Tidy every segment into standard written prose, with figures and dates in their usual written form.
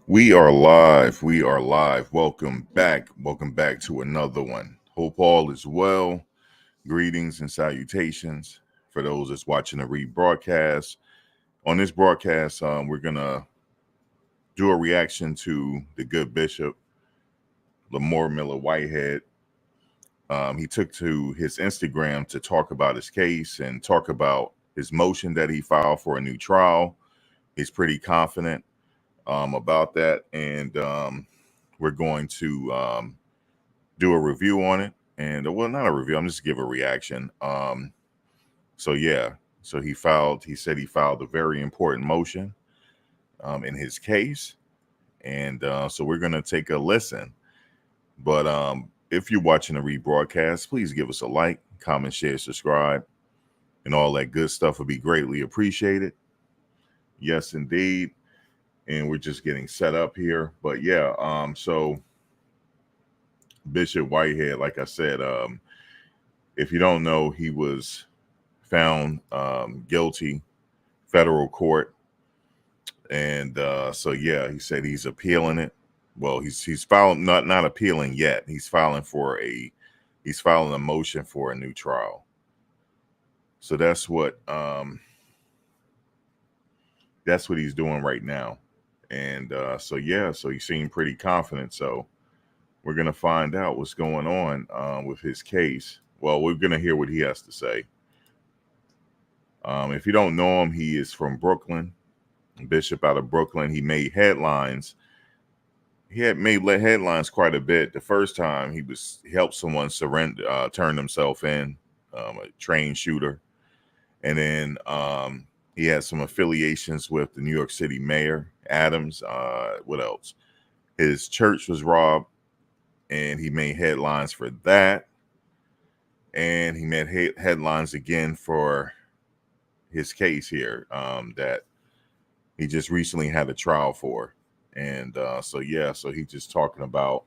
We are live. We are live. Welcome back. Welcome back to another one. Hope all is well. Greetings and salutations for those that's watching the rebroadcast. On this broadcast, we're going to do a reaction to the good bishop, Lamor Miller-Whitehead. He took to his Instagram to talk about his case and talk about his motion that he filed for a new trial. He's pretty confident about that, and we're going to do a review on it, and well, not a review, I'm just give a reaction. So he said he filed a very important motion in his case, and so we're going to take a listen. But if you're watching the rebroadcast, please give us a like, comment, share, subscribe, and all that good stuff would be greatly appreciated. Yes, indeed. And we're just getting set up here. But yeah, so Bishop Whitehead, like I said, if you don't know, he was found guilty, federal court. And so yeah, he said he's appealing it. Well, he's filing, not appealing yet. He's filing a motion for a new trial. So that's what he's doing right now. And so he seemed pretty confident. So we're going to find out what's going on with his case. Well, we're going to hear what he has to say. If you don't know him, he is from Brooklyn, bishop out of Brooklyn. He made headlines. He had made headlines quite a bit. The first time he helped someone surrender, turn himself in, a trained shooter. And then he had some affiliations with the New York City mayor, Adams. What else? His church was robbed, and he made headlines for that. And he made headlines again for his case here that he just recently had a trial for. And so he's just talking about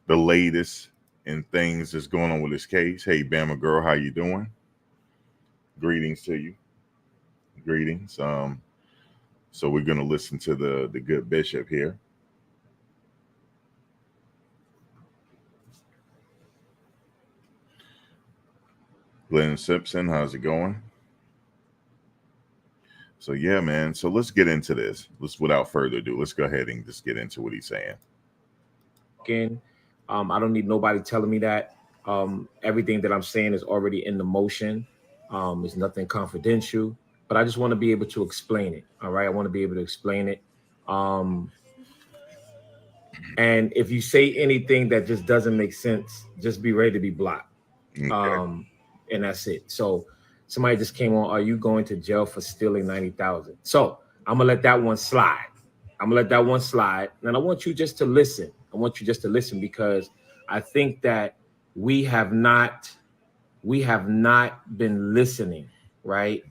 the latest and things that's going on with his case. Hey, Bama girl, how you doing? Greetings to you. Greetings. So we're going to listen to the good bishop here. Glenn Simpson, how's it going? So yeah, man. So let's get into this. Without further ado, let's go ahead and just get into what he's saying. I don't need nobody telling me that. Everything that I'm saying is already in the motion. It's nothing confidential, but I just want to be able to explain it. All right. I want to be able to explain it. And if you say anything that just doesn't make sense, just be ready to be blocked. Okay. And that's it. So somebody just came on. Are you going to jail for stealing 90,000? So I'm gonna let that one slide. And I want you just to listen. Because I think that we have not been listening, right?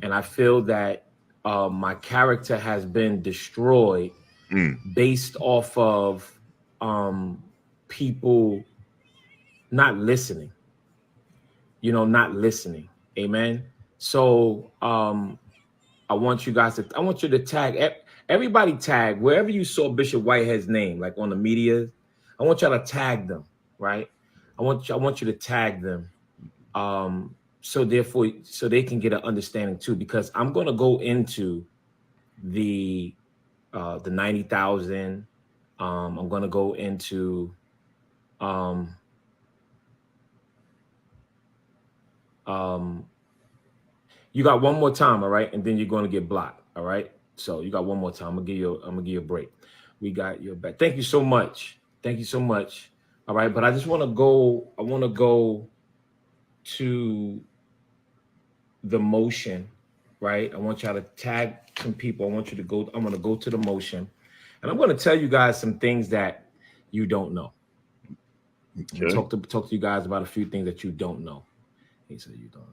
And I feel that my character has been destroyed based off of people not listening. Not listening. Amen. So I want you to tag everybody, tag wherever you saw Bishop Whitehead's name, like on the media. I want y'all to tag them, right? I want you to tag them. So they can get an understanding too, because I'm going to go into the 90,000. I'm going to go into you got one more time, all right, and then you're going to get blocked, all right. So you got one more time. I'm gonna give you a break. We got your back. Thank you so much. All right, but I just want to go. I want to go to the motion, right? I want y'all to tag some people. I want you to go. I'm gonna go to the motion, and I'm gonna tell you guys some things that you don't know. Okay. Talk to you guys about a few things that you don't know. He said you don't.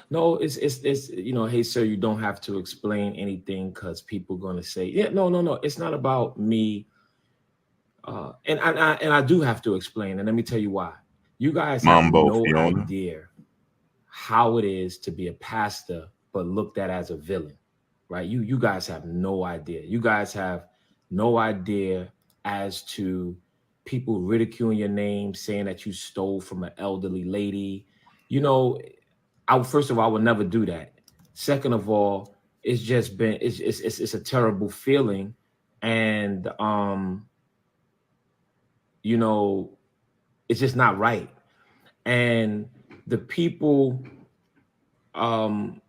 No, it's hey sir, you don't have to explain anything because people are gonna say, yeah, no. It's not about me. And I do have to explain, and let me tell you why. You guys have no idea how it is to be a pastor, but looked at as a villain, right? You guys have no idea. You guys have no idea as to people ridiculing your name, saying that you stole from an elderly lady. You know, first of all, I would never do that. Second of all, it's just been it's a terrible feeling, and you know, it's just not right. And the people, um,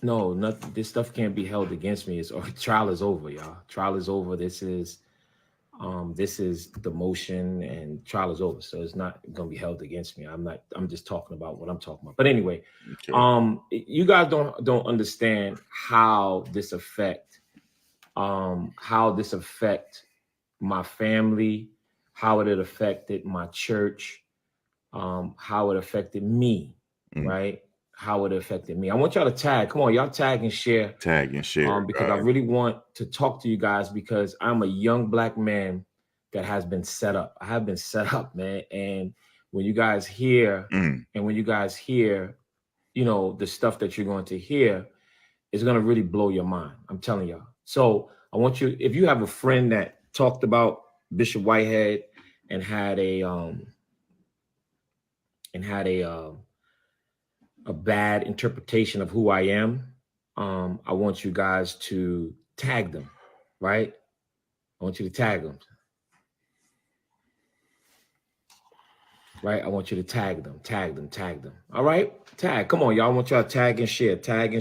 no, nothing. This stuff can't be held against me. It's trial is over, y'all. Trial is over. This is the motion, and trial is over. So it's not gonna be held against me. I'm just talking about what I'm talking about. But anyway, Okay. you guys don't understand how this affect my family, how it had affected my church, how it affected me, right? How it affected me. I want y'all to tag. Come on, y'all tag and share. Tag and share. Because I really want to talk to you guys, because I'm a young Black man that has been set up. I have been set up, man. And when you guys hear, you know, the stuff that you're going to hear is going to really blow your mind. I'm telling y'all. So I want you, if you have a friend that talked about Bishop Whitehead and had a bad interpretation of who I am, I want you guys to tag them, right? I want you to tag them. Right? I want you to tag them. All right? Tag. Come on, y'all. I want y'all to tag and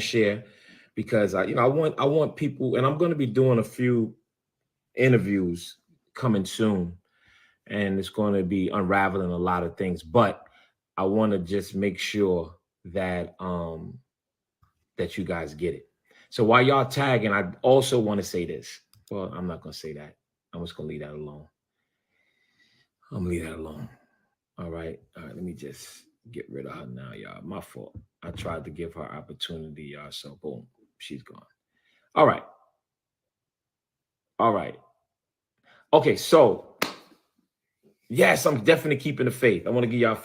share, because I want people, and I'm going to be doing a few interviews coming soon, and it's going to be unraveling a lot of things, but I want to just make sure that that you guys get it. So while y'all tagging, I also want to say this. Well, I'm not going to say that. I'm just going to leave that alone. All right. Let me just get rid of her now, y'all. My fault. I tried to give her opportunity, y'all. So boom, she's gone. All right. Okay. So yes, I'm definitely keeping the faith. I want to give y'all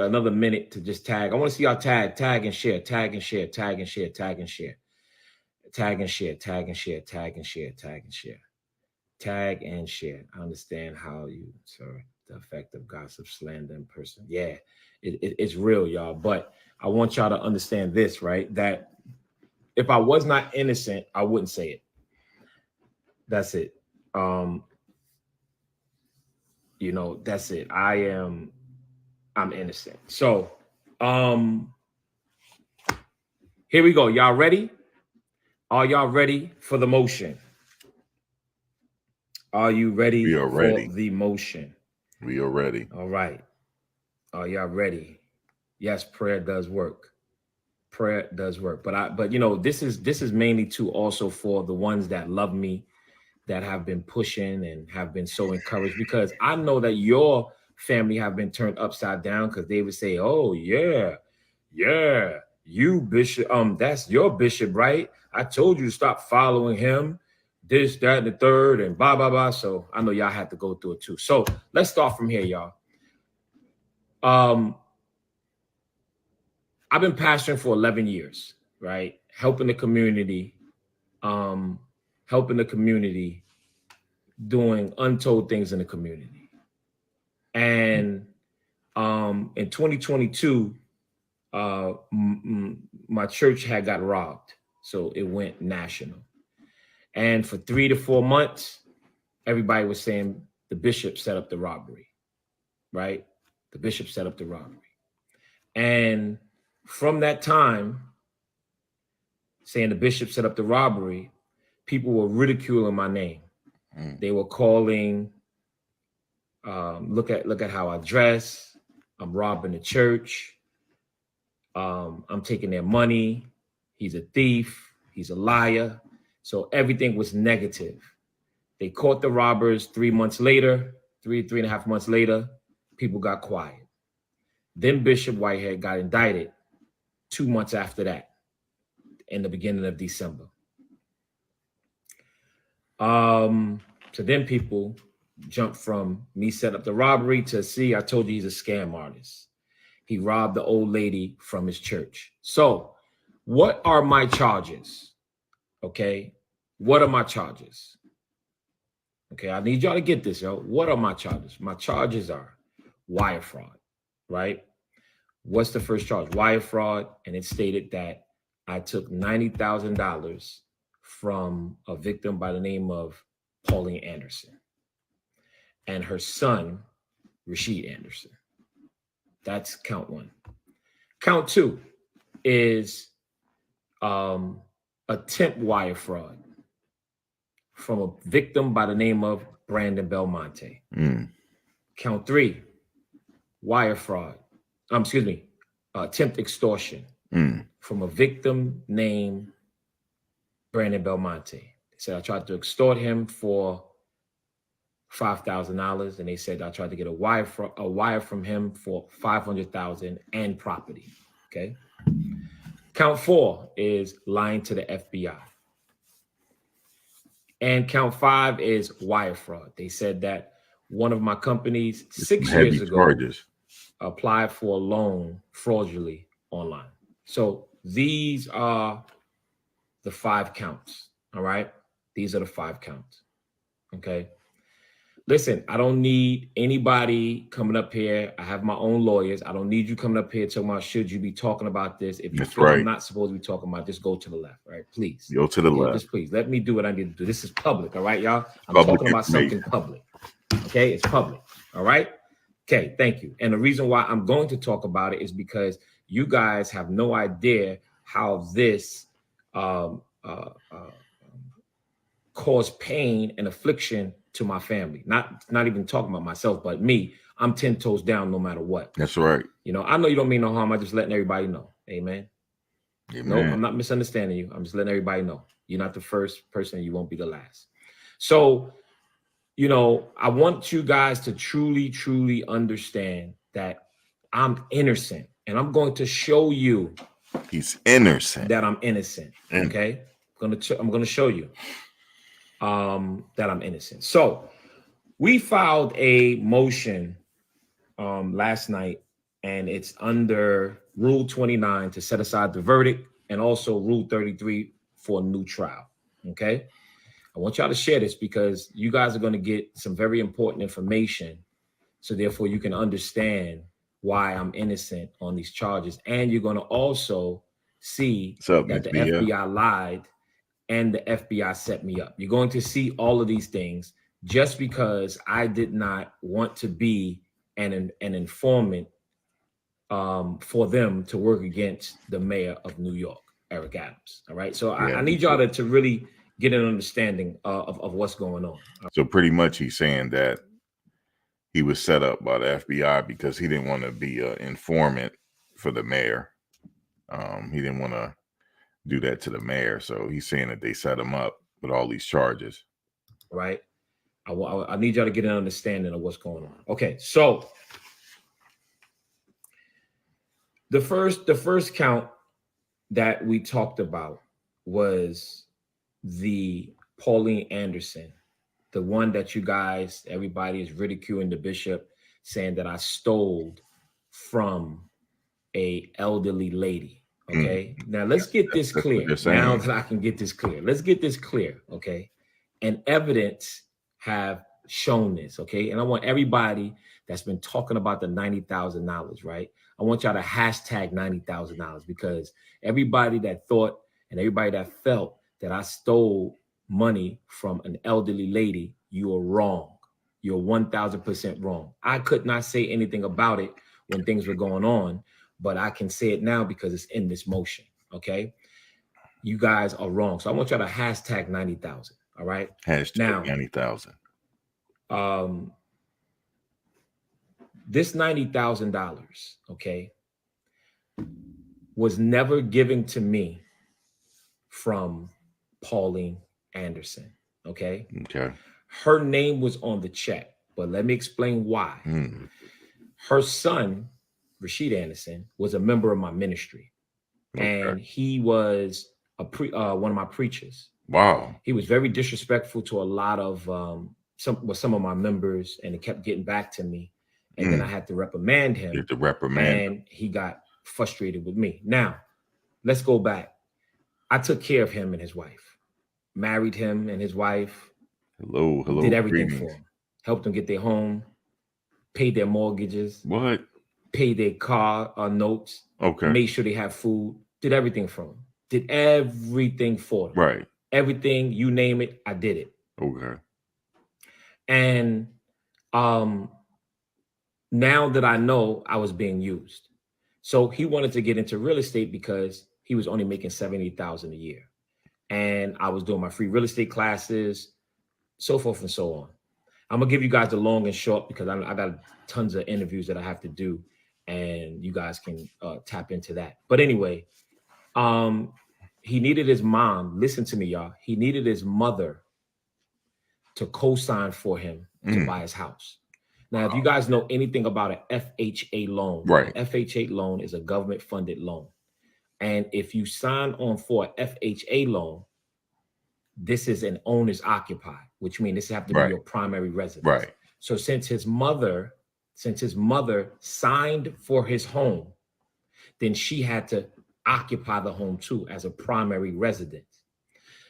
another minute to just tag. I want to see y'all tag and share. I understand how you, sir, the effect of gossip, slander in person. Yeah, it's real, y'all. But I want y'all to understand this, right? That if I was not innocent, I wouldn't say it. That's it. That's it. I'm innocent. So, here we go. Y'all ready? Are y'all ready for the motion? Are you ready the motion? We are ready. All right. Are y'all ready? Yes, prayer does work. But this is mainly too also for the ones that love me, that have been pushing and have been so encouraged, because I know that your family have been turned upside down, because they would say, oh yeah, you bishop, that's your bishop, right? I told you to stop following him, this, that, and the third, and blah, blah, blah. So I know y'all had to go through it too. So let's start from here, y'all. I've been pastoring for 11 years, right? Helping the community, doing untold things in the community. And in 2022, my church had got robbed. So it went national. And for 3 to 4 months, everybody was saying the bishop set up the robbery, right? The bishop set up the robbery. And from that time, saying the bishop set up the robbery, people were ridiculing my name. They were calling, look at how I dress. I'm robbing the church. I'm taking their money. He's a thief. He's a liar. So everything was negative. They caught the robbers 3 months later, three and a half months later, people got quiet. Then Bishop Whitehead got indicted 2 months after that, in the beginning of December. So then people jumped from me set up the robbery to, see, I told you he's a scam artist. He robbed the old lady from his church. So What are my charges? Okay. What are my charges? Okay. I need y'all to get this, yo. What are my charges? My charges are wire fraud, right? What's the first charge? Wire fraud. And it stated that I took $90,000 from a victim by the name of Pauline Anderson and her son, Rashid Anderson. That's count one. Count two is attempt wire fraud from a victim by the name of Brandon Belmonte. Count three, wire fraud. Attempt extortion from a victim named Brandon Belmonte. They said I tried to extort him for $5,000, and they said I tried to get a wire from him for $500,000 and property. Okay. Count four is lying to the FBI. And count five is wire fraud. They said that one of my companies 6 years ago applied for a loan fraudulently online. So these are the 5 counts. All right. These are the 5 counts. Okay. Listen, I don't need anybody coming up here. I have my own lawyers. I don't need you coming up here talking about should you be talking about this. If you feel I'm not supposed to be talking about, just go to the left, right? Please. Go to the left. Just please let me do what I need to do. This is public, all right, y'all? I'm talking about something public. Okay, it's public. All right. Okay, thank you. And the reason why I'm going to talk about it is because you guys have no idea how this caused pain and affliction to my family. Not even talking about myself, but me. I'm 10 toes down no matter what. That's right. You know, I know you don't mean no harm. I'm just letting everybody know. Amen. No, I'm not misunderstanding you. I'm just letting everybody know. You're not the first person. You won't be the last. So, you know, I want you guys to truly, truly understand that I'm innocent. And I'm going to show you he's innocent. That I'm innocent. Okay. I'm going to show you that I'm innocent. So we filed a motion last night, and it's under Rule 29 to set aside the verdict, and also Rule 33 for a new trial. Okay. I want y'all to share this because you guys are going to get some very important information. So therefore you can understand why I'm innocent on these charges. And you're going to also see that the FBI lied and the FBI set me up. You're going to see all of these things just because I did not want to be an informant for them to work against the mayor of New York, Eric Adams. All right. So I need y'all to really get an understanding of what's going on. So pretty much he's saying that he was set up by the FBI because he didn't want to be an informant for the mayor. He didn't want to do that to the mayor. So he's saying that they set him up with all these charges. Right. I need y'all to get an understanding of what's going on. Okay. So the first count that we talked about was the Pauline Anderson, the one that you guys, everybody is ridiculing the bishop, saying that I stole from a elderly lady. Okay. Now let's get this clear. Now that I can get this clear, let's get this clear. Okay. And evidence have shown this. Okay. And I want everybody that's been talking about the $90,000, right? I want y'all to hashtag $90,000 because everybody that thought and everybody that felt that I stole money from an elderly lady, you are wrong. You're 1,000% wrong. I could not say anything about it when things were going on, but I can say it now because it's in this motion. Okay. You guys are wrong. So I want y'all to hashtag 90,000. All right. Hashtag now, 90,000. This $90,000, okay, was never given to me from Pauline Anderson. Okay. Okay. Her name was on the check, but let me explain why. Her son, Rashid Anderson, was a member of my ministry, and he was one of my preachers. Wow. He was very disrespectful to a lot of some of my members, and it kept getting back to me. And then I had to reprimand him. You had to reprimand and he got frustrated with me. Now, let's go back. I took care of him and his wife, married him and his wife, Hello, did everything greetings. for them, helped them get their home, paid their mortgages, What? paid their car notes, Okay. made sure they have food, did everything for them, did everything for them. Right. Everything, you name it, I did it. Okay. And now that I know I was being used. So he wanted to get into real estate because he was only making $70,000 a year. And I was doing my free real estate classes, so forth and so on. I'm gonna give you guys the long and short because I got tons of interviews that I have to do, and you guys can tap into that. But anyway, he needed his mom. Listen to me, y'all. He needed his mother to co-sign for him to buy his house. Now, if you guys know anything about an FHA loan, right? An FHA loan is a government-funded loan, and if you sign on for an FHA loan, this is an owner's occupied, which means this have to be your primary residence. Right. So since his mother signed for his home, then she had to occupy the home too as a primary residence.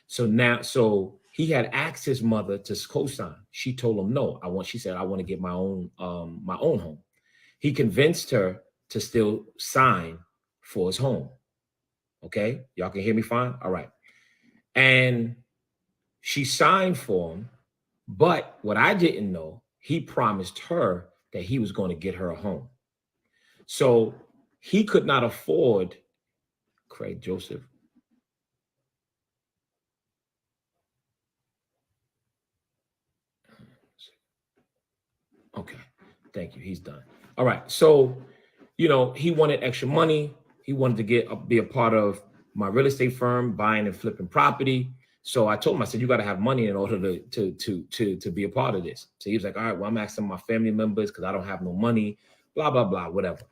So he had asked his mother to co-sign. She told him no. She said, I want to get my own home. He convinced her to still sign for his home. Okay, y'all can hear me fine? All right. And she signed for him, but what I didn't know, he promised her that he was going to get her a home. So he could not afford Craig Joseph. Okay, thank you. He's done. All right. So, he wanted extra money. He wanted to be a part of my real estate firm, buying and flipping property. So I told him, I said, you got to have money in order to be a part of this. So he was like, all right, well, I'm asking my family members because I don't have no money, blah, blah, blah, whatever.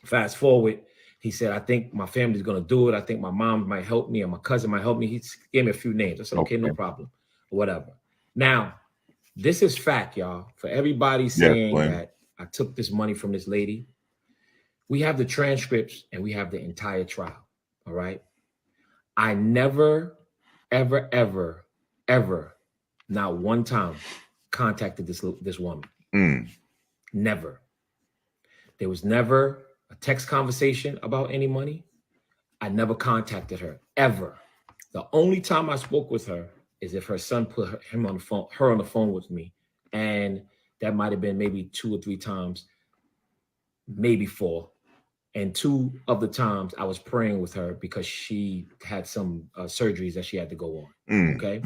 Fast forward, he said, I think my family's going to do it. I think my mom might help me, or my cousin might help me. He gave me a few names. I said, okay, no problem, whatever. Now, this is fact, y'all. For everybody saying that I took this money from this lady, we have the transcripts and we have the entire trial. All right. I never, ever, ever, ever, not one time contacted this woman. Never. There was never a text conversation about any money. I never contacted her, ever. The only time I spoke with her is if her son put her on the phone with me. And that might have been maybe 2 or 3 times, maybe 4. And 2 of the times I was praying with her because she had some surgeries that she had to go on. Okay.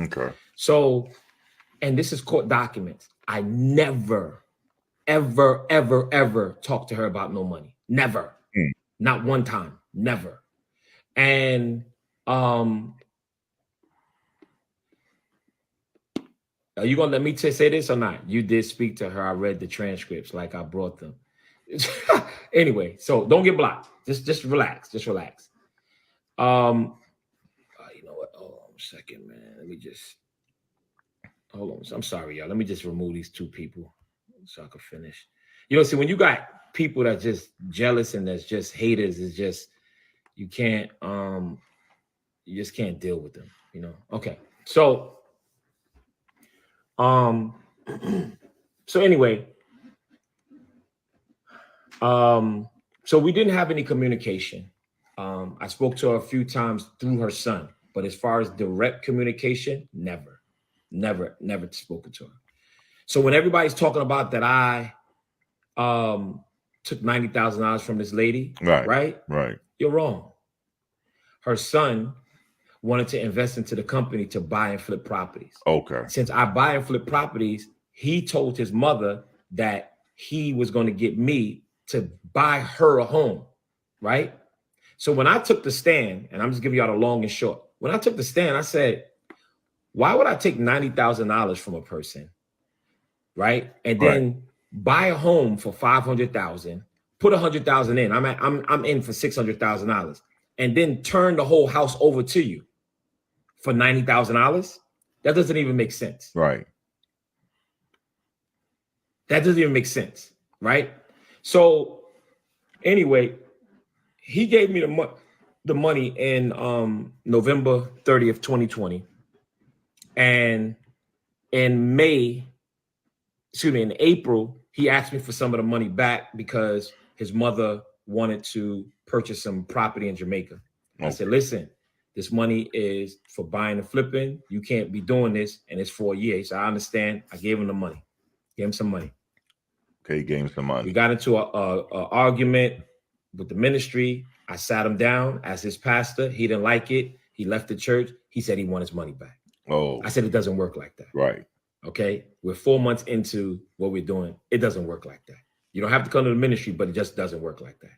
So, and this is court documents. I never, ever, ever, ever talked to her about no money. Never. Not one time. Never. And are you gonna let me say this or not? You did speak to her. I read the transcripts like I brought them. Anyway, so don't get blocked. Just relax. Just relax. You know what? Hold on a second, man. Let me just hold on. I'm sorry, y'all. Let me just remove these 2 people so I can finish. See, when you got people that's just jealous and that's just haters, it's just you just can't deal with them, Okay. So so anyway, so we didn't have any communication. I spoke to her a few times through her son, but as far as direct communication, never spoken to her. So when everybody's talking about that I took $90,000 from this lady, right? You're wrong. Her son wanted to invest into the company to buy and flip properties. Okay. Since I buy and flip properties, he told his mother that he was going to get me to buy her a home, right? So when I took the stand, and I'm just giving y'all the long and short, when I took the stand, I said, why would I take $90,000 from a person, right? And then buy a home for $500,000, put $100,000 in. I'm in for $600,000, and then turn the whole house over to you for $90,000? That doesn't even make sense. Right. That doesn't even make sense, right? So anyway, he gave me the money. the money in November 30th, 2020. And in in April, he asked me for some of the money back because his mother wanted to purchase some property in Jamaica. Okay. I said, listen, this money is for buying and flipping. You can't be doing this, and it's for a year. He said, I understand. I gave him the money. Gave him some money. Okay, gave him some money. We got into a argument with the ministry. I sat him down as his pastor. He didn't like it. He left the church. He said he wanted his money back. Oh. I said it doesn't work like that. Right. Okay, we're 4 months into what we're doing. It doesn't work like that. You don't have to come to the ministry, but it just doesn't work like that.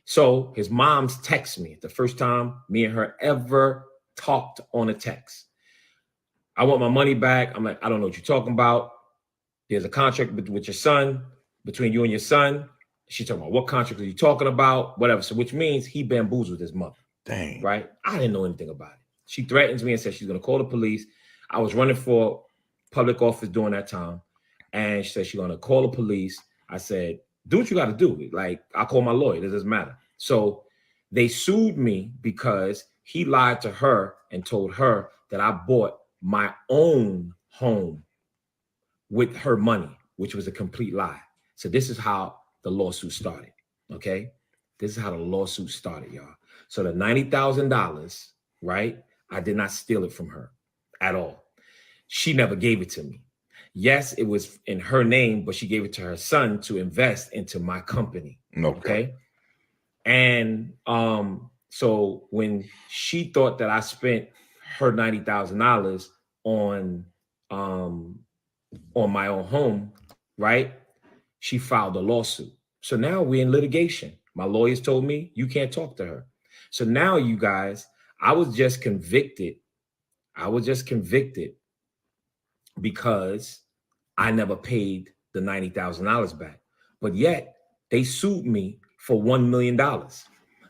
So his mom's text me the first time me and her ever talked on a text. I want my money back. I'm like, I don't know what you're talking about. There's a contract with your son, between you and your son. She's talking about, what contract are you talking about? Whatever. So which means he bamboozled his mother. Dang. Right? I didn't know anything about it. She threatens me and says she's going to call the police. I was running for public office during that time. And she said she's going to call the police. I said, do what you got to do. Like, I'll call my lawyer. It doesn't matter. So they sued me because he lied to her and told her that I bought my own home with her money, which was a complete lie. So this is how the lawsuit started. Okay. This is how the lawsuit started, y'all. So the $90,000, right? I did not steal it from her at all. She never gave it to me. Yes, it was in her name, but she gave it to her son to invest into my company. Okay. And so when she thought that I spent her $90,000 on my own home, right? She filed a lawsuit. So now we're in litigation. My lawyers told me you can't talk to her. So now, you guys, I was just convicted. Because I never paid the $90,000 back. But yet they sued me for $1 million.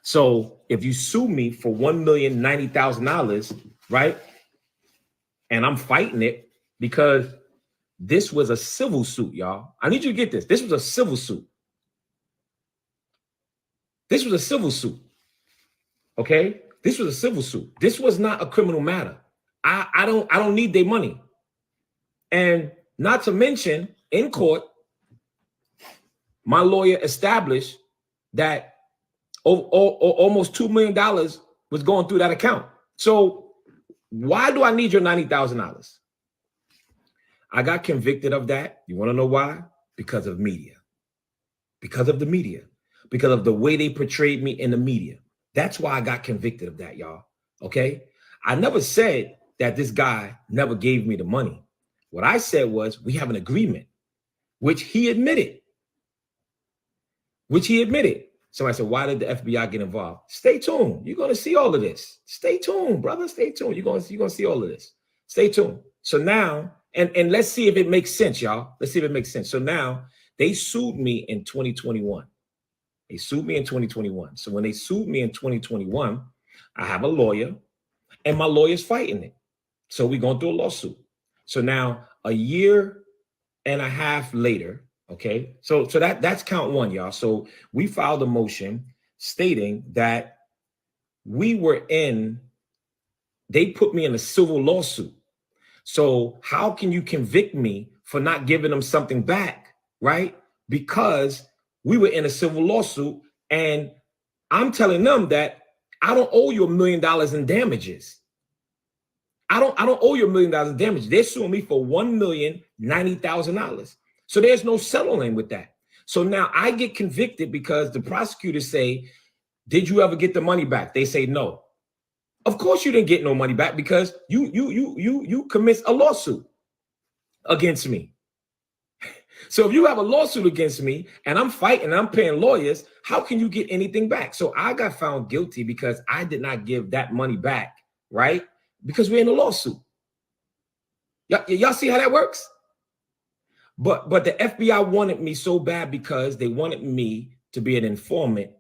So if you sue me for $1,090,000, right? And I'm fighting it because this was a civil suit, y'all. I need you to get this. This was a civil suit. This was a civil suit. Okay? This was a civil suit. This was not a criminal matter. I don't need their money. And not to mention, in court, my lawyer established that almost $2 million was going through that account. So why do I need your $90,000? I got convicted of that. You want to know why? Because of media. Because of the media. Because of the way they portrayed me in the media. That's why I got convicted of that, y'all. Okay? I never said that this guy never gave me the money. What I said was, we have an agreement, which he admitted. Somebody said, why did the FBI get involved? Stay tuned. You're going to see all of this. Stay tuned, brother. Stay tuned. You're going to see all of this. Stay tuned. So now, and let's see if it makes sense, y'all. Let's see if it makes sense. So now they sued me in 2021. So when they sued me in 2021, I have a lawyer and my lawyer's fighting it. So we're going through a lawsuit. So now a year and a half later, okay, so that's count one, y'all. So we filed a motion stating that they put me in a civil lawsuit. So how can you convict me for not giving them something back, right? Because we were in a civil lawsuit and I'm telling them that I don't owe you $1 million in damages. I don't owe you $1 million in damage. They're suing me for $1,090,000. So there's no settling with that. So now I get convicted because the prosecutors say, did you ever get the money back? They say no. Of course you didn't get no money back because you commit a lawsuit against me. So if you have a lawsuit against me and I'm fighting and I'm paying lawyers, how can you get anything back? So I got found guilty because I did not give that money back, right? Because we're in a lawsuit. Y'all see how that works? But the FBI wanted me so bad because they wanted me to be an informant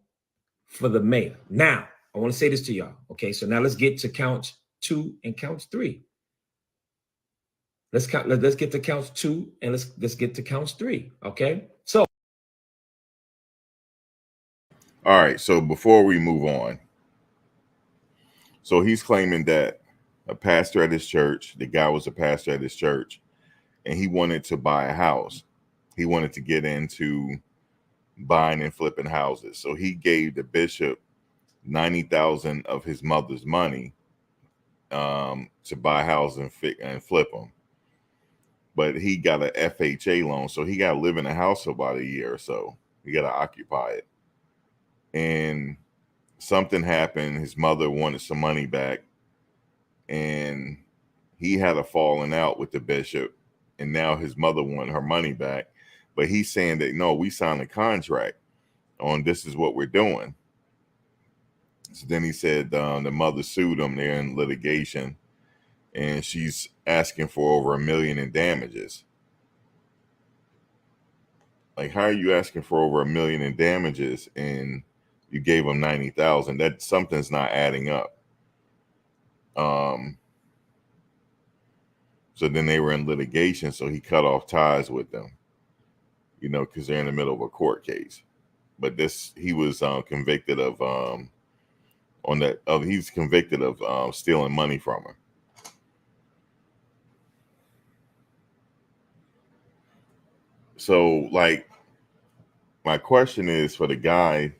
for the mayor. Now, I want to say this to y'all. Okay, so now let's get to counts 2 and counts 3. Let's get to counts 2 and let's get to counts 3. Okay, so all right. So before we move on, So he's claiming that a pastor at his church, the guy was a pastor at his church, and he wanted to buy a house. He wanted to get into buying and flipping houses. So he gave the bishop 90,000 of his mother's money to buy houses and flip them. But he got an FHA loan, so he got to live in a house for about a year or so. He got to occupy it. And something happened. His mother wanted some money back, and he had a falling out with the bishop, and now his mother wanted her money back. But he's saying that, no, we signed a contract on this is what we're doing. So then he said the mother sued him. They're in litigation, and she's asking for over $1 million in damages. Like, how are you asking for over $1 million in damages and you gave him 90,000? That something's not adding up. So then they were in litigation, so he cut off ties with them, because they're in the middle of a court case. But he was convicted of he's convicted of stealing money from her. So, like, my question is for the guy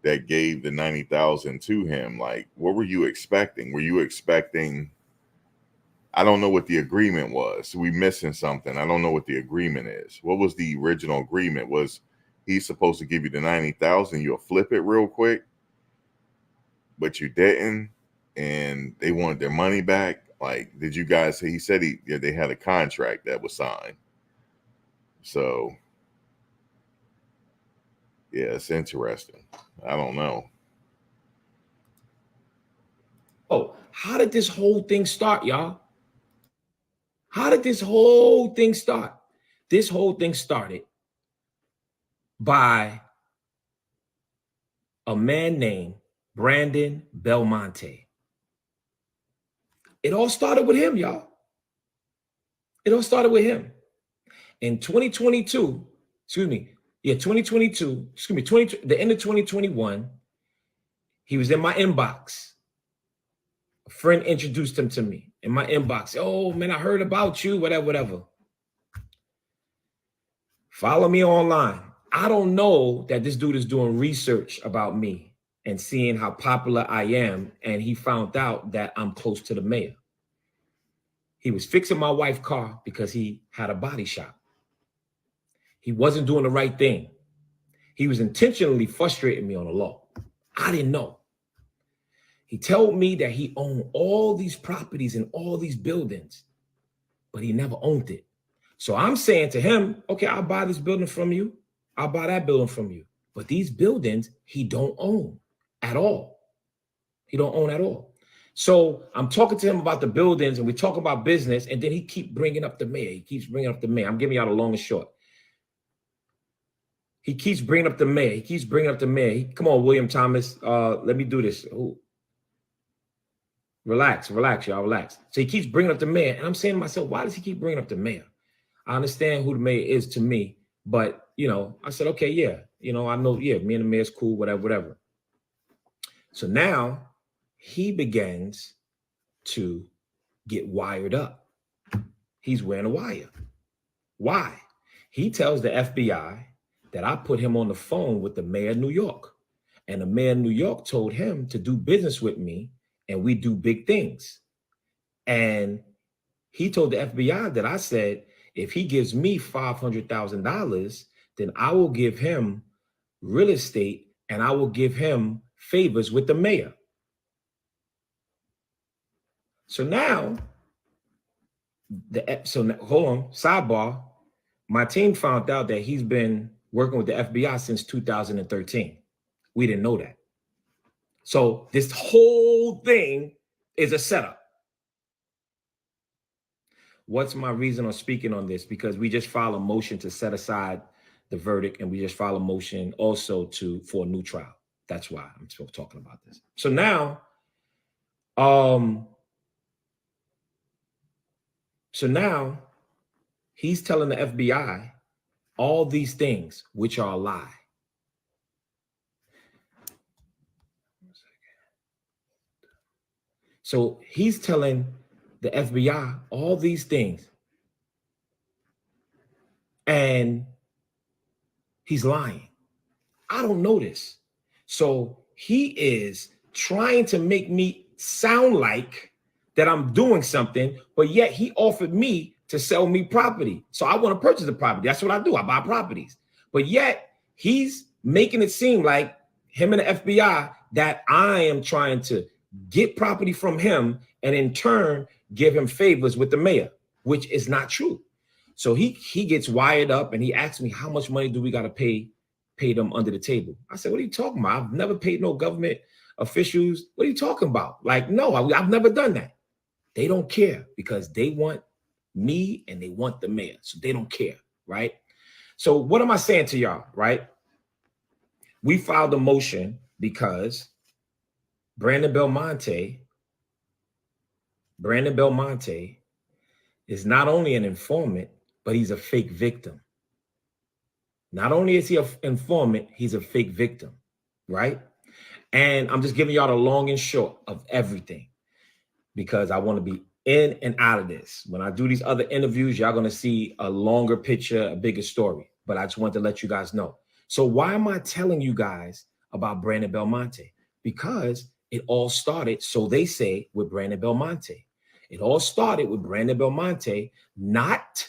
that gave the 90,000 to him, like, what were you expecting? Were you expecting? I don't know what the agreement was. We missing something. I don't know what the agreement is. What was the original agreement? Was he supposed to give you the 90,000? You'll flip it real quick, but you didn't, and they wanted their money back. Like, did you guys? He said they had a contract that was signed. So, yeah, it's interesting. I don't know. Oh, how did this whole thing start, y'all? How did this whole thing start? This whole thing started by a man named Brandon Belmonte. It all started with him, y'all. It all started with him. In 2022, the end of 2021, he was in my inbox. A friend introduced him to me in my inbox. Oh, man, I heard about you, whatever. Follow me online. I don't know that this dude is doing research about me and seeing how popular I am, and he found out that I'm close to the mayor. He was fixing my wife's car because he had a body shop. He wasn't doing the right thing. He was intentionally frustrating me on the law. I didn't know. He told me that he owned all these properties and all these buildings, but he never owned it. So I'm saying to him, okay, I'll buy this building from you. I'll buy that building from you. But these buildings, he don't own at all. He don't own at all. So I'm talking to him about the buildings, and we talk about business, and then he keeps bringing up the mayor. He keeps bringing up the mayor. I'm giving y'all the long and short. He keeps bringing up the mayor. Come on, William Thomas. Let me do this. Ooh. Relax, y'all, relax. So he keeps bringing up the mayor, and I'm saying to myself, why does he keep bringing up the mayor? I understand who the mayor is to me, but, I said, okay, yeah, I know, yeah, me and the mayor's cool, whatever. So now he begins to get wired up. He's wearing a wire. Why? He tells the FBI that I put him on the phone with the mayor of New York, and the mayor of New York told him to do business with me, and we do big things. And he told the FBI that I said, if he gives me $500,000, then I will give him real estate and I will give him favors with the mayor. So now, hold on, sidebar. My team found out that he's been working with the FBI since 2013. We didn't know that. So this whole thing is a setup. What's my reason on speaking on this? Because we just filed a motion to set aside the verdict, and we just filed a motion also for a new trial. That's why I'm still talking about this. So now, he's telling the FBI all these things, which are a lie. So he's telling the FBI all these things, and he's lying. I don't know this. So he is trying to make me sound like that I'm doing something, but yet he offered me to sell me property. So I want to purchase the property. That's what I do. I buy properties. But yet he's making it seem like him and the FBI that I am trying to get property from him and in turn give him favors with the mayor, which is not true. So he gets wired up and he asks me, how much money do we got to pay them under the table? I said, what are you talking about? I've never paid no government officials. What are you talking about? Like, no, I've never done that. They don't care because they want me and they want the mayor. So they don't care, right? So what am I saying to y'all, right? We filed a motion because Brandon Belmonte is not only an informant, but he's a fake victim. Not only is he an informant, he's a fake victim, right? And I'm just giving y'all the long and short of everything because I want to be in and out of this. When I do these other interviews, y'all going to see a longer picture, a bigger story. But I just want to let you guys know. So why am I telling you guys about Brandon Belmonte? Because it all started, so they say, with Brandon Belmonte. It all started with Brandon Belmonte, not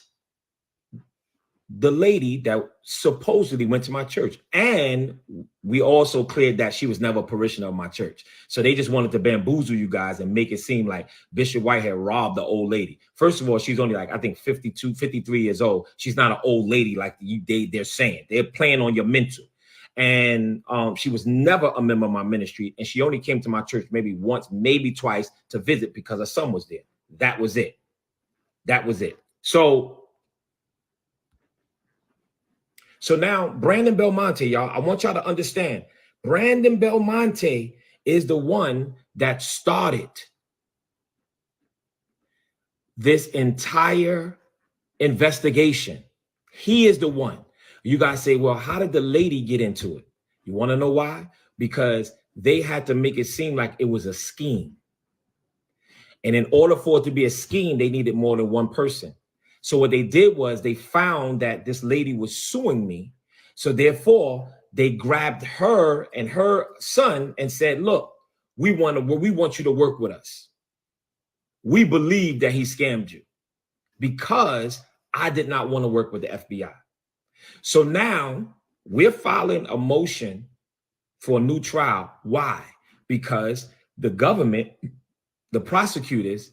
the lady that supposedly went to my church. And we also cleared that she was never a parishioner of my church. So they just wanted to bamboozle you guys and make it seem like Bishop Whitehead robbed the old lady. First of all, she's only like, I think 52, 53 years old. She's not an old lady like they're saying. They're playing on your mental. And she was never a member of my ministry. And she only came to my church maybe once, maybe twice to visit because her son was there. That was it. So now Brandon Belmonte, y'all, I want y'all to understand, Brandon Belmonte is the one that started this entire investigation. He is the one. You guys say, well, how did the lady get into it? You want to know why? Because they had to make it seem like it was a scheme. And in order for it to be a scheme, they needed more than one person. So what they did was they found that this lady was suing me. So therefore, they grabbed her and her son and said, look, we want you to work with us. We believe that he scammed you because I did not want to work with the FBI. So now we're filing a motion for a new trial. Why? Because the government, the prosecutors,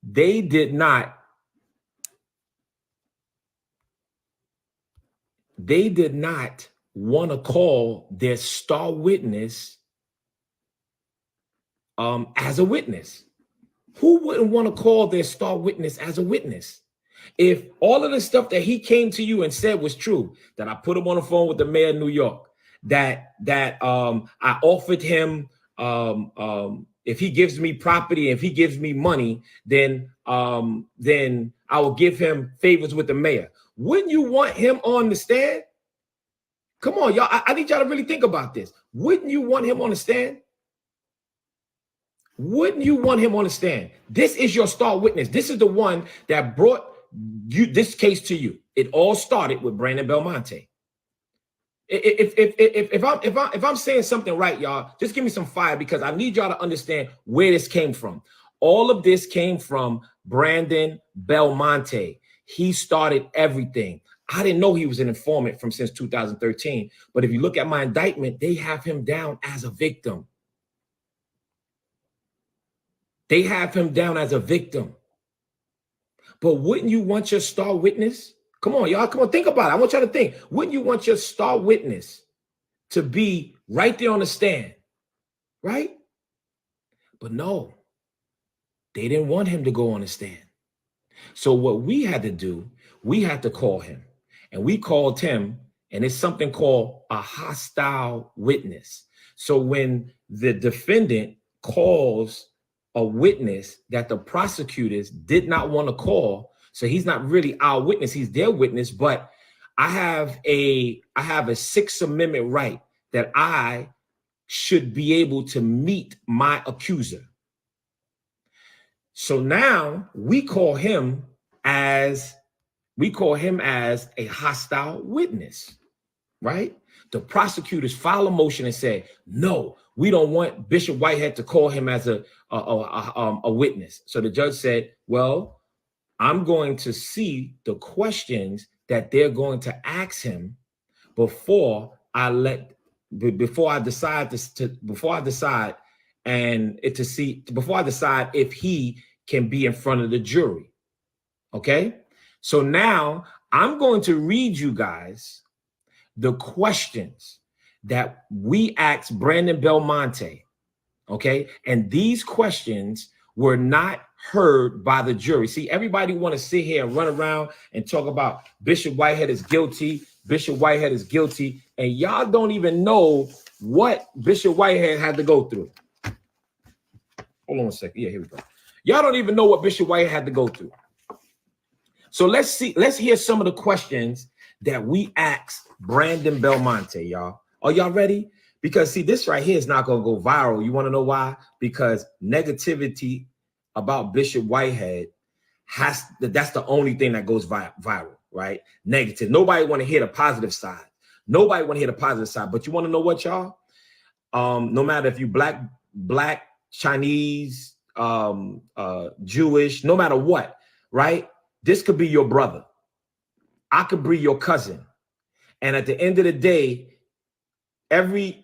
they did not want to call their star witness as a witness. Who wouldn't want to call their star witness as a witness? If all of the stuff that he came to you and said was true, that I put him on the phone with the mayor of New York, that I offered him, if he gives me property, if he gives me money, then I will give him favors with the mayor. Wouldn't you want him on the stand? Come on, y'all. I need y'all to really think about this. Wouldn't you want him on the stand? Wouldn't you want him on the stand? This is your star witness. This is the one that brought this case to you. It all started with Brandon Belmonte. If I'm saying something right, y'all, just give me some fire because I need y'all to understand where this came from. All of this came from Brandon Belmonte. He started everything. I didn't know he was an informant since 2013. But if you look at my indictment, they have him down as a victim. They have him down as a victim. But wouldn't you want your star witness? Come on, y'all. Come on, think about it. I want y'all to think. Wouldn't you want your star witness to be right there on the stand? Right? But no, they didn't want him to go on the stand. So what we had to do, we had to call him. And we called him, and it's something called a hostile witness. So when the defendant calls a witness that the prosecutors did not want to call, so he's not really our witness, he's their witness, but I have a Sixth Amendment right that I should be able to meet my accuser. So now we call him as a hostile witness, right? The prosecutors file a motion and say, no, we don't want Bishop Whitehead to call him as a witness. So the judge said, well, I'm going to see the questions that they're going to ask him before I decide if he can be in front of the jury. Okay. So now I'm going to read you guys the questions that we asked Brandon Belmonte. Okay. And these questions were not heard by the jury. See, everybody want to sit here and run around and talk about Bishop Whitehead is guilty. Bishop Whitehead is guilty. And y'all don't even know what Bishop Whitehead had to go through. Hold on a second. Yeah, here we go. Y'all don't even know what Bishop Whitehead had to go through. So let's hear some of the questions that we asked Brandon Belmonte, y'all. Are y'all ready? Because see, this right here is not going to go viral. You want to know why? Because negativity about Bishop Whitehead that's the only thing that goes viral, right? Negative. Nobody want to hear the positive side. Nobody want to hear the positive side. But you want to know what, y'all? No matter if you black, Chinese, Jewish, no matter what, right? This could be your brother. I could be your cousin. And at the end of the day, we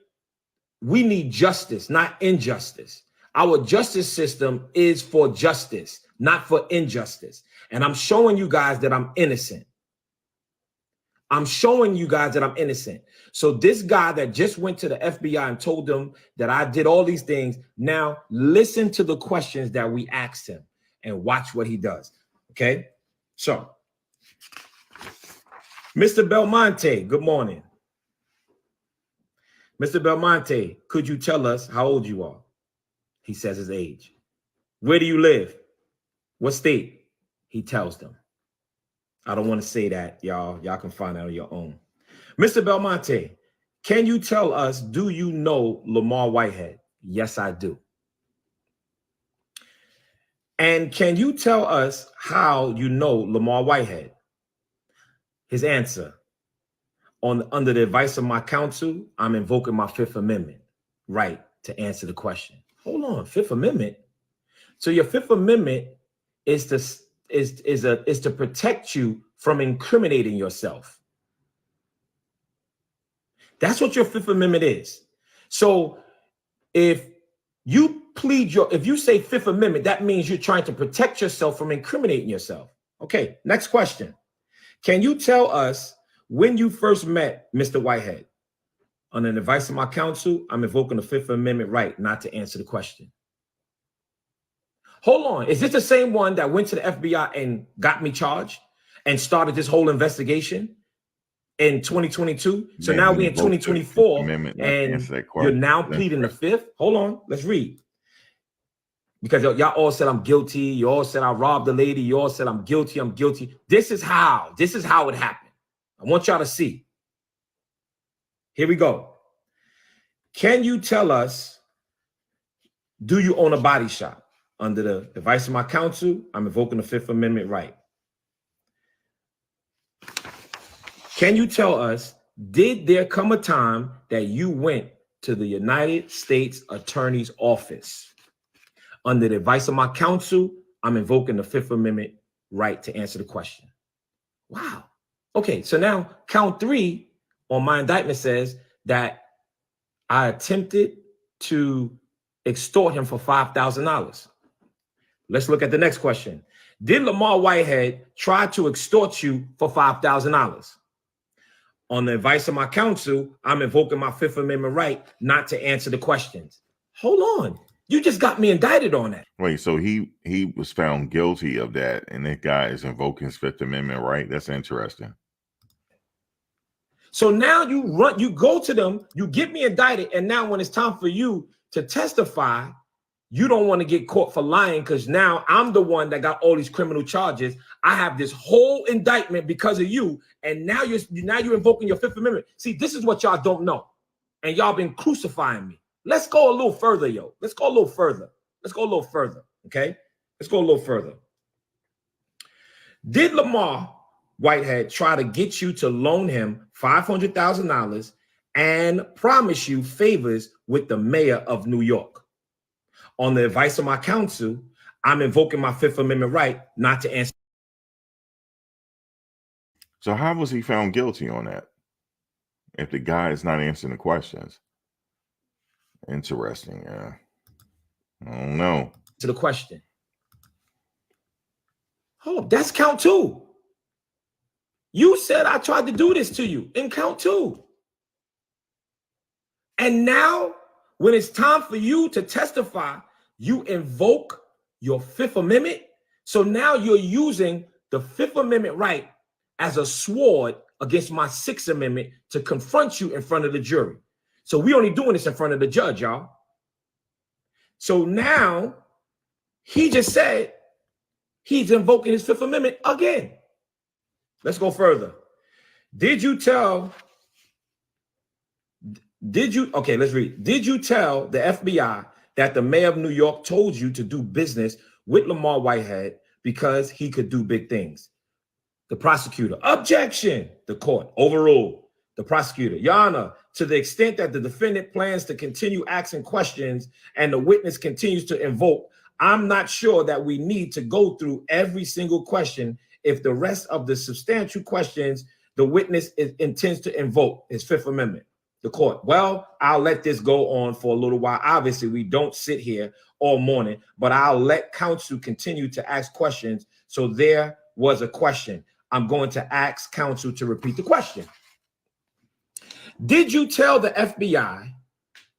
need justice, not injustice. Our justice system is for justice, not for injustice. And I'm showing you guys that I'm innocent. I'm showing you guys that I'm innocent. So this guy that just went to the FBI and told them that I did all these things, now listen to the questions that we asked him and watch what he does. Okay? So, Mr. Belmonte, good morning. Mr. Belmonte, could you tell us how old you are? He says his age. Where do you live? What state? He tells them. I don't want to say that, y'all. Y'all can find out on your own. Mr. Belmonte, can you tell us, do you know Lamor Whitehead? Yes, I do. And can you tell us how you know Lamor Whitehead? His answer, under the advice of my counsel, I'm invoking my Fifth Amendment right to answer the question. Hold on, Fifth Amendment? So your Fifth Amendment is to protect you from incriminating yourself. That's what your Fifth Amendment is. So if you say Fifth Amendment, that means you're trying to protect yourself from incriminating yourself. Okay, next question. Can you tell us when you first met Mr. Whitehead? Under the advice of my counsel, I'm invoking the Fifth Amendment right not to answer the question. Hold on. Is this the same one that went to the FBI and got me charged and started this whole investigation in 2022? So now we're in 2024 and you're now pleading the Fifth? Hold on. Let's read. Because y'all all said I'm guilty. You all said I robbed the lady. You all said I'm guilty. I'm guilty. This is how it happened. I want y'all to see. Here we go. Can you tell us, do you own a body shop? Under the advice of my counsel, I'm invoking the Fifth Amendment right. Can you tell us, did there come a time that you went to the United States Attorney's Office? Under the advice of my counsel, I'm invoking the Fifth Amendment right to answer the question. Wow. Okay, so now count 3 on my indictment says that I attempted to extort him for $5,000. Let's look at the next question. Did Lamor Whitehead try to extort you for $5,000? On the advice of my counsel, I'm invoking my Fifth Amendment right not to answer the questions. Hold on. You just got me indicted on that. Wait, so he was found guilty of that, and that guy is invoking his Fifth Amendment right? That's interesting. So now you go to them, you get me indicted, and now when it's time for you to testify, you don't want to get caught for lying because now I'm the one that got all these criminal charges. I have this whole indictment because of you, and now you're invoking your Fifth Amendment. See, this is what y'all don't know, and y'all been crucifying me. Let's go a little further, yo. Let's go a little further. Okay? Let's go a little further. Did Lamar Whitehead try to get you to loan him $500,000 and promise you favors with the mayor of New York? On the advice of my counsel, I'm invoking my Fifth Amendment right not to answer. So how was he found guilty on that? If the guy is not answering the questions. Interesting. Yeah. I don't know. To the question. Hold up, that's count 2. You said I tried to do this to you in count 2. And now, when it's time for you to testify, you invoke your Fifth Amendment. So now you're using the Fifth Amendment right as a sword against my Sixth Amendment to confront you in front of the jury. So we only doing this in front of the judge, y'all. So now he just said he's invoking his Fifth Amendment again. Let's go further. Did you tell the FBI that the mayor of New York told you to do business with Lamar Whitehead because he could do big things? The prosecutor, objection. The court, overruled. The prosecutor, Your Honor, to the extent that the defendant plans to continue asking questions and the witness continues to invoke, I'm not sure that we need to go through every single question if the rest of the substantial questions the witness intends to invoke his Fifth Amendment. The court, well, I'll let this go on for a little while. Obviously, we don't sit here all morning, but I'll let counsel continue to ask questions. So there was a question. I'm going to ask counsel to repeat the question. Did you tell the FBI,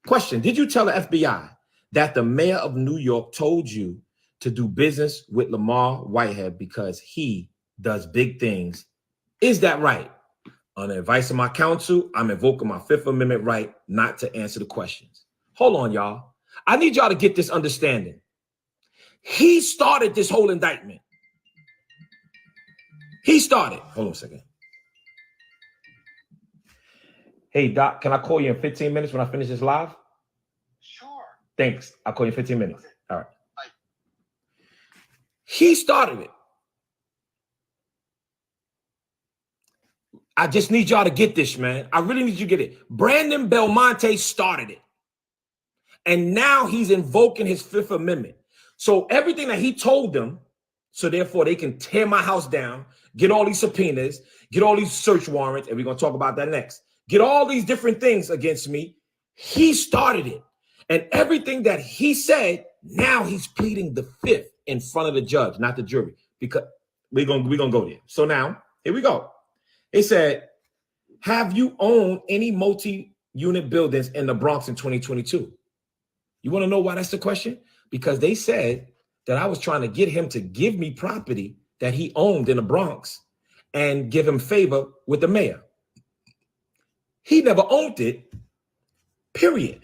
question, did you tell the FBI that the mayor of New York told you to do business with Lamar Whitehead because he does big things? Is that right? On the advice of my counsel, I'm invoking my Fifth Amendment right not to answer the questions. Hold on, y'all. I need y'all to get this understanding. He started this whole indictment. He started. Hold on a second. Hey, Doc, can I call you in 15 minutes when I finish this live? Sure. Thanks. I'll call you in 15 minutes. Okay. All right. Bye. He started it. I just need y'all to get this, man. I really need you to get it. Brandon Belmonte started it. And now he's invoking his Fifth Amendment. So everything that he told them, so therefore they can tear my house down, get all these subpoenas, get all these search warrants, and we're going to talk about that next. Get all these different things against me. He started it. And everything that he said, now he's pleading the Fifth in front of the judge, not the jury, because we're gonna go there. So now, here we go. It said, have you owned any multi-unit buildings in the Bronx in 2022? You want to know why that's the question? Because they said that I was trying to get him to give me property that he owned in the Bronx and give him favor with the mayor. He never owned it, period.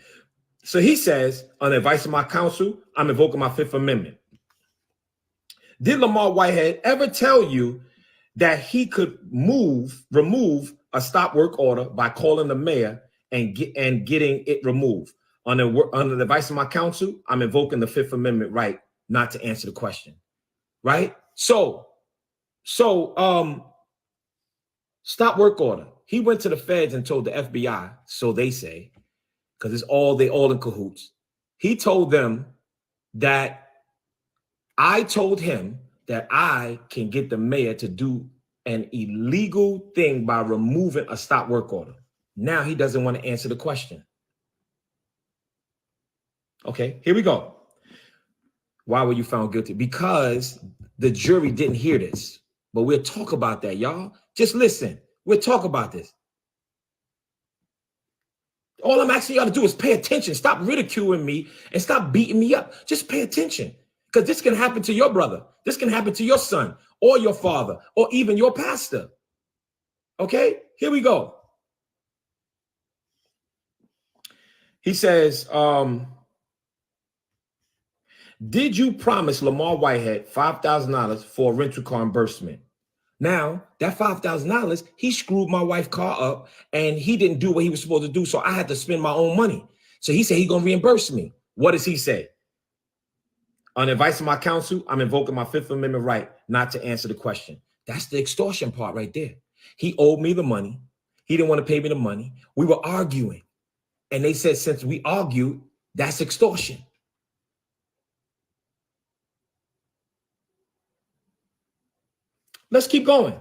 So he says, on the advice of my counsel, I'm invoking my Fifth Amendment. Did Lamar Whitehead ever tell you that he could remove a stop work order by calling the mayor and getting it removed? Under the advice of my counsel, I'm invoking the Fifth Amendment right not to answer the question. Right? So stop work order. He went to the feds and told the FBI, so they say, because they all in cahoots. He told them that I told him that I can get the mayor to do an illegal thing by removing a stop work order. Now he doesn't want to answer the question. Okay, here we go. Why were you found guilty? Because the jury didn't hear this. But we'll talk about that, y'all. Just listen. We'll talk about this. All I'm asking y'all to do is pay attention. Stop ridiculing me and stop beating me up. Just pay attention. Because this can happen to your brother. This can happen to your son or your father or even your pastor. Okay, here we go. He says, did you promise Lamar Whitehead $5,000 for a rental car reimbursement? Now, that $5,000, he screwed my wife's car up and he didn't do what he was supposed to do. So I had to spend my own money. So he said he's going to reimburse me. What does he say? On advice of my counsel, I'm invoking my Fifth Amendment right not to answer the question. That's the extortion part right there. He owed me the money. He didn't want to pay me the money. We were arguing. And they said, since we argued, that's extortion. Let's keep going.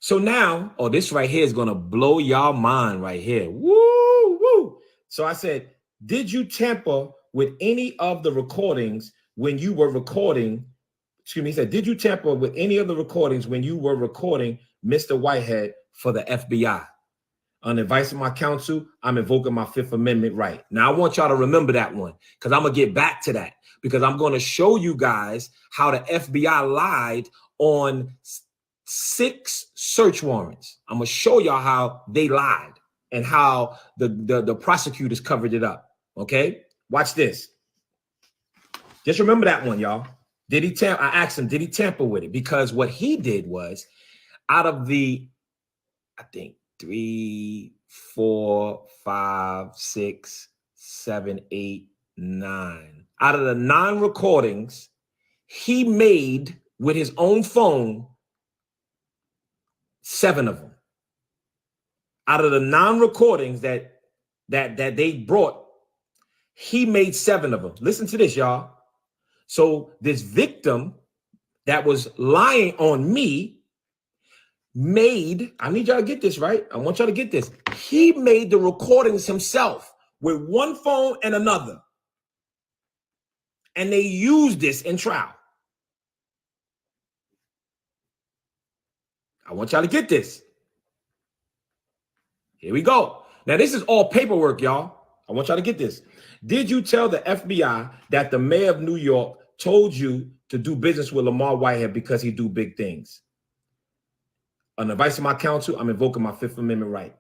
So now, oh, this right here is going to blow y'all mind right here. Woo, woo. So I said, did you tamper with any of the recordings when you were recording? Excuse me, he said, did you tamper with any of the recordings when you were recording Mr. Whitehead for the FBI? On advice of my counsel, I'm invoking my Fifth Amendment right. Now, I want y'all to remember that one because I'm going to get back to that because I'm going to show you guys how the FBI lied on 6 search warrants. I'm going to show y'all how they lied and how the prosecutors covered it up. Okay, watch this. Just remember that one, y'all. Did he tamper? I asked him, did he tamper with it? Because what he did was out of the, I think, 3, 4, 5, 6, 7, 8, 9. Out of the 9 recordings, he made with his own phone 7 of them. Out of the 9 recordings that they brought, he made 7 of them. Listen to this, y'all. So this victim that was lying on me made, I need y'all to get this right. I want y'all to get this. He made the recordings himself with one phone and another. And they used this in trial. I want y'all to get this. Here we go. Now, this is all paperwork, y'all. I want y'all to get this. Did you tell the FBI that the mayor of New York told you to do business with Lamor Whitehead because he do big things? On the advice of my counsel, I'm invoking my Fifth Amendment right.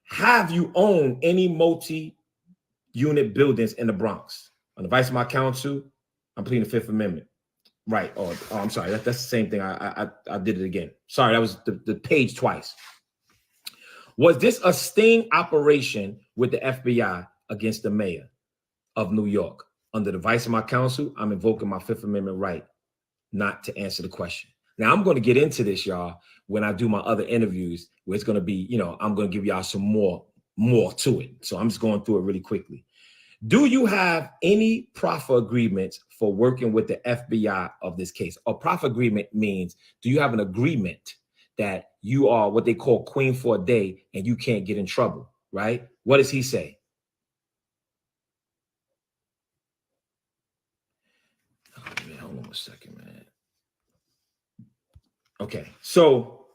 Have you owned any multi-unit buildings in the Bronx? On the advice of my counsel, I'm pleading the Fifth Amendment right. Oh, I'm sorry. That's the same thing. I did it again. Sorry, that was the page twice. Was this a sting operation with the FBI against the mayor of New York? Under the advice of my counsel, I'm invoking my Fifth Amendment right not to answer the question. Now, I'm going to get into this, y'all, when I do my other interviews, where it's going to be, I'm going to give y'all some more to it. So I'm just going through it really quickly. Do you have any proffer agreements for working with the FBI of this case? A proffer agreement means, do you have an agreement that you are what they call queen for a day and you can't get in trouble, right? What does he say? Oh, man, hold on a second, man. Okay, so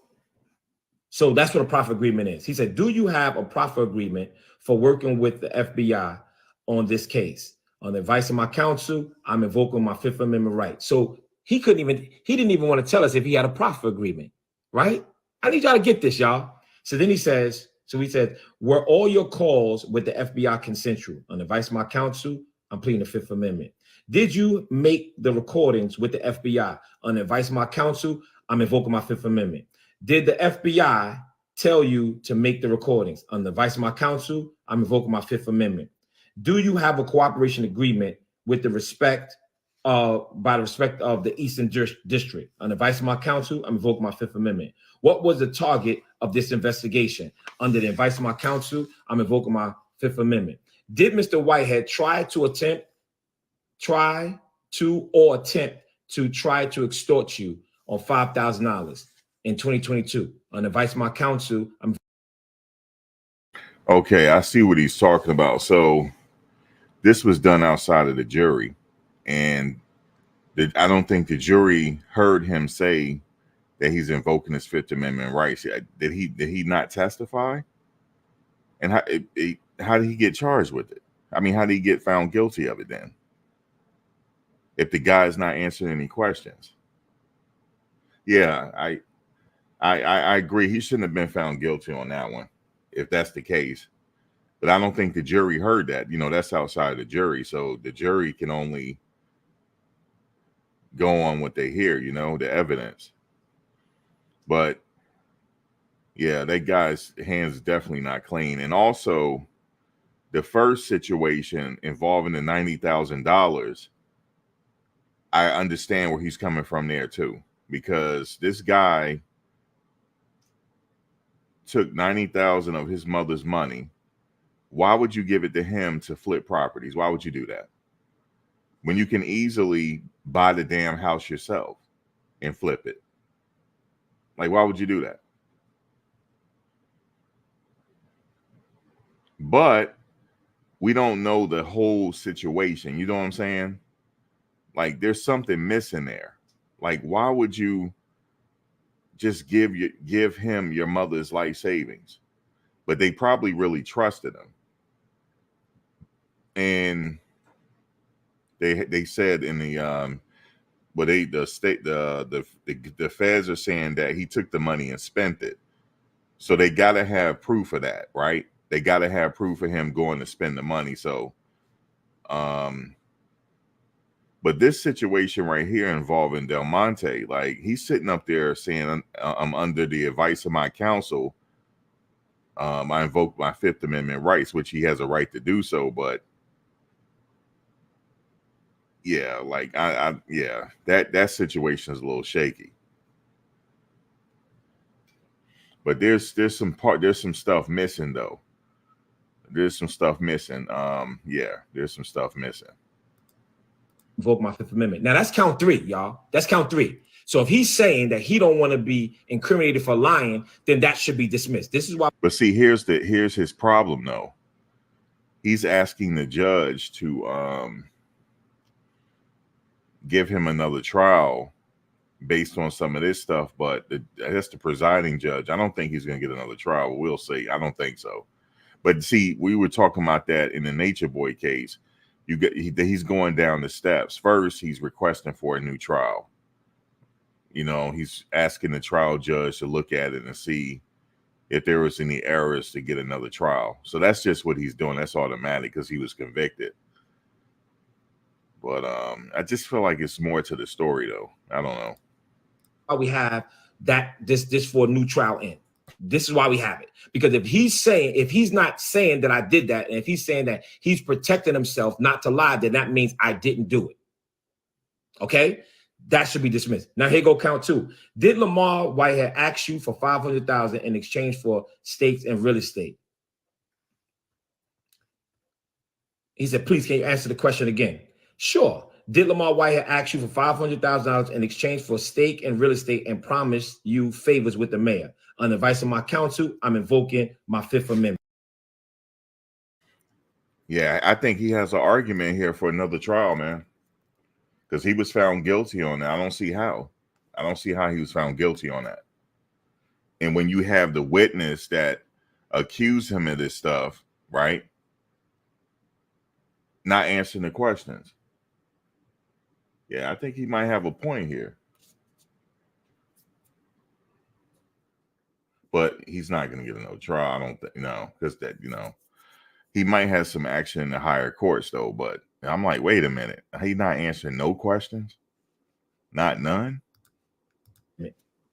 that's what a proffer agreement is. He said, do you have a proffer agreement for working with the FBI on this case? On the advice of my counsel, I'm invoking my Fifth Amendment right. So he didn't even want to tell us if he had a proffer agreement, right? I need y'all to get this, y'all. So then he said, were all your calls with the FBI consensual? On the advice of my counsel, I'm pleading the Fifth Amendment. Did you make the recordings with the FBI? On the advice of my counsel, I'm invoking my Fifth Amendment. Did the FBI tell you to make the recordings? On the advice of my counsel, I'm invoking my Fifth Amendment. Do you have a cooperation agreement with the respect of the Eastern District? On the advice of my counsel, I'm invoking my Fifth Amendment. What was the target of this investigation? Under the advice of my counsel, I'm invoking my Fifth Amendment. Did Mr. Whitehead try to extort you on $5,000 in 2022? On the advice of my counsel, I'm. Okay, I see what he's talking about. So this was done outside of the jury, and I don't think the jury heard him say that he's invoking his Fifth Amendment rights. Did he not testify? And how did he get charged with it? I mean, how did he get found guilty of it then? If the guy's not answering any questions. Yeah, I agree. He shouldn't have been found guilty on that one, if that's the case. But I don't think the jury heard that. That's outside the jury. So the jury can only go on what they hear, the evidence. But yeah, that guy's hands definitely not clean. And also the first situation involving the $90,000, I understand where he's coming from there too, because this guy took 90,000 of his mother's money. Why would you give it to him to flip properties? Why would you do that when you can easily buy the damn house yourself and flip it? Like, why would you do that? But we don't know the whole situation. You know what I'm saying? Like, there's something missing there. Like, why would you just give him your mother's life savings? But they probably really trusted him. And they said in the the feds are saying that he took the money and spent it. So they got to have proof of that, right? They got to have proof of him going to spend the money. So but this situation right here involving Del Monte, like, he's sitting up there saying, I'm under the advice of my counsel. I invoke my Fifth Amendment rights, which he has a right to do so. But yeah, like that situation is a little shaky. But there's some stuff missing though. There's some stuff missing. There's some stuff missing. Invoke my Fifth Amendment. Now that's count 3, y'all. That's count 3. So if he's saying that he don't want to be incriminated for lying, then that should be dismissed. This is why. But see, here's his problem though. He's asking the judge to give him another trial based on some of this stuff, but that's the presiding judge. I don't think he's going to get another trial. We'll see. I don't think so. But see, we were talking about that in the Nature Boy case. He's going down the steps. First, he's requesting for a new trial. You know, he's asking the trial judge to look at it and see if there was any errors to get another trial. So that's just what he's doing. That's automatic because he was convicted. But I just feel like it's more to the story, though. I don't know. We have that this for a new trial in. This is why we have it. Because if he's not saying that I did that, and if he's saying that he's protecting himself not to lie, then that means I didn't do it. Okay? That should be dismissed. Now here go count 2. Did Lamor Whitehead ask you for $500,000 in exchange for stakes and real estate? He said, please, can you answer the question again? Sure. Did Lamor Whitehead ask you for $500,000 in exchange for stake and real estate and promise you favors with the mayor? On the advice of my counsel, I'm invoking my Fifth Amendment. Yeah, I think he has an argument here for another trial, man. Because he was found guilty on that. I don't see how he was found guilty on that. And when you have the witness that accused him of this stuff, right? Not answering the questions. Yeah, I think he might have a point here. But he's not going to get another trial. I don't think, because he might have some action in the higher courts, though. But I'm like, wait a minute. He's not answering no questions? Not none?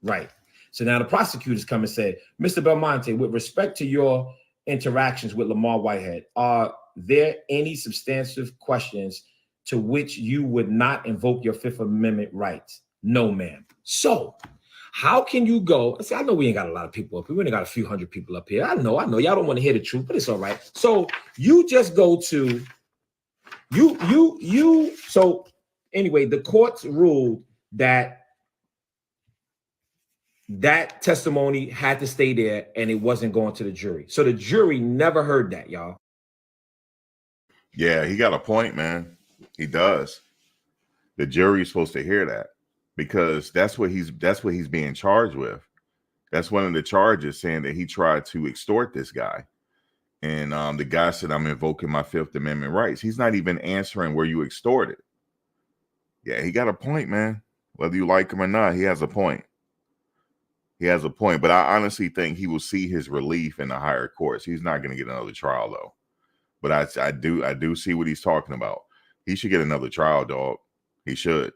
Right. So now the prosecutors come and say, Mr. Belmonte, with respect to your interactions with Lamor Whitehead, are there any substantive questions to which you would not invoke your Fifth Amendment rights? No, ma'am. So how can you go? See, I know we ain't got a lot of people up here. We only got a few hundred people up here. I know. Y'all don't want to hear the truth, but it's all right. So you just go to So anyway, the courts ruled that testimony had to stay there and it wasn't going to the jury. So the jury never heard that, y'all. Yeah, he got a point, man. He does. The jury is supposed to hear that because that's what he's being charged with. That's one of the charges, saying that he tried to extort this guy. And the guy said, I'm invoking my Fifth Amendment rights. He's not even answering where you extorted. Yeah, he got a point, man. Whether you like him or not, he has a point. He has a point. But I honestly think he will see his relief in the higher courts. He's not going to get another trial, though. But I do see what he's talking about. He should get another trial, dog. He should.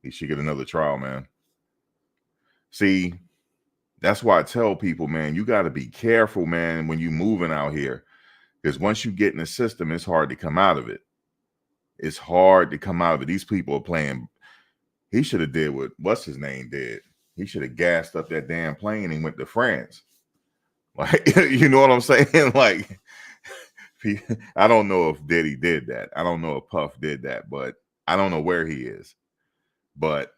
He should get another trial, man. See, that's why I tell people, man, you got to be careful, man, when you're moving out here. Because once you get in the system, it's hard to come out of it. It's hard to come out of it. These people are playing. He should have did what what's his name did. He should have gassed up that damn plane and went to France. Like, you know what I'm saying? Like, I don't know if Diddy did that. I don't know if Puff did that, but I don't know where he is. But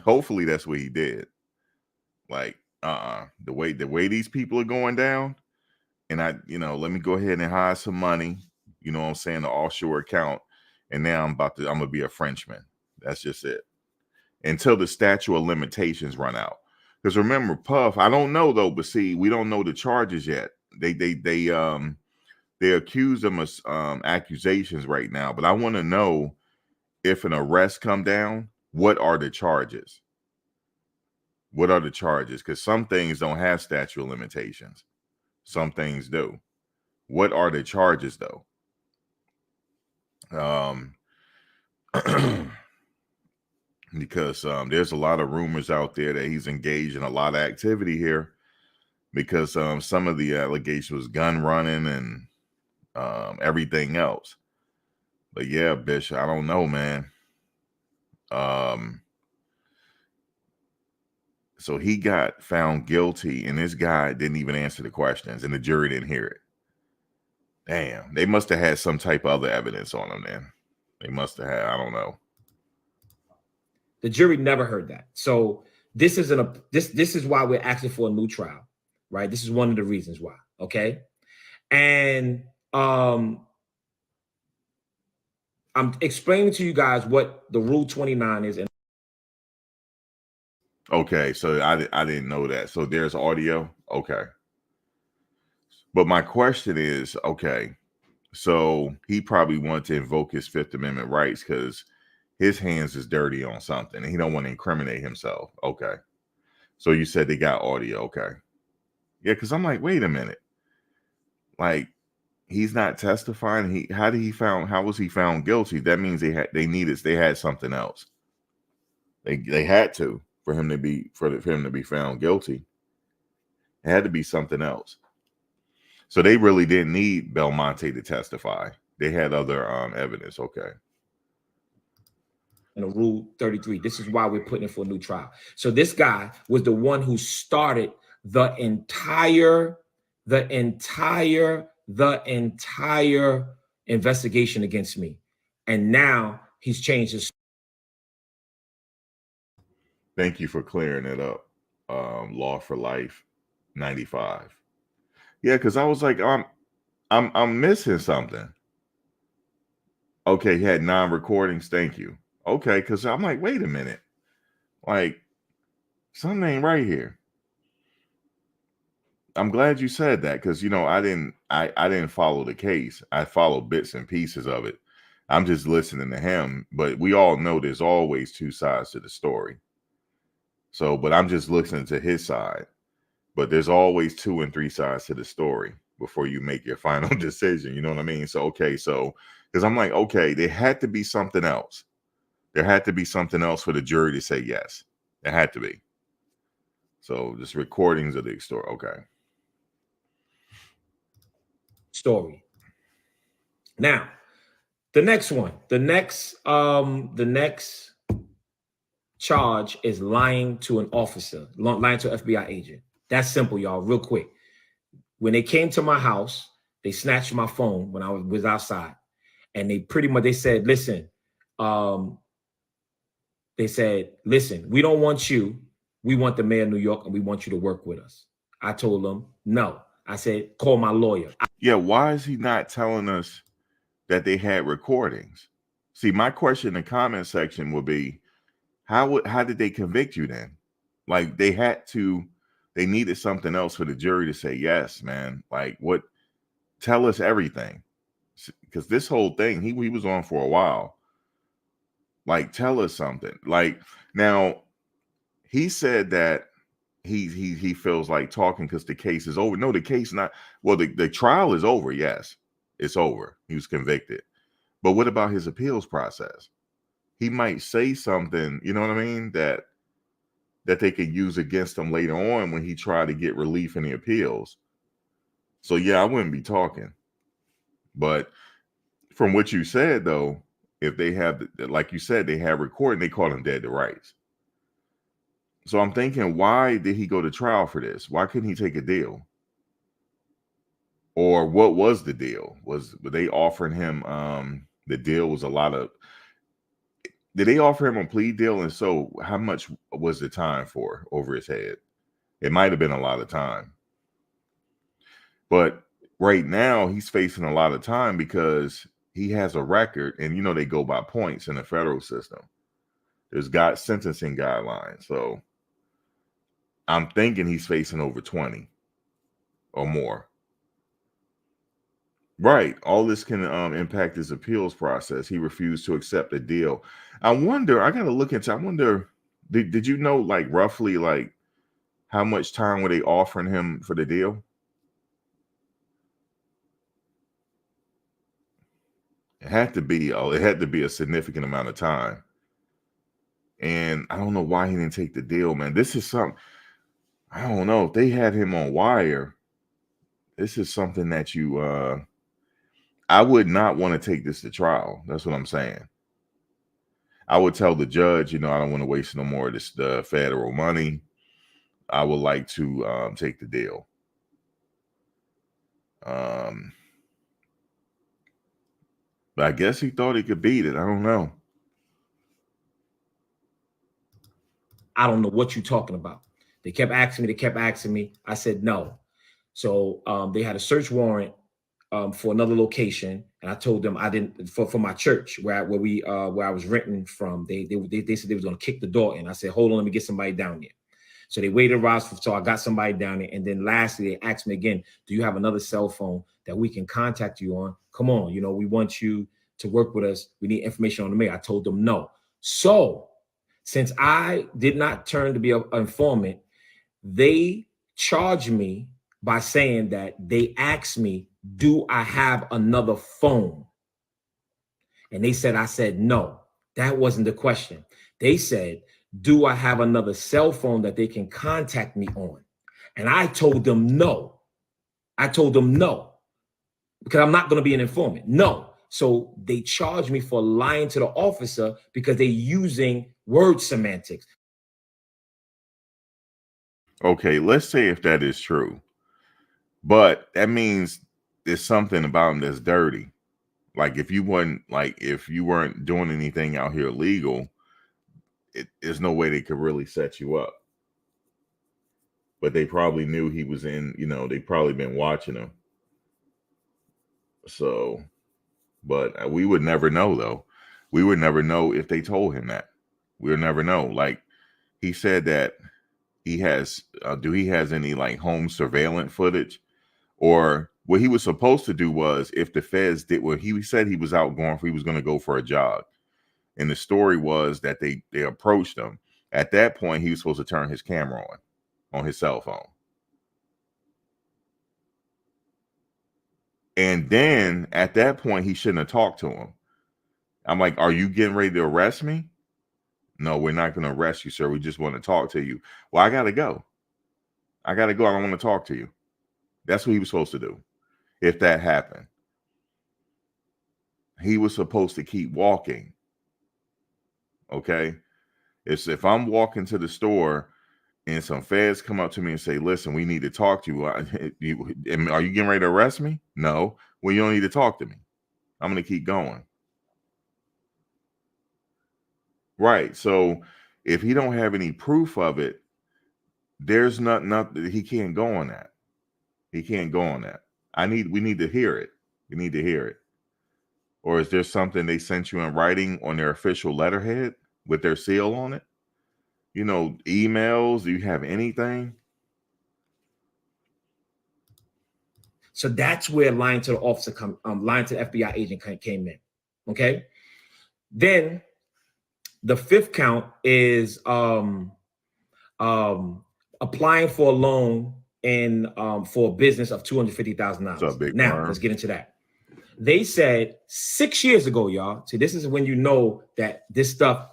hopefully that's what he did. Like, the way these people are going down, and let me go ahead and hide some money, you know what I'm saying, the offshore account, and now I'm gonna be a Frenchman. That's just it. Until the statute of limitations run out. Because remember, Puff, I don't know though, but see, we don't know the charges yet. They accuse them of accusations right now, but I want to know if an arrest come down, what are the charges? What are the charges? Because some things don't have statute of limitations. Some things do. What are the charges though? Because there's a lot of rumors out there that he's engaged in a lot of activity here. Because some of the allegations was gun running and everything else. But yeah, Bishop, I don't know, man. So he got found guilty, and this guy didn't even answer the questions, and the jury didn't hear it. Damn, they must have had some type of other evidence on him then. They must have had, I don't know. The jury never heard that. So this is why we're asking for a new trial, right? This is one of the reasons why. Okay. And I'm explaining to you guys what the Rule 29 is. And okay, so I didn't know that. So there's audio. Okay. But my question is, okay, so he probably wanted to invoke his Fifth Amendment rights because his hands is dirty on something and he don't want to incriminate himself. Okay. So you said they got audio. Okay. Yeah, because I'm like, wait a minute. Like, he's not testifying. How was he found guilty? That means they had something else. They had to for him to be found guilty. It had to be something else. So they really didn't need Belmonte to testify. They had other evidence. Okay. in a Rule 33. This is why we're putting it for a new trial. So this guy was the one who started the entire investigation against me. And now he's changed his. Thank you for clearing it up. Law for Life 95. Yeah, because I was like, I'm missing something. Okay, he had 9 recordings. Thank you. Okay, because I'm like, wait a minute. Like, something ain't right here. I'm glad you said that because I didn't follow the case. I followed bits and pieces of it. I'm just listening to him, but we all know there's always 2 sides to the story. So, but I'm just listening to his side. But there's always 2 and 3 sides to the story before you make your final decision. You know what I mean? So, okay, so because I'm like, okay, there had to be something else. There had to be something else for the jury to say yes. There had to be. So just recordings of the story. Okay. Story. Now, the next one, the next charge is lying to an officer, lying to an FBI agent. That's simple, y'all. Real quick. When they came to my house, they snatched my phone when I was outside, and they said, listen, we don't want you. We want the mayor of New York, and we want you to work with us. I told them no. I said, call my lawyer. Yeah, why is he not telling us that they had recordings? See, my question in the comment section would be, how did they convict you then? Like they needed something else for the jury to say yes, man. Like what? Tell us everything, because this whole thing he was on for a while. Like tell us something. Like now, he said that he feels like talking because the case is over. No, the case not. Well, the trial is over. Yes, it's over. He was convicted. But what about his appeals process? He might say something, you know what I mean, that they could use against him later on when he tried to get relief in the appeals. So yeah, I wouldn't be talking. But from what you said though, if they have, like you said, they have recording, they call him dead to rights. So I'm thinking, why did he go to trial for this? Why couldn't he take a deal? Or what was the deal? Were they offering him the deal was a lot of, did they offer him a plea deal? And so how much was the time for over his head? It might have been a lot of time. But right now he's facing a lot of time because he has a record, and you know they go by points in the federal system. There's got sentencing guidelines. So I'm thinking he's facing over 20 or more. Right. All this can impact his appeals process. He refused to accept a deal. I wonder, I got to look into, I wonder, did you know like roughly like how much time were they offering him for the deal? It had to be a significant amount of time. And I don't know why he didn't take the deal, man. This is something, I don't know, if they had him on wire, this is something that you I would not want to take this to trial. That's what I'm saying. I would tell the judge, you know, I don't want to waste no more of this federal money. I would like to take the deal. But I guess he thought he could beat it. I don't know. I don't know what you're talking about. They kept asking me. I said no. So they had a search warrant for another location, and I told them I didn't for my church where I was renting from. They said they was gonna kick the door in. I said, hold on, let me get somebody down there. So they waited around, so I got somebody down there, and then lastly they asked me again, do you have another cell phone that we can contact you on? Come on, you know, we want you to work with us. We need information on the mail. I told them no. So since I did not turn to be an informant, they charged me by saying that they asked me, do I have another phone? And they said, I said, no, that wasn't the question. They said, do I have another cell phone that they can contact me on? And I told them no. I told them no, because I'm not going to be an informant. No. So they charged me for lying to the officer because they're using word semantics. Okay, let's say if that is true. But that means there's something about him that's dirty. Like if you weren't doing anything out here illegal, there's no way they could really set you up. But they probably knew he was in, you know, they probably been watching him. So, but we would never know though. We would never know if they told him that. We would never know. Like he said that he has, he has any like home surveillance footage? Or what he was supposed to do was, if the feds did what he said, he was out going for, he was going to go for a jog. And the story was that they approached him. At that point, he was supposed to turn his camera on his cell phone. And then at that point, he shouldn't have talked to him. I'm like, are you getting ready to arrest me? No, we're not going to arrest you, sir. We just want to talk to you. Well, I got to go. I don't want to talk to you. That's what he was supposed to do. If that happened, he was supposed to keep walking. Okay. It's if I'm walking to the store and some feds come up to me and say, listen, we need to talk to you. Are you getting ready to arrest me? No. Well, you don't need to talk to me. I'm going to keep going. Right. So if he don't have any proof of it, there's nothing he can't go on that. He can't go on that. We need to hear it. We need to hear it. Or is there something they sent you in writing on their official letterhead with their seal on it? You know, emails, do you have anything? So that's where lying to the officer lying to the FBI agent came in. Okay. Then the fifth count is applying for a loan for a business of $250,000. Now let's get into that. They said 6 years ago, y'all. See, this is when you know that this stuff,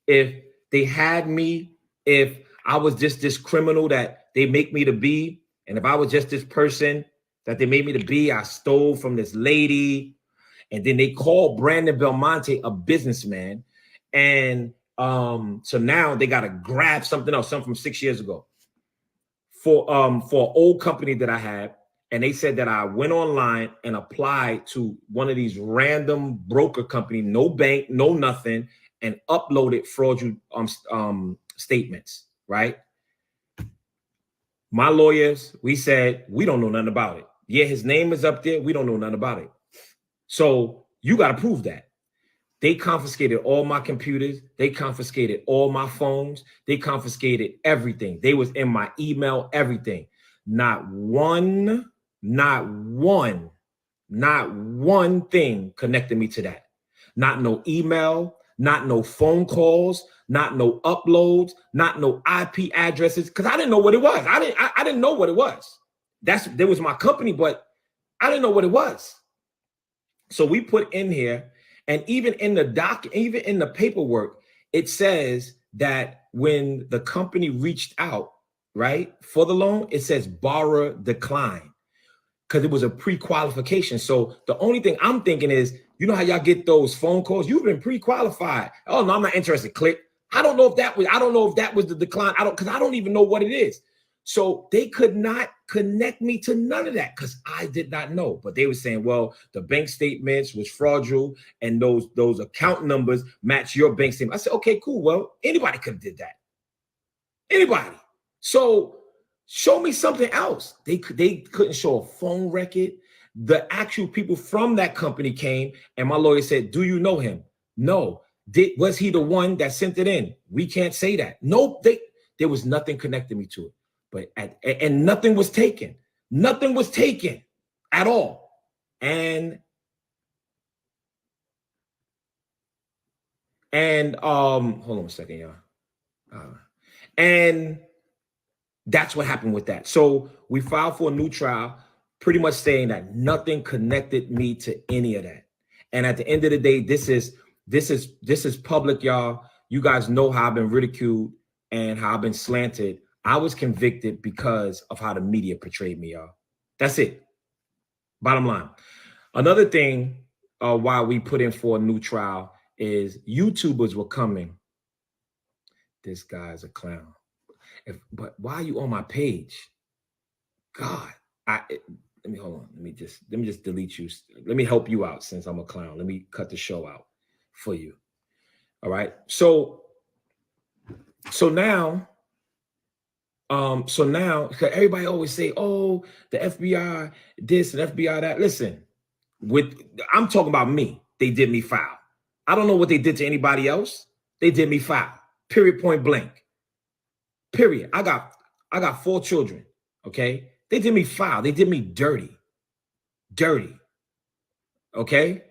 if they had me, if I was just this criminal that they make me to be, and if I was just this person that they made me to be, I stole from this lady, And then they called Brandon Belmonte a businessman. And so now they got to grab something else, something from 6 years ago for an old company that I had. And they said that I went online and applied to one of these random broker company, no bank, no nothing, and uploaded fraudulent statements, right? My lawyers, we said, we don't know nothing about it. Yeah, his name is up there. We don't know nothing about it. So you got to prove that. They confiscated all my computers. They confiscated all my phones. They confiscated everything. They was in my email, everything. Not one thing connected me to that. Not no email, not no phone calls, not no uploads, not no IP addresses, because I didn't know what it was. I didn't know what it was. There was my company, but I didn't know what it was. So we put in here, and even in the paperwork, it says that when the company reached out, right, for the loan, it says borrower decline, because it was a pre-qualification. So the only thing I'm thinking is, you know how y'all get those phone calls? You've been pre-qualified. Oh no, I'm not interested. Click. I don't know if that was the decline. Because I don't even know what it is. So they could not connect me to none of that because I did not know. But they were saying, well, the bank statements was fraudulent and those account numbers match your bank statement. I said, okay, cool. Well, anybody could have did that. Anybody. So show me something else. They couldn't show a phone record. The actual people from that company came, and my lawyer said, do you know him? No. Was he the one that sent it in? We can't say that. Nope. There was nothing connecting me to it. And nothing was taken. Nothing was taken at all. And hold on a second, y'all. And that's what happened with that. So we filed for a new trial, pretty much saying that nothing connected me to any of that. And at the end of the day, this is public, y'all. You guys know how I've been ridiculed and how I've been slanted. I was convicted because of how the media portrayed me, y'all. That's it. Bottom line. Another thing why we put in for a new trial is YouTubers were coming. This guy's a clown. But why are you on my page? God, let me hold on. Let me just delete you. Let me help you out since I'm a clown. Let me cut the show out for you. All right. So now everybody always say, oh, the FBI this and FBI that. Listen, I'm talking about me. They did me foul. I don't know what they did to anybody else. They did me foul. Period, point blank. Period. I got 4 children. Okay. They did me foul. They did me dirty. Dirty. Okay.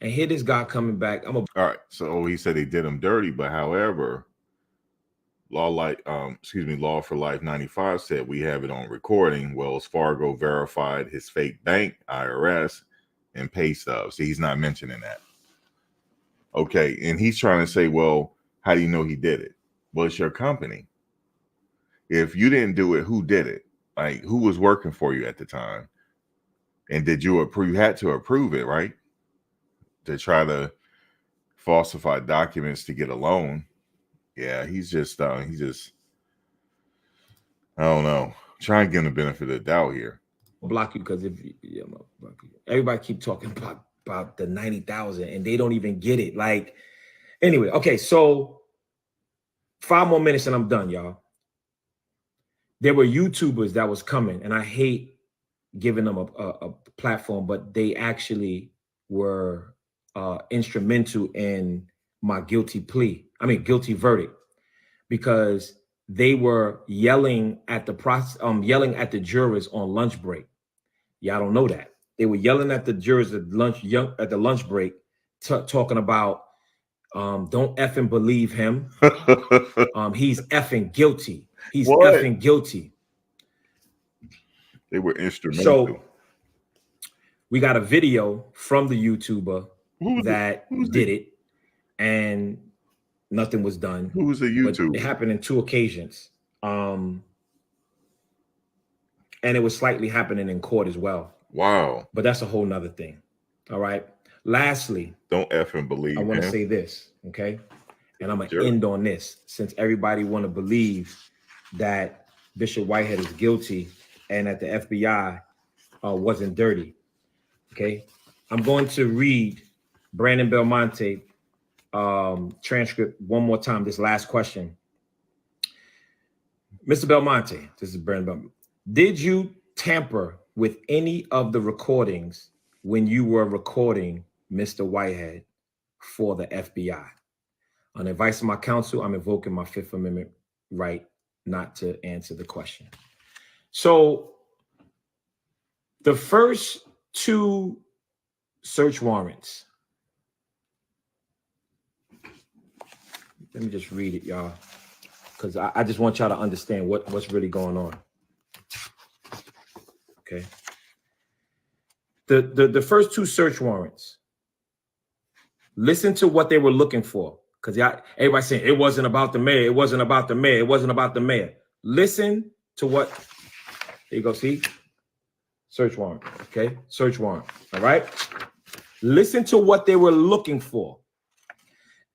And here this guy coming back. All right. So he said they did him dirty, but however, Law for Life 95 said we have it on recording. Wells Fargo verified his fake bank, IRS, and pay stubs. See, he's not mentioning that. Okay. And he's trying to say, well, how do you know he did it? Well, it's your company. If you didn't do it, who did it? Like, who was working for you at the time? And did you approve? You had to approve it, right? To try to falsify documents to get a loan. Yeah, he's just, I don't know. Try and give him the benefit of the doubt here. I'll block you because everybody keep talking about the 90,000 and they don't even get it. Like, anyway, okay, so 5 more minutes and I'm done, y'all. There were YouTubers that was coming, and I hate giving them a platform, but they actually were instrumental in my guilty verdict, because they were yelling at the jurors on lunch break. Y'all don't know that. They were yelling at the jurors at the lunch break, talking about don't effing believe him. He's effing guilty. He's effing guilty. They were instrumental. So we got a video from the YouTuber that did it, and nothing was done. Who's the YouTuber? But it happened in 2 occasions. And it was slightly happening in court as well. Wow. But that's a whole nother thing. All right. Lastly, Don't effing believe I want to him. say this, okay? And I'm going to Sure. end on this, since everybody want to believe that Bishop Whitehead is guilty and that the FBI wasn't dirty, okay? I'm going to read Brandon Belmonte transcript one more time, this last question. Mr. Belmonte, this is Brandon Belmonte. Did you tamper with any of the recordings when you were recording Mr. Whitehead for the FBI? On advice of my counsel, I'm invoking my Fifth Amendment right not to answer the question. So the first two search warrants, let me just read it, y'all, because I just want y'all to understand what's really going on. Okay. The first two search warrants, listen to what they were looking for. Because everybody's saying it wasn't about the mayor. It wasn't about the mayor. It wasn't about the mayor. Listen to what, there you go, see? Search warrant, okay? Search warrant, all right? Listen to what they were looking for.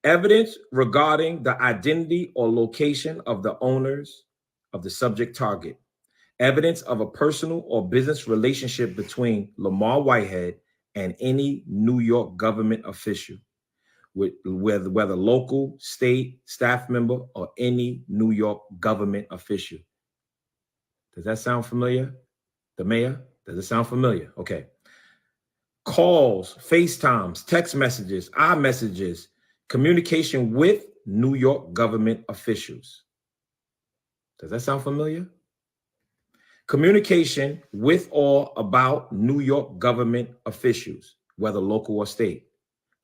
Evidence regarding the identity or location of the owners of the subject target. Evidence of a personal or business relationship between Lamor Whitehead and any New York government official, whether local, state, staff member, or any New York government official. Does that sound familiar? The mayor? Does it sound familiar? Okay. Calls, FaceTimes, text messages, iMessages, communication with New York government officials. Does that sound familiar? Communication with or about New York government officials, whether local or state.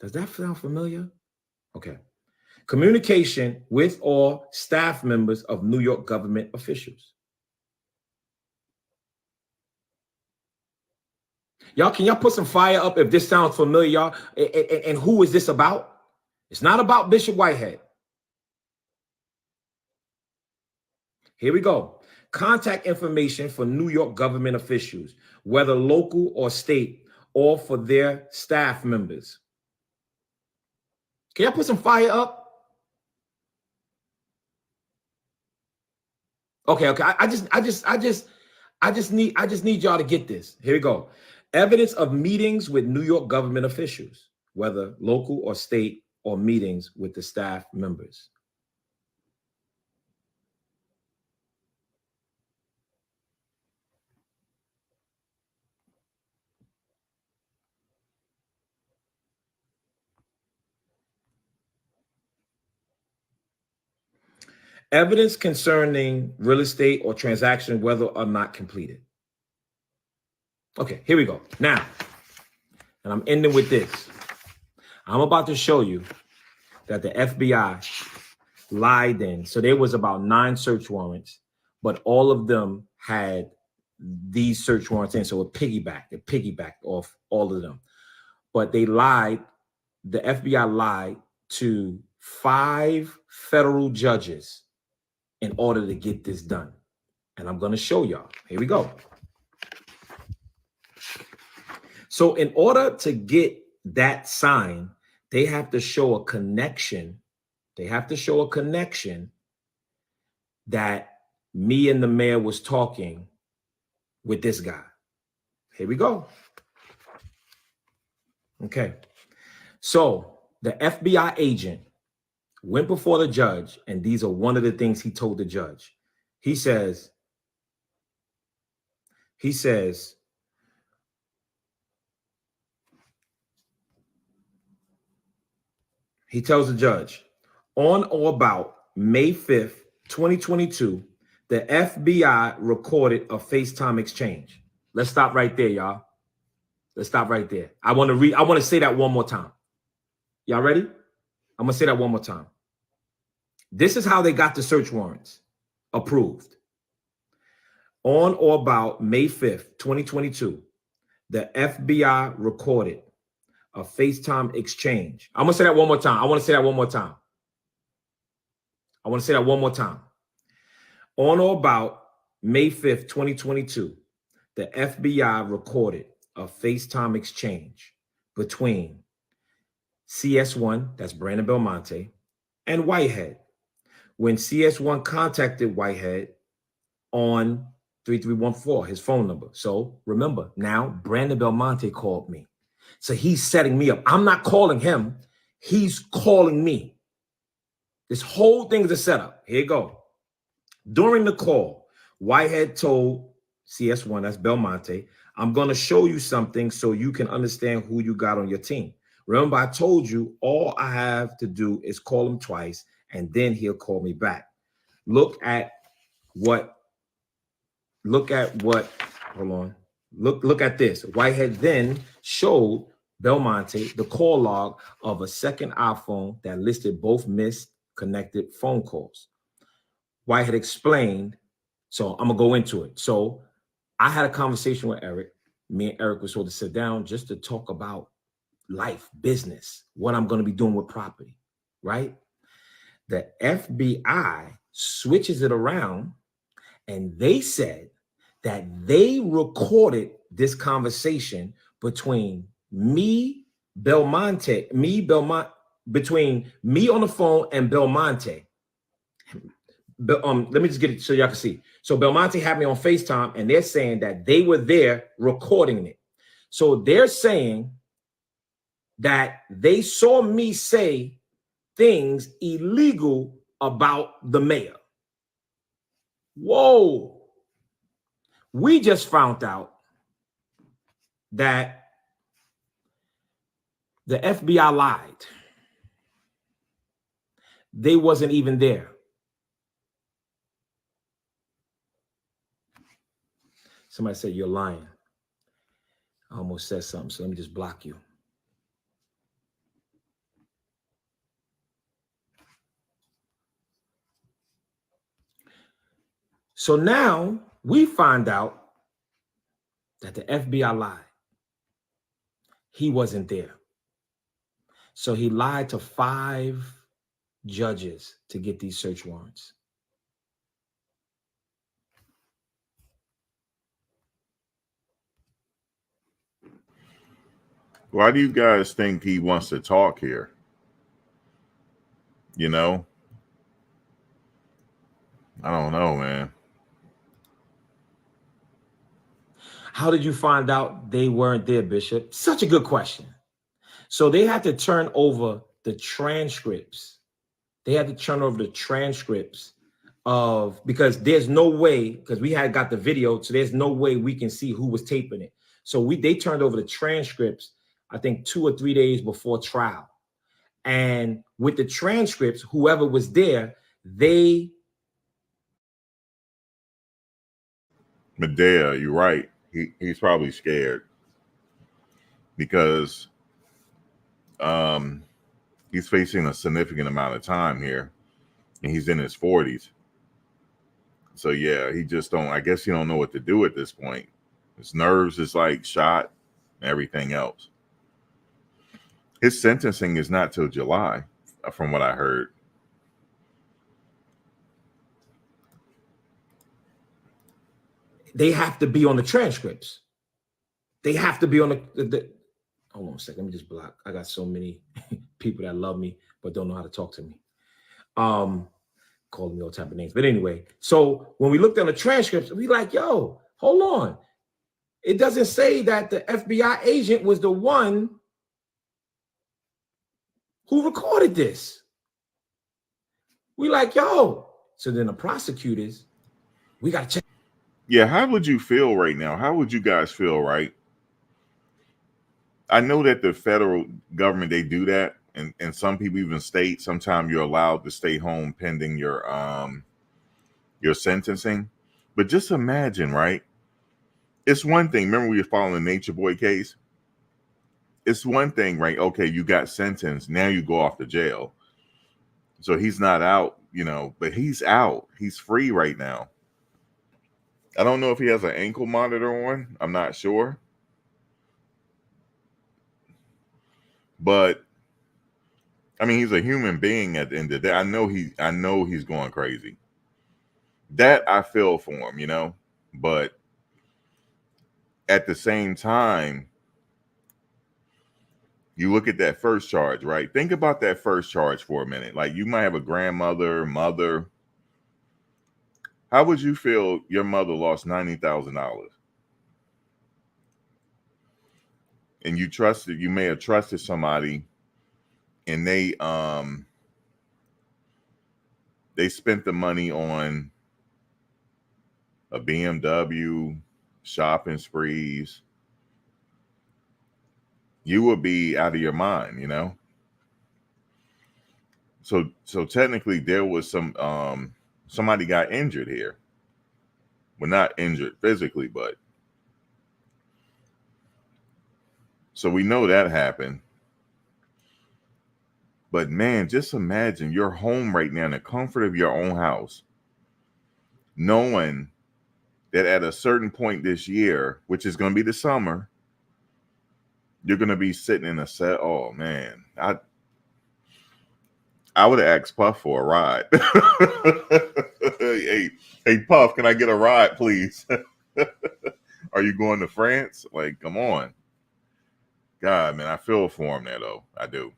Does that sound familiar? Okay. Communication with or staff members of New York government officials. Y'all, can y'all put some fire up if this sounds familiar, y'all? And who is this about? It's not about Bishop Whitehead. Here we go. Contact information for New York government officials, whether local or state, or for their staff members. Can y'all put some fire up? Okay. I just need y'all to get this. Here we go. Evidence of meetings with New York government officials, whether local or state, or meetings with the staff members. Evidence concerning real estate or transaction, whether or not completed. Okay, here we go. Now, and I'm ending with this. I'm about to show you that the FBI lied in. So there was about 9 search warrants, but all of them had these search warrants in. So it piggybacked off all of them. But they lied. The FBI lied to 5 federal judges in order to get this done. And I'm going to show y'all. Here we go. So in order to get that sign, they have to show a connection. They have to show a connection that me and the mayor was talking with this guy. Here we go. Okay. So the FBI agent went before the judge, and these are one of the things he told the judge. He says, he tells the judge, on or about May 5th, 2022, the FBI recorded a FaceTime exchange. Let's stop right there, y'all. Let's stop right there. I want to say that one more time. Y'all ready? I'm going to say that one more time. This is how they got the search warrants approved. On or about May 5th, 2022, the FBI recorded a FaceTime exchange. I'm going to say that one more time. I want to say that one more time. On or about May 5th, 2022, the FBI recorded a FaceTime exchange between CS1, that's Brandon Belmonte, and Whitehead. When CS1 contacted Whitehead on 3314, his phone number. So remember, now Brandon Belmonte called me. So he's setting me up. I'm not calling him. He's calling me. This whole thing is a setup. Here you go. During the call, Whitehead told CS1, that's Belmonte, I'm going to show you something so you can understand who you got on your team. Remember, I told you all I have to do is call him twice, and then he'll call me back. Look at what, hold on. Look at this. Whitehead then showed Belmonte the call log of a second iPhone that listed both missed connected phone calls. Whitehead explained, so I'm gonna go into it. So I had a conversation with Eric. Me and Eric were supposed to sit down just to talk about life, business, what I'm gonna be doing with property, right? The FBI switches it around and they said that they recorded this conversation between between me on the phone and Belmonte. Let me just get it so y'all can see. So Belmonte had me on FaceTime and they're saying that they were there recording it. So they're saying that they saw me say things illegal about the mayor. Whoa. We just found out that the FBI lied. They wasn't even there. Somebody said you're lying. I almost said something, so let me just block you. So now we find out that the FBI lied. He wasn't there. So he lied to 5 judges to get these search warrants. Why do you guys think he wants to talk here? You know? I don't know, man. How did you find out they weren't there, Bishop? Such a good question. So they had to turn over the transcripts. They had to turn over the transcripts of, because there's no way, because we had got the video, so there's no way we can see who was taping it. So they turned over the transcripts, I think 2 or 3 days before trial. And with the transcripts, whoever was there, Medea, you're right. He's probably scared because he's facing a significant amount of time here, and he's in his 40s. So yeah, he just don't. I guess he don't know what to do at this point. His nerves is like shot, and everything else. His sentencing is not till July, from what I heard. they have to be on the transcripts. They have to be on the hold on a second. Let me just block. I got so many people that love me but don't know how to talk to me. Calling me all type of names. But anyway, so when we looked on the transcripts, we like, yo, hold on. It doesn't say that the FBI agent was the one who recorded this. We like, yo. So then the prosecutors, we got to check. Yeah, how would you feel right now? How would you guys feel, right? I know that the federal government, they do that. And some people even state sometimes you're allowed to stay home pending your sentencing. But just imagine, right? It's one thing. Remember we were following the Nature Boy case? It's one thing, right? Okay, you got sentenced. Now you go off to jail. So he's not out, but he's out. He's free right now. I don't know if he has an ankle monitor on. I'm not sure. But I mean, he's a human being at the end of the day. I know he's going crazy. That I feel for him, but at the same time, you look at that first charge, right? Think about that first charge for a minute. Like, you might have a grandmother, mother. How would you feel your mother lost $90,000? And you may have trusted somebody, and they spent the money on a BMW, shopping sprees. You would be out of your mind, you know? So technically there was somebody got injured here. Well, not injured physically, but so we know that happened. But man, just imagine you're home right now in the comfort of your own house, knowing that at a certain point this year, which is going to be the summer, you're going to be sitting in a set. Oh man, I would have asked Puff for a ride. hey, Puff, can I get a ride, please? Are you going to France? Like, come on. God, man, I feel for him there, though. I do.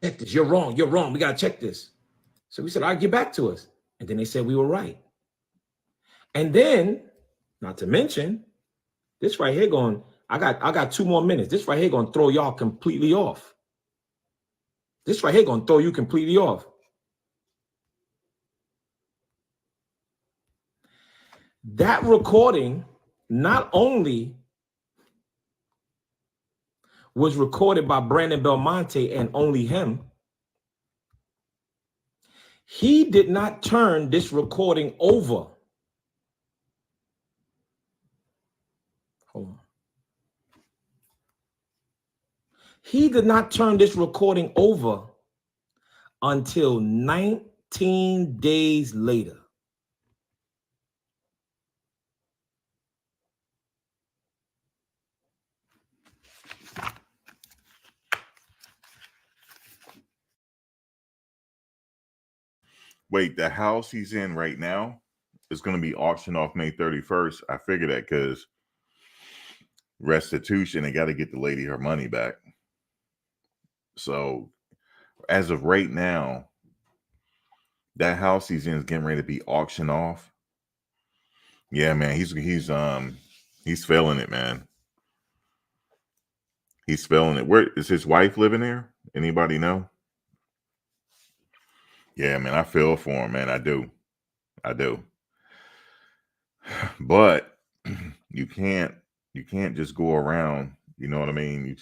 Check this. You're wrong. You're wrong. We got to check this. So we said, all right, get back to us. And then they said we were right. And then, not to mention, this right here going, I got 2 more minutes. This right here going to throw y'all completely off. This right here going to throw you completely off. That recording not only was recorded by Brandon Belmonte and only him, he did not turn this recording over. Hold on. He did not turn this recording over until 19 days later. Wait, the house he's in right now is going to be auctioned off May 31st. I figured that because restitution, they got to get the lady her money back. So as of right now, that house he's in is getting ready to be auctioned off. Yeah, man, he's feeling it, man. He's feeling it. Where is his wife living there? Anybody know? Yeah, man, I feel for him, man. I do. But you can't just go around, you know what I mean?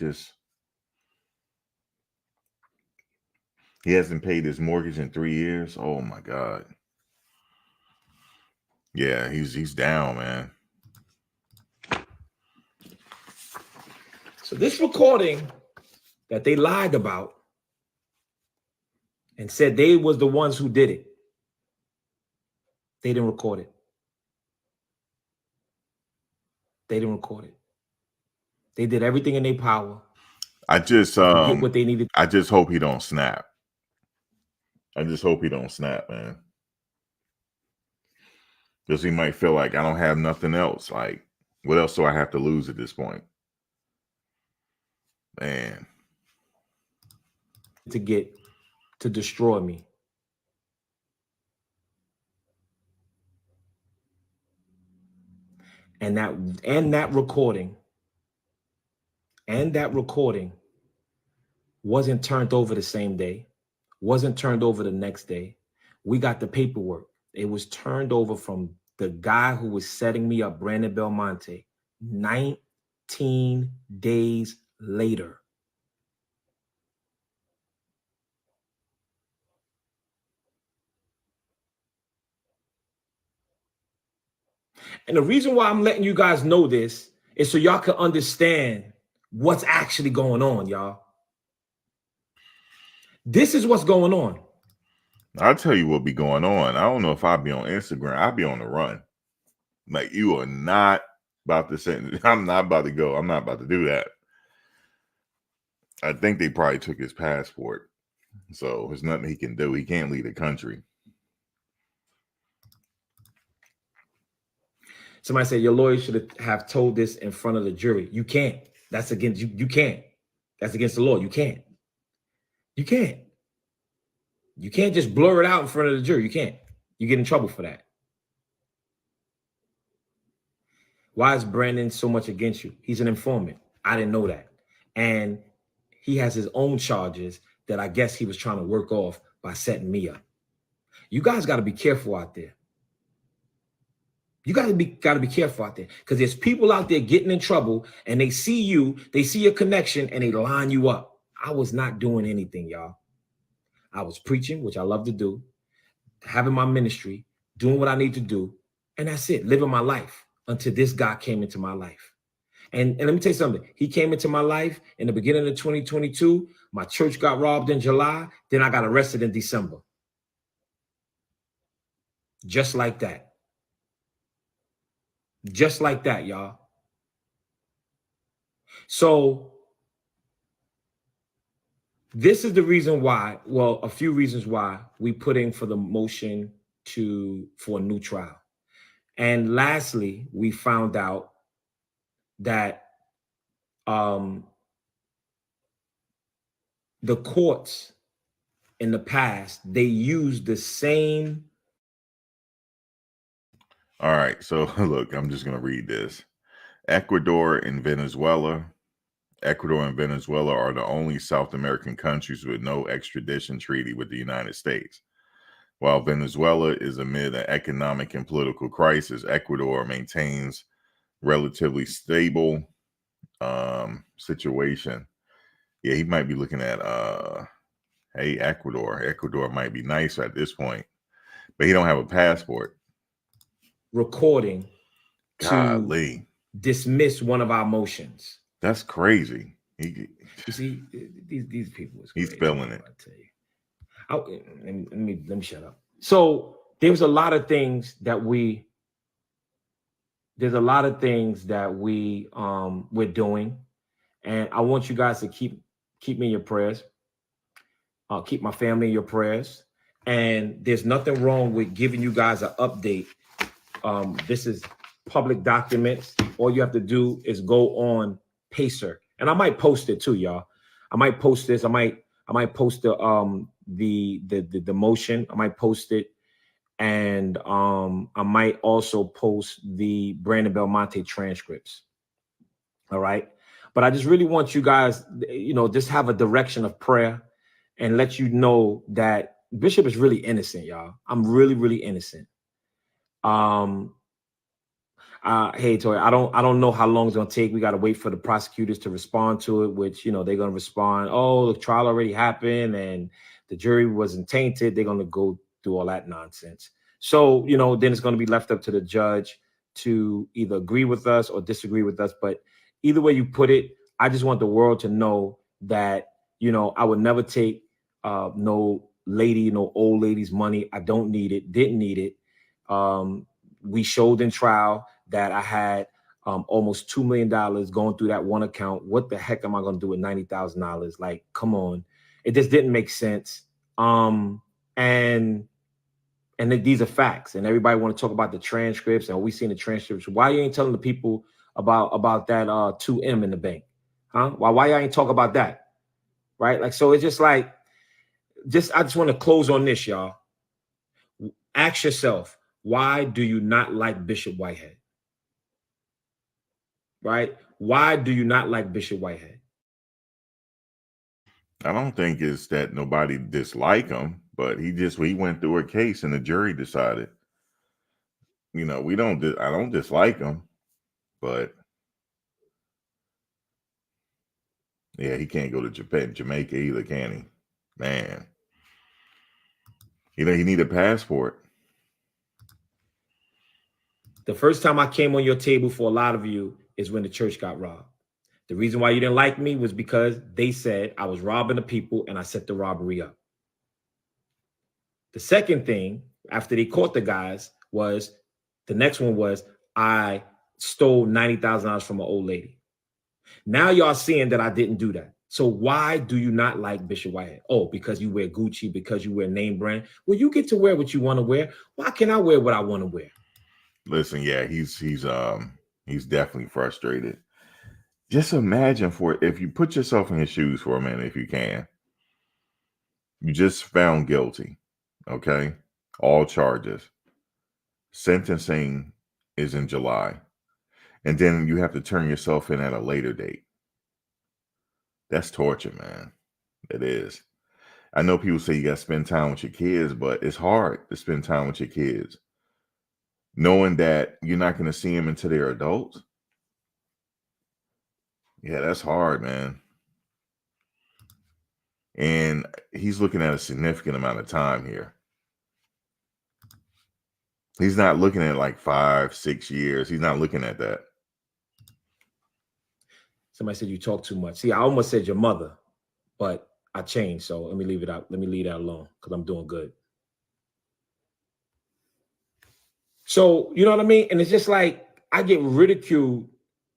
He hasn't paid his mortgage in 3 years. Oh my God. Yeah, he's down, man. So this recording that they lied about and said they was the ones who did it, they didn't record it. They didn't record it. They did everything in their power. I just get what they needed. I just hope he don't snap. I just hope he don't snap, man. Because he might feel like I don't have nothing else. Like, what else do I have to lose at this point? Man. To destroy me. And that recording wasn't turned over the same day, wasn't turned over the next day. We got the paperwork. It was turned over from the guy who was setting me up, Brandon Belmonte, 19 days later. And the reason why I'm letting you guys know this is so y'all can understand what's actually going on, y'all. This is what's going on. I'll tell you what be going on. I don't know if I'll be on Instagram. I'll be on the run. Like, you are not about to say, I'm not about to go. I'm not about to do that. I think they probably took his passport. So there's nothing he can do. He can't leave the country. Somebody said your lawyer should have told this in front of the jury. You can't. That's against you. You can't. That's against the law. You can't. You can't. You can't just blur it out in front of the jury. You can't. You get in trouble for that. Why is Brandon so much against you? He's an informant. I didn't know that. And he has his own charges that I guess he was trying to work off by setting me up. You guys got to be careful out there. You got to be careful out there, because there's people out there getting in trouble and they see you, they see your connection and they line you up. I was not doing anything, y'all. I was preaching, which I love to do, having my ministry, doing what I need to do. And that's it, living my life until this guy came into my life. And let me tell you something. He came into my life in the beginning of 2022. My church got robbed in July. Then I got arrested in December. Just like that. Just like that, y'all. So this is the reason why, well, a few reasons why we put in for the motion for a new trial. And lastly, we found out that the courts in the past, they used the same. All right, so look, I'm just going to read this. Ecuador and Venezuela are the only South American countries with no extradition treaty with the United States. While Venezuela is amid an economic and political crisis, Ecuador maintains relatively stable situation. Yeah, he might be looking at, hey, Ecuador might be nice at this point, but he don't have a passport. Recording Golly. To dismiss one of our motions. That's crazy. You see, these people is crazy. He's feeling it. I tell you. Let me shut up. So there's a lot of things that we're doing, and I want you guys to keep me in your prayers. Keep my family in your prayers. And there's nothing wrong with giving you guys an update. This is public documents. All you have to do is go on Pacer, and I might post it too, y'all. I might post this. I might post the motion. I might post it, and I might also post the Brandon Belmonte transcripts. All right, but I just really want you guys, just have a direction of prayer, and let you know that Bishop is really innocent, y'all. I'm really, really innocent. Hey, Tori, I don't know how long it's gonna take. We got to wait for the prosecutors to respond to it, which, they're gonna respond. Oh, the trial already happened and the jury wasn't tainted. They're gonna go through all that nonsense. So, then it's gonna be left up to the judge to either agree with us or disagree with us. But either way you put it, I just want the world to know that, I would never take no old lady's money. I don't need it, didn't need it. We showed in trial that I had almost $2 million going through that one account. What the heck am I going to do with $90,000? Like, come on. It just didn't make sense. And these are facts. And everybody want to talk about the transcripts, and we seen the transcripts. Why you ain't telling the people about that 2M in the bank? Huh? Why y'all ain't talk about that? Right? Like, so it's just like, I just want to close on this, y'all. Ask yourself, why do you not like Bishop Whitehead? Right? Why do you not like Bishop Whitehead? I don't think it's that nobody dislike him, but he went through a case and the jury decided. I don't dislike him, but yeah, he can't go to Jamaica either, can he? Man. He need a passport. The first time I came on your table for a lot of you is when the church got robbed. The reason why you didn't like me was because they said I was robbing the people and I set the robbery up. The second thing, after they caught the guys, the next one was I stole $90,000 from an old lady. Now y'all seeing that I didn't do that. So why do you not like Bishop Whitehead? Oh, because you wear Gucci, because you wear name brand. Well, you get to wear what you want to wear. Why can't I wear what I want to wear? Listen, yeah, he's definitely frustrated. Just imagine if you put yourself in his shoes for a minute, if you can. You just found guilty, okay? All charges. Sentencing is in July. And then you have to turn yourself in at a later date. That's torture, man. It is. I know people say you got to spend time with your kids, but it's hard to spend time with your kids, knowing that you're not going to see them until they're adults. Yeah, that's hard, man. And he's looking at a significant amount of time here. He's not looking at like 5, 6 years. He's not looking at that. Somebody said you talk too much. See, I almost said your mother, but I changed. So let me leave it out. Let me leave that alone because I'm doing good. So, you know what I mean? And it's just like I get ridiculed,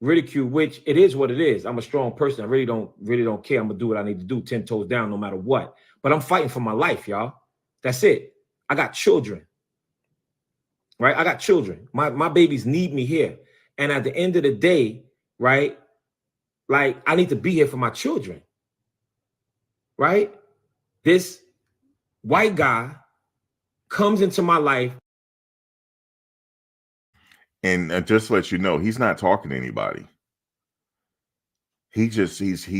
which it is what it is. I'm a strong person. I really don't care. I'm gonna do what I need to do, 10 toes down, no matter what. But I'm fighting for my life, y'all. That's it. I got children, right? I got children. My babies need me here. And at the end of the day, right? Like I need to be here for my children, right? This white guy comes into my life. And just to let you know, he's not talking to anybody. He's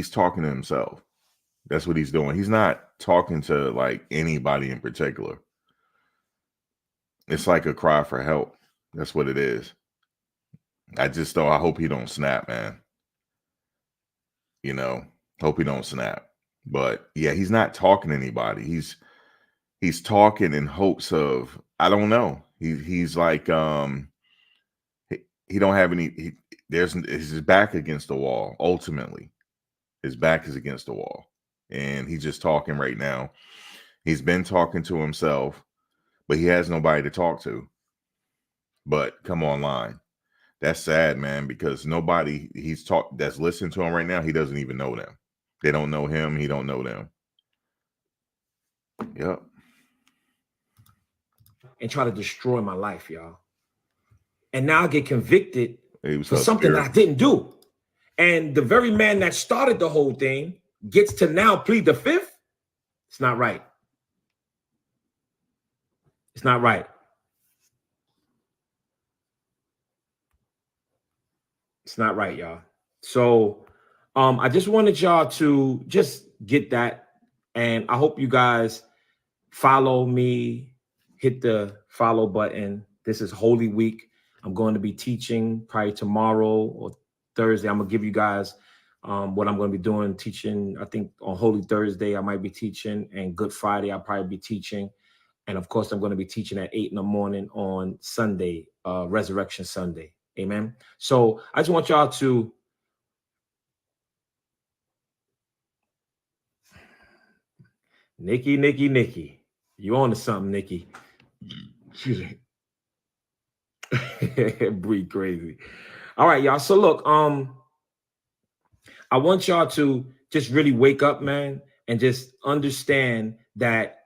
talking to himself. That's what he's doing. He's not talking to like anybody in particular. It's like a cry for help. That's what it is. I hope he don't snap, man. You know, hope he don't snap. But yeah, he's not talking to anybody. He's talking in hopes of, I don't know. He's like he don't have any there's his back against the wall. Ultimately, his back is against the wall. And he's just talking right now. He's been talking to himself, but he has nobody to talk to. But come online. That's sad, man, because nobody that's listening to him right now, he doesn't even know them. They don't know him. He don't know them. Yep. And try to destroy my life, y'all. And now I get convicted for something that I didn't do. And the very man that started the whole thing gets to now plead the fifth. It's not right. It's not right. It's not right, y'all. So I just wanted y'all to just get that. And I hope you guys follow me, hit the follow button. This is Holy Week. I'm going to be teaching probably tomorrow or Thursday. I'm going to give you guys what I'm going to be doing, teaching. I think on Holy Thursday, I might be teaching. And Good Friday, I'll probably be teaching. And of course, I'm going to be teaching at 8 in the morning on Sunday, Resurrection Sunday. Amen. So I just want y'all to Nikki. You on to something, Nikki. Excuse me. Breathe crazy. All right, y'all. So look, I want y'all to just really wake up, man, and just understand that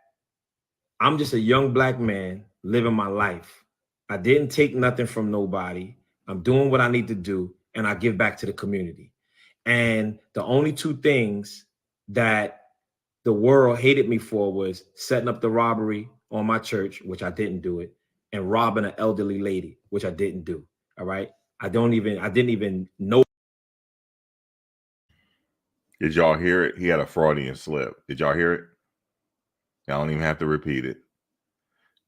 I'm just a young black man living my life. I didn't take nothing from nobody. I'm doing what I need to do, and I give back to the community. And the only two things that the world hated me for was setting up the robbery on my church, which I didn't do it, and robbing an elderly lady, which I didn't do. All right. I didn't even know. Did y'all hear it? He had a Freudian slip. Did y'all hear it? I don't even have to repeat it.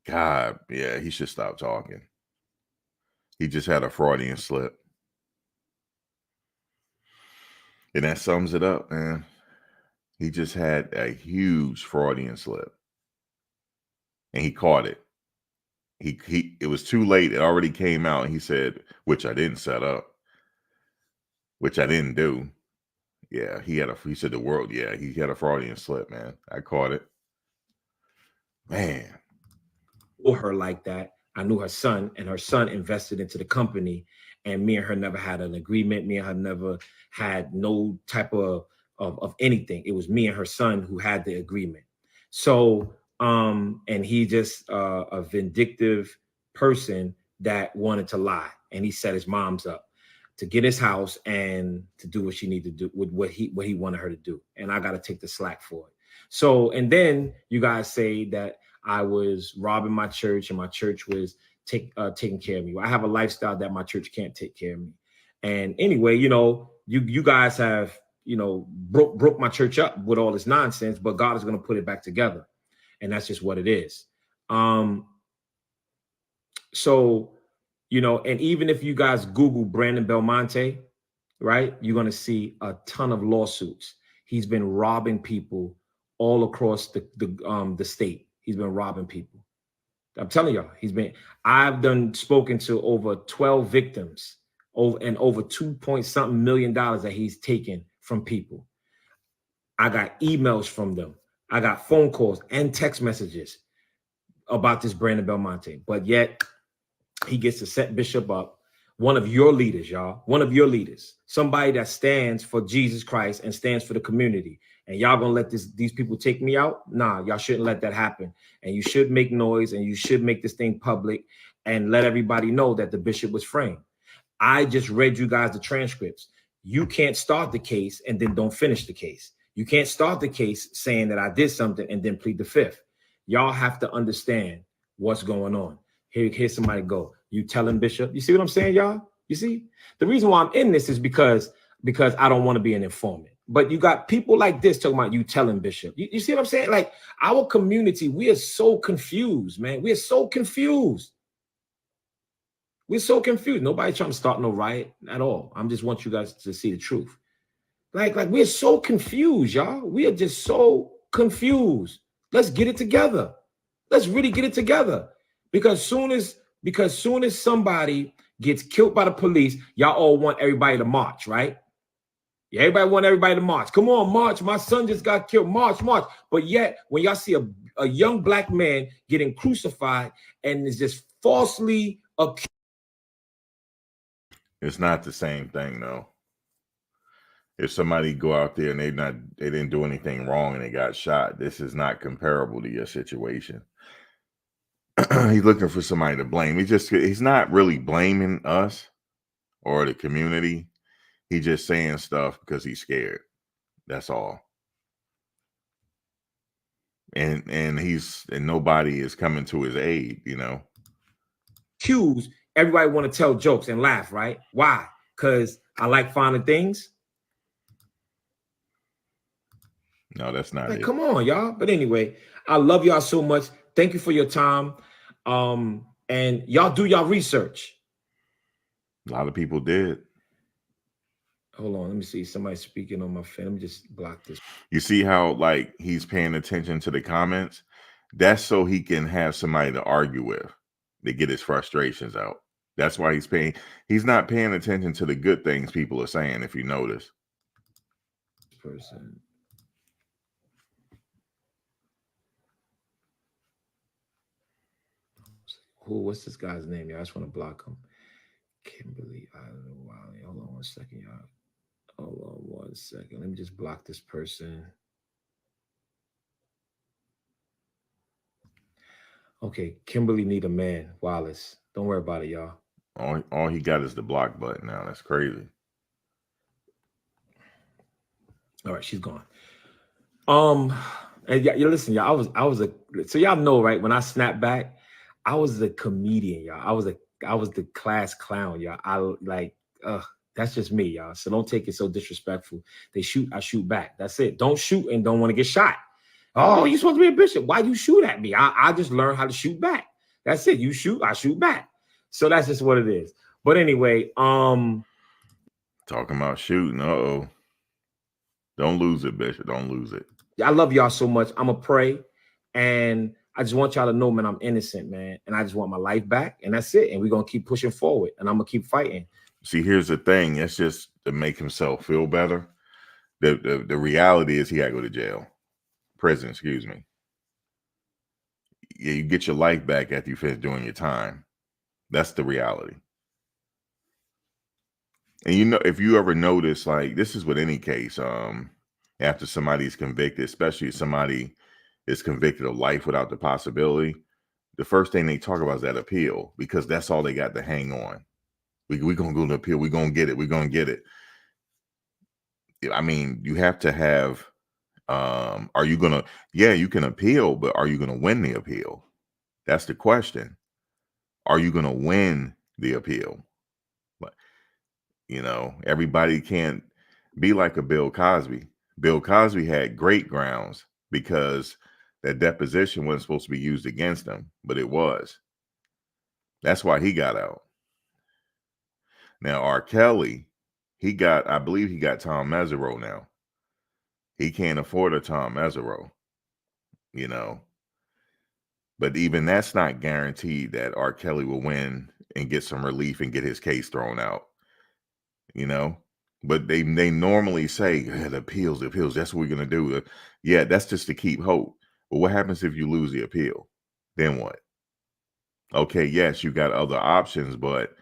God, yeah, he should stop talking. He just had a Freudian slip. And that sums it up, man. He just had a huge Freudian slip. And he caught it. It was too late. It already came out. And he said, which I didn't set up, which I didn't do. Yeah, he said the world. Yeah, he had a Freudian slip, man. I caught it. Man. Her like that. I knew her son, and her son invested into the company, and me and her never had an agreement. Me and her never had no type of anything. It was me and her son who had the agreement. So and he just a vindictive person that wanted to lie, and he set his mom's up to get his house and to do what she needed to do with what he wanted her to do. And I got to take the slack for it. So, and then you guys say that I was robbing my church and my church was taking care of me. I have a lifestyle that my church can't take care of me. And anyway, you guys have, broke my church up with all this nonsense, but God is going to put it back together. And that's just what it is. So, and even if you guys Google Brandon Belmonte, right, you're going to see a ton of lawsuits. He's been robbing people all across the state. He's been robbing people. I'm telling y'all, I've spoken to over 12 victims and over 2 point something million that he's taken from people. I got emails from them. I got phone calls and text messages about this Brandon Belmonte, but yet he gets to set Bishop up, one of your leaders, y'all, one of your leaders, somebody that stands for Jesus Christ and stands for the community. And y'all gonna let these people take me out? Nah, y'all shouldn't let that happen. And you should make noise and you should make this thing public and let everybody know that the bishop was framed. I just read you guys the transcripts. You can't start the case and then don't finish the case. You can't start the case saying that I did something and then plead the fifth. Y'all have to understand what's going on. Here's somebody go. You telling Bishop. You see what I'm saying, y'all? You see? The reason why I'm in this is because I don't want to be an informant. But you got people like this talking about you telling Bishop. You see what I'm saying? Like our community, we are so confused, man. We are so confused. We're so confused. Nobody's trying to start no riot at all. I just want you guys to see the truth. Like we're so confused, y'all. We are just so confused. Let's get it together. Let's really get it together. Because soon as somebody gets killed by the police, y'all all want everybody to march, right? Yeah, everybody want everybody to march. Come on, march. My son just got killed. March, march. But yet, when y'all see a young black man getting crucified and is just falsely accused. It's not the same thing, though. If somebody go out there and they didn't do anything wrong and they got shot, this is not comparable to your situation. He's looking for somebody to blame. He's not really blaming us or the community. He's just saying stuff because he's scared. That's all. And nobody is coming to his aid, Cues, everybody want to tell jokes and laugh, right? Why? Because I like finding things. No, that's not it. Come on, y'all. But anyway, I love y'all so much. Thank you for your time. And y'all do y'all research. A lot of people did. Hold on, let me see. Somebody speaking on my phone. Let me just block this. You see how he's paying attention to the comments? That's so he can have somebody to argue with, to get his frustrations out. That's why he's not paying attention to the good things people are saying, if you notice. Person. What's this guy's name? Y'all, I just want to block him. Kimberly. I don't know why. Hold on 1 second, y'all. Hold on 1 second. Let me just block this person. Okay, Kimberly need a man. Wallace. Don't worry about it, y'all. All he got is the block button now. That's crazy. All right, she's gone. And yeah, listen, y'all. So y'all know, right? When I snapped back, I was a comedian, y'all. I was the class clown, y'all. That's just me, y'all. So don't take it so disrespectful. They shoot, I shoot back. That's it. Don't shoot and don't want to get shot. Oh, you're supposed to be a bishop. Why you shoot at me? I just learned how to shoot back. That's it. You shoot, I shoot back. So that's just what it is. But anyway, talking about shooting. Uh-oh. Don't lose it, Bishop. Don't lose it. I love y'all so much. I'm going to pray. And I just want y'all to know, man, I'm innocent, man. And I just want my life back. And that's it. And we're going to keep pushing forward. And I'm going to keep fighting. See, here's the thing. It's just to make himself feel better. The reality is he got to go to jail. Prison, excuse me. Yeah, you get your life back after you finish doing your time. That's the reality. And if you ever notice, this is with any case, after somebody's convicted, especially if somebody is convicted of life without the possibility, the first thing they talk about is that appeal, because that's all they got to hang on. We're going to go to appeal. We're going to get it. We're going to get it. I mean, you have to have, are you going to, yeah, you can appeal, but are you going to win the appeal? That's the question. Are you going to win the appeal? But, you know, everybody can't be like a Bill Cosby. Bill Cosby had great grounds because that deposition wasn't supposed to be used against him, but it was. That's why he got out. Now, R. Kelly, I believe he got Tom Mesereau now. He can't afford a Tom Mesereau, you know. But even that's not guaranteed that R. Kelly will win and get some relief and get his case thrown out, you know. But they normally say, yeah, the appeals, that's what we're going to do. Yeah, that's just to keep hope. But what happens if you lose the appeal? Then what? Okay, yes, you got other options, but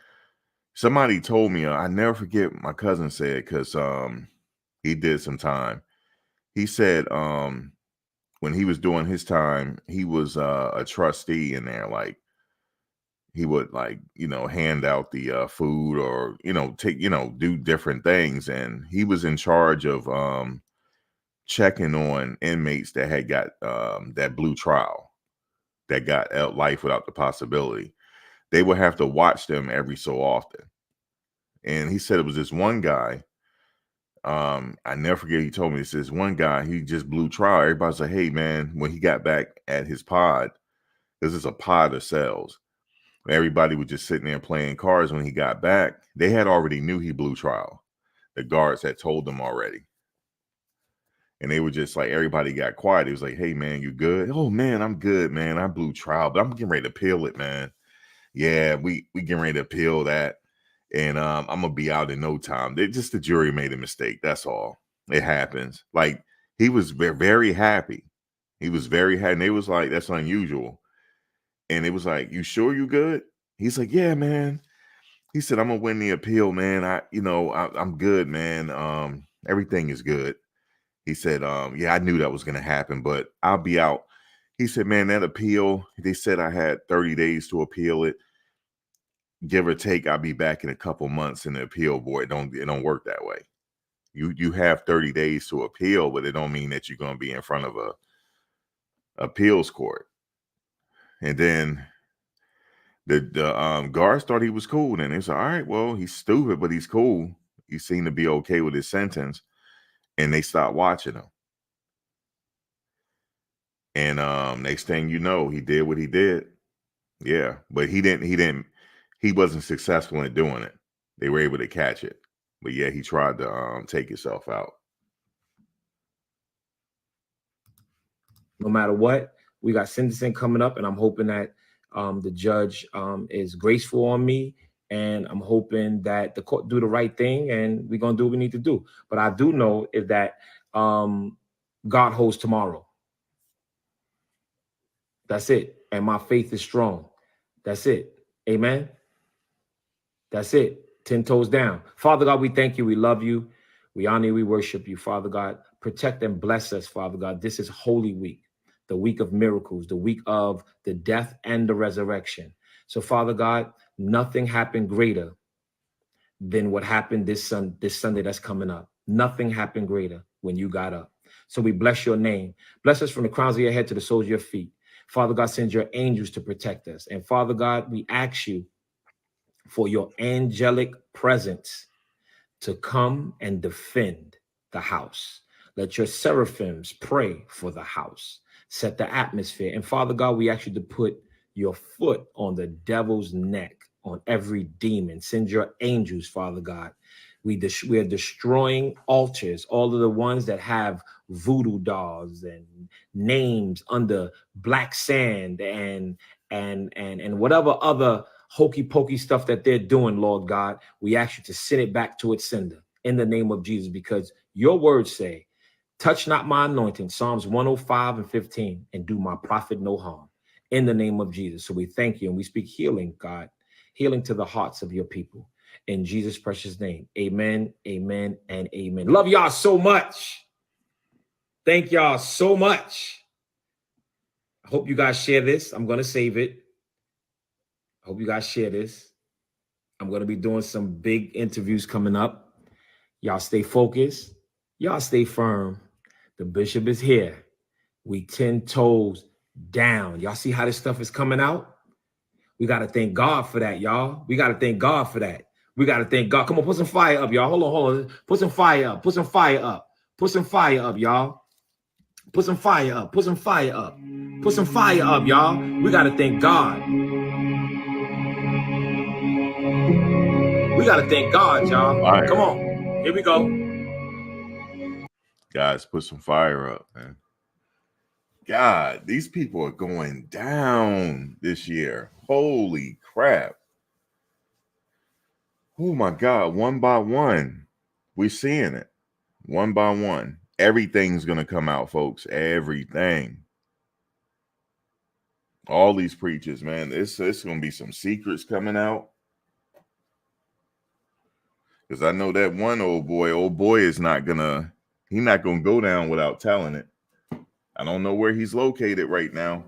somebody told me, I never forget, my cousin said, because he did some time. He said when he was doing his time, he was a trustee in there. Like, he would, like, you know, hand out the food, or, you know, take, you know, do different things. And he was in charge of checking on inmates that had got that blue trial, that got out life without the possibility. They would have to watch them every so often. And he said it was this one guy. I never forget, he told me this one guy, he just blew trial. Everybody's like, hey man, when he got back at his pod, this is a pod of cells. Everybody was just sitting there playing cards. When he got back, they had already knew he blew trial. The guards had told them already. And they were just like, everybody got quiet. He was like, hey man, you good? Oh man, I'm good, man. I blew trial, but I'm getting ready to appeal it, man. Yeah, we getting ready to appeal that. And I'm gonna be out in no time. The jury made a mistake. That's all. It happens. Like, he was very happy. He was very happy. And they was like, that's unusual. And it was like, you sure you good? He's like, yeah, man. He said, I'm gonna win the appeal, man. I'm good, man. Everything is good. He said, yeah, I knew that was gonna happen, but I'll be out. He said, man, that appeal, they said I had 30 days to appeal it. Give or take, I'll be back in a couple months in the appeal board. It don't work that way. You have 30 days to appeal, but it don't mean that you're gonna be in front of a appeals court. And then the guards thought he was cool. And they said, all right, well, he's stupid, but he's cool. He seemed to be okay with his sentence. And they stopped watching him. And next thing you know, he did what he did. Yeah, but he wasn't successful in doing it. They were able to catch it. But yeah, he tried to take himself out. No matter what, we got sentencing coming up, and I'm hoping that the judge is graceful on me, and I'm hoping that the court do the right thing, and we're gonna do what we need to do. But I do know is that God holds tomorrow. That's it. And my faith is strong. That's it. Amen. That's it. 10 toes down. Father God, we thank you. We love you. We honor you. We worship you, Father God. Protect and bless us, Father God. This is Holy Week, the week of miracles, the week of the death and the resurrection. So, Father God, nothing happened greater than what happened this Sunday that's coming up. Nothing happened greater when you got up. So we bless your name. Bless us from the crowns of your head to the soles of your feet. Father God, send your angels to protect us. And Father God, we ask you for your angelic presence to come and defend the house. Let your seraphims pray for the house. Set the atmosphere. And Father God, we ask you to put your foot on the devil's neck, on every demon. Send your angels, Father God. We are destroying altars, all of the ones that have voodoo dolls and names under black sand and whatever other hokey pokey stuff that they're doing, Lord God. We ask you to send it back to its sender in the name of Jesus, because your words say, touch not my anointing, Psalms 105:15, and do my prophet no harm, in the name of Jesus. So we thank you and we speak healing, God, healing to the hearts of your people. In Jesus' precious name, amen, amen, and amen. Love y'all so much. Thank y'all so much. I hope you guys share this. I'm going to save it. I hope you guys share this. I'm going to be doing some big interviews coming up. Y'all stay focused. Y'all stay firm. The bishop is here. We 10 toes down. Y'all see how this stuff is coming out? We got to thank God for that, y'all. We got to thank God for that. We got to thank God. Come on, put some fire up, y'all. Hold on. Put some fire up. Put some fire up. Put some fire up, y'all. Put some fire up. Put some fire up. Put some fire up, y'all. We got to thank God. We got to thank God, y'all. Fire. Come on. Here we go. Guys, put some fire up, man. God, these people are going down this year. Holy crap. Oh my God, one by one. We're seeing it. One by one. Everything's going to come out, folks. Everything. All these preachers, man. It's going to be some secrets coming out. Because I know that one old boy is not going to, he's not going to go down without telling it. I don't know where he's located right now.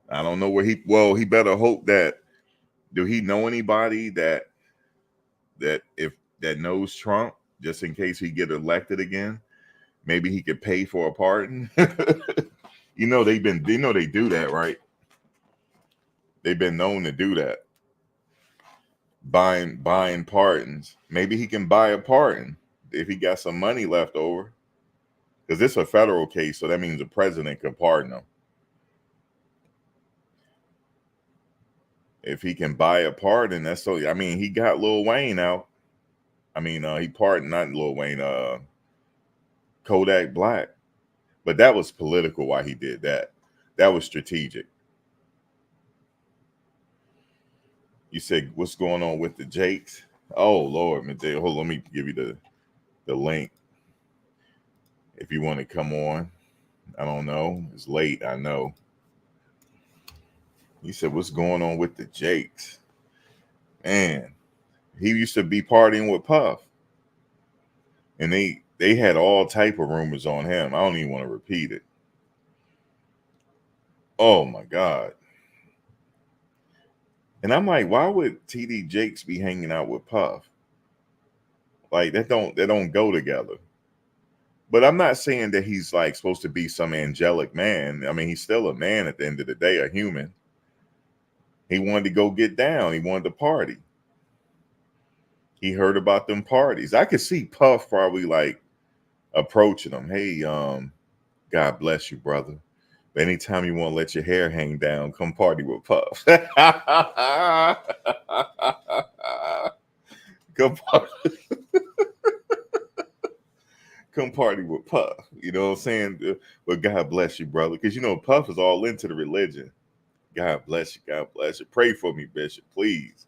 I don't know where he better hope that, do he know anybody that knows Trump, just in case he get elected again? Maybe he could pay for a pardon. They do that, right? They've been known to do that. Buying pardons. Maybe he can buy a pardon if he got some money left over. Because this is a federal case, so that means the president could pardon him. If he can buy a pardon, that's so. I mean, he got Lil Wayne out. I mean, he pardoned not Lil Wayne, Kodak Black, but that was political. Why he did that? That was strategic. You said, what's going on with the Jakes? Oh Lord, Mateo, hold on, let me give you the link if you want to come on. I don't know. It's late, I know. You said, what's going on with the Jakes? Man, he used to be partying with Puff. And they had all type of rumors on him. I don't even want to repeat it. Oh my God. And I'm like, why would TD Jakes be hanging out with Puff? Like they don't go together. But I'm not saying that he's like supposed to be some angelic man. I mean, he's still a man at the end of the day, a human. He wanted to go get down. He wanted to party. He heard about them parties. I could see Puff probably like approaching him. Hey, God bless you, brother. But anytime you want to let your hair hang down, come party with Puff. Come party. Come party with Puff. You know what I'm saying? But God bless you, brother. Because, Puff is all into the religion. God bless you. God bless you. Pray for me, Bishop, please.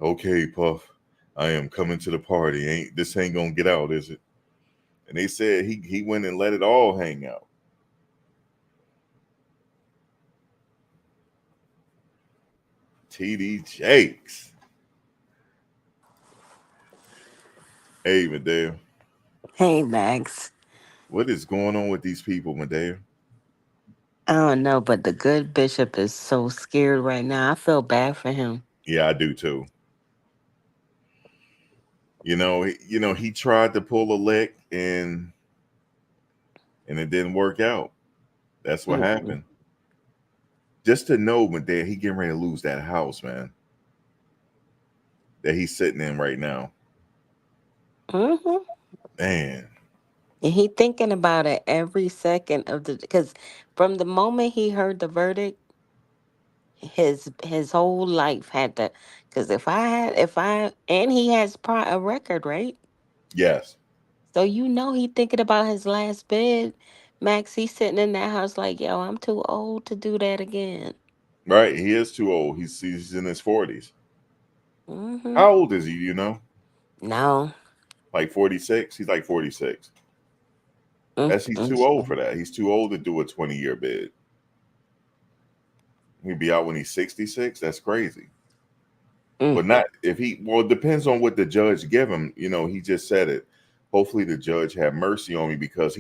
Okay, Puff. I am coming to the party. This ain't going to get out, is it? And they said he went and let it all hang out. TD Jakes. Hey, Medea. Hey, Max. What is going on with these people, Medea? I don't know, but the good bishop is so scared right now. I feel bad for him. Yeah, I do too. He tried to pull a lick and it didn't work out. That's what happened. Just to know, Medea, he getting ready to lose that house, man. That he's sitting in right now. Mm-hmm. Man. And he thinking about it every second of because from the moment he heard the verdict, his whole life had to. Because and he has a record, right? Yes. So he thinking about his last bid. Max, he's sitting in that house like, yo, I'm too old to do that again. Right. He is too old. He's in his 40s. Mm-hmm. How old is he, No. Like 46? He's like 46. He's too old for that. He's too old to do a 20-year bid. He'd be out when he's 66. That's crazy. But not if it depends on what the judge give him. He just said it. Hopefully the judge have mercy on me because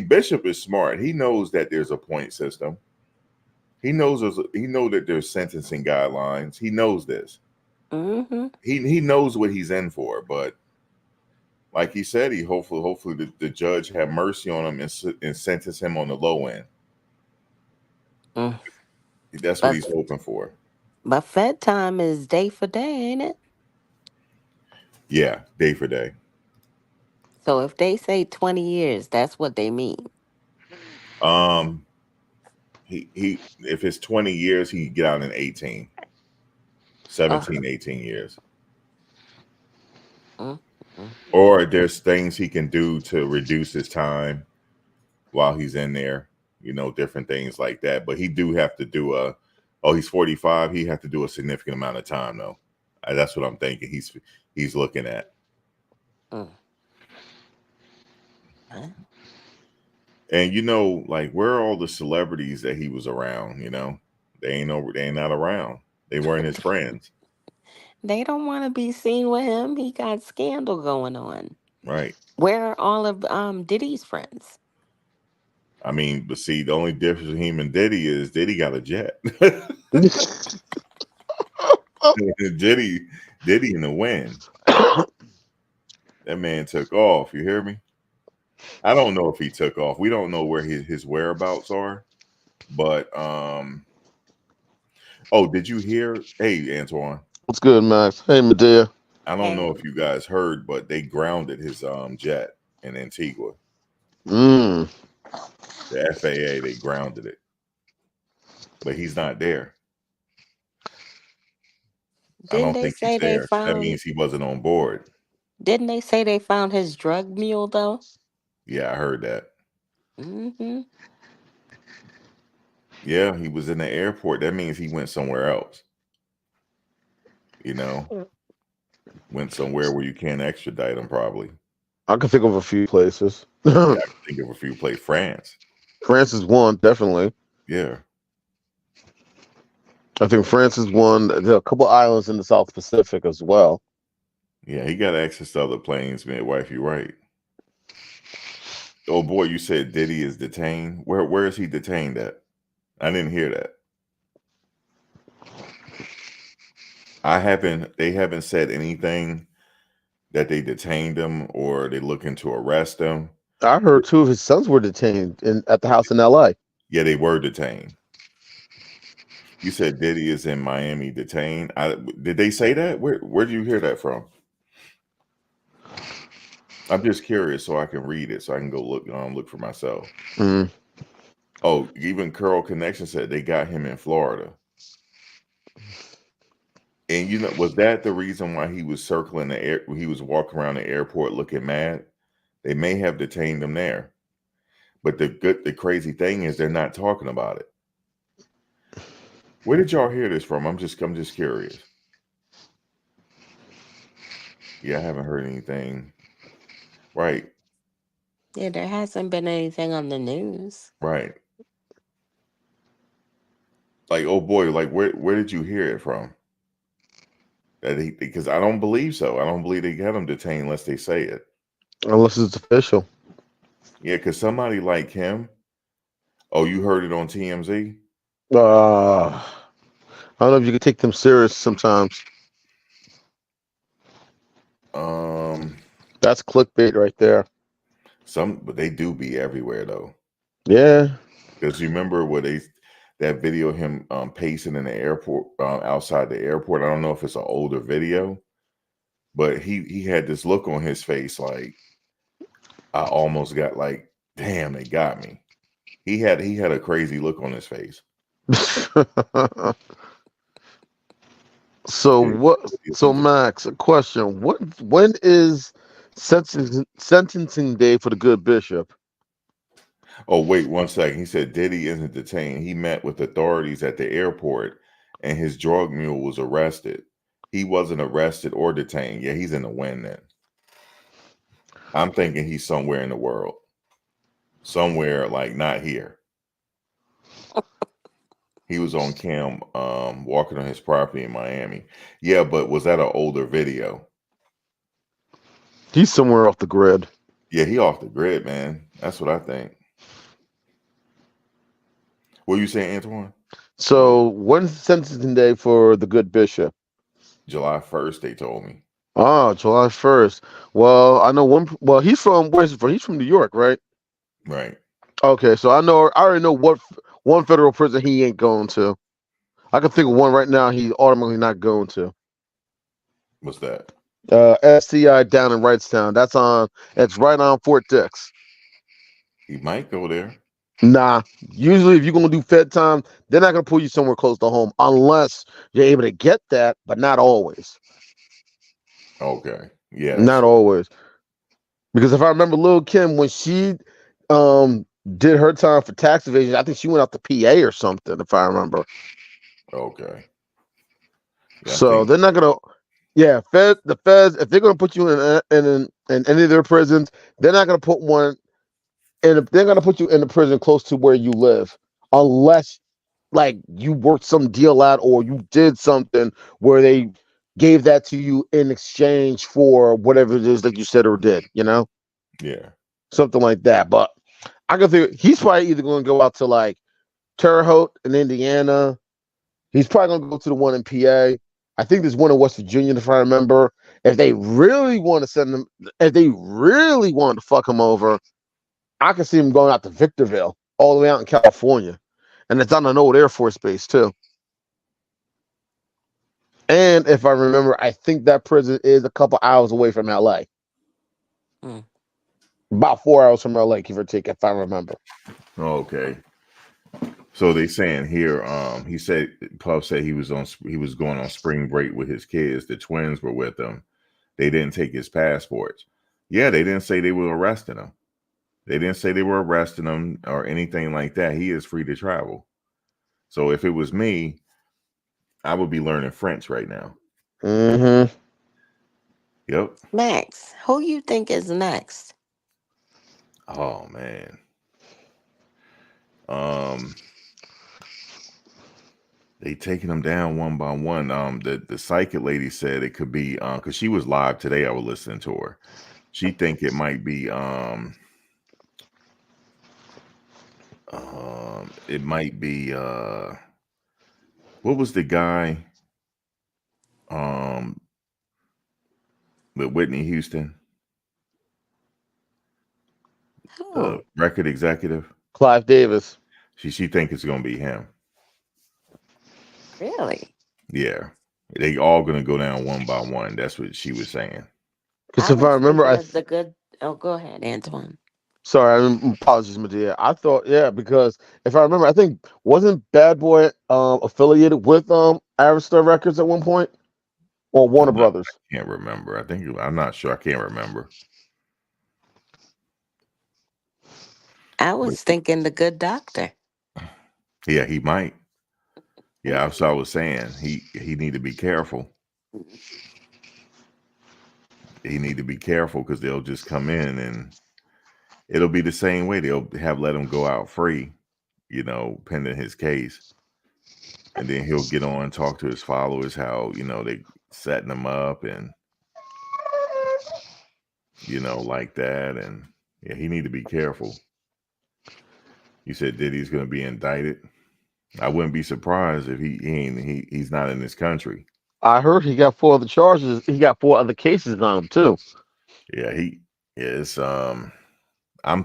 Bishop is smart. He knows that there's a point system. He knows he know that there's sentencing guidelines. He knows this. Mm-hmm. He knows what he's in for, but like he said, he hopefully the judge have mercy on him and sentence him on the low end. Mm. That's what But he's hoping for. but Fed time is day for day, ain't it? Yeah, day for day. So if they say 20 years, that's what they mean. Um, he if it's 20 years, he get out in 18, Oh, 17, 18 years. mm, mm. Or there's things he can do to reduce his time while he's in there, different things like that. But he do have to do he's 45, he have to do a significant amount of time though. That's what I'm thinking he's looking at. Mm. Huh? And like where are all the celebrities that he was around, They ain't not around. They weren't his friends. They don't want to be seen with him. He got scandal going on. Right. Where are all of Diddy's friends? I mean, but see, the only difference between him and Diddy is Diddy got a jet. Diddy in the wind. That man took off. You hear me? I don't know if he took off. We don't know where his whereabouts are. But oh, did you hear? Hey, Antoine. What's good, Max? Hey, Medea. I don't know Hey, if you guys heard, but they grounded his jet in Antigua. Mm. The FAA, they grounded it. But he's not there. I didn't don't they think he's say they there. So that found? means he wasn't on board. Didn't they say they found his drug mule though? Yeah, I heard that. Mm-hmm. Yeah, he was in the airport. That means he went somewhere else. Went somewhere where you can't extradite him, probably. I can think of a few places. Yeah, I can think of a few places. France. France is one, definitely. Yeah. I think France is one. There are a couple islands in the South Pacific as well. Yeah, he got access to other planes, midwife. You're right. Oh boy, you said Diddy is detained. Where is he detained at? I didn't hear that. They haven't said anything that they detained him or they looking to arrest him. I heard two of his sons were detained at the house in L.A. Yeah, they were detained. You said Diddy is in Miami detained. Did they say that? Where did you hear that from? I'm just curious, so I can read it, so I can go look for myself. Mm. Oh, even Curl Connection said they got him in Florida. And was that the reason why he was circling the air? He was walking around the airport looking mad. They may have detained him there, but the crazy thing is they're not talking about it. Where did y'all hear this from? I'm just curious. Yeah, I haven't heard anything. Right, Yeah, there hasn't been anything on the news. right. Like, oh boy, like where did you hear it from? Because I don't believe so. I don't believe they got him detained unless they say it. Unless it's official. Yeah, because somebody like him. Oh, you heard it on TMZ? I don't know if you can take them serious sometimes. That's clickbait right there. But they do be everywhere though. Yeah. Because you remember that video of him pacing in the airport, outside the airport. I don't know if it's an older video, but he had this look on his face like I almost got like, damn, they got me. He had a crazy look on his face. So Yeah, what? it's So interesting. Max, a question: When is sentencing day for the good bishop? Oh, wait 1 second. He said Diddy isn't detained. He met with authorities at the airport and his drug mule was arrested. He wasn't arrested or detained. Yeah, he's in the wind then. I'm thinking he's somewhere in the world. Somewhere like not here. He was on cam walking on his property in Miami. Yeah, but was that an older video? He's somewhere off the grid. Yeah, he off the grid, man. That's what I think. What you saying, Antoine? So So when's sentencing day for the good bishop? July 1st, they told me. Oh, July 1st. Well, I know one. Well, he's from where's he from? He's from New York, right? Right. Okay, so I already know what one federal prison he ain't going to. I can think of one right now. He's automatically not going to. What's that? SCI down in Wrightstown. That's on. It's right on Fort Dix. He might go there. Nah. Usually, if you're gonna do Fed time, they're not gonna pull you somewhere close to home unless you're able to get that, but not always. Okay. Yes. Not always. Because if I remember Lil Kim when she did her time for tax evasion, I think she went out to PA or something, if I remember. Okay. Yeah, I So think. they're not gonna the feds, if they're gonna put you in any of their prisons, they're not gonna put one they're gonna put you in a prison close to where you live. Unless like you worked some deal out or you did something where they gave that to you in exchange for whatever it is that you said or did, Yeah. something like that. But I can think he's probably either going to go out to like Terre Haute in Indiana. He's probably going to go to the one in PA. I think there's one in West Virginia, if I remember. If they really want to send him, if they really want to fuck him over, I can see him going out to Victorville, all the way out in California, and it's on an old Air Force base too. And if I remember, I think that prison is a couple hours away from LA. Mm. About 4 hours from LA, give or take, if I remember. Okay. So they saying here, he said Puff said he was going on spring break with his kids. The twins were with him. They didn't take his passports. Yeah, they didn't say they were arresting him. They didn't say they were arresting him or anything like that. He is free to travel. So if it was me, I would be learning French right now. Mm-hmm. Yep. Max, who you think is next? Oh man. Um, they taking them down one by one. The psychic lady said it could be because she was live today. I was listening to her. She think it might be it might be what was the guy um with Whitney Houston, the Who? record executive? Clive Davis. She think it's gonna be him. Really? Yeah. They all gonna go down one by one. That's what she was saying. Because I if I was remember, thinking of the good. Oh, go ahead, Antoine. sorry, apologies, Medea. I thought, yeah, because if I remember, I think wasn't Bad Boy affiliated with Arista Records at one point or Warner Brothers? Can't remember. I'm not sure. I can't remember. I But was thinking the good doctor. yeah, he might. Yeah, that's what I was saying. He need to be careful. He need to be careful because they'll just come in and it'll be the same way. They'll have let him go out free, pending his case. And then he'll get on and talk to his followers how, they setting him up and like that. And yeah, he need to be careful. You said Diddy's gonna be indicted. I wouldn't be surprised if he's not in this country. I heard he got 4 other charges. He got 4 other cases on him too. Yeah, he is. I'm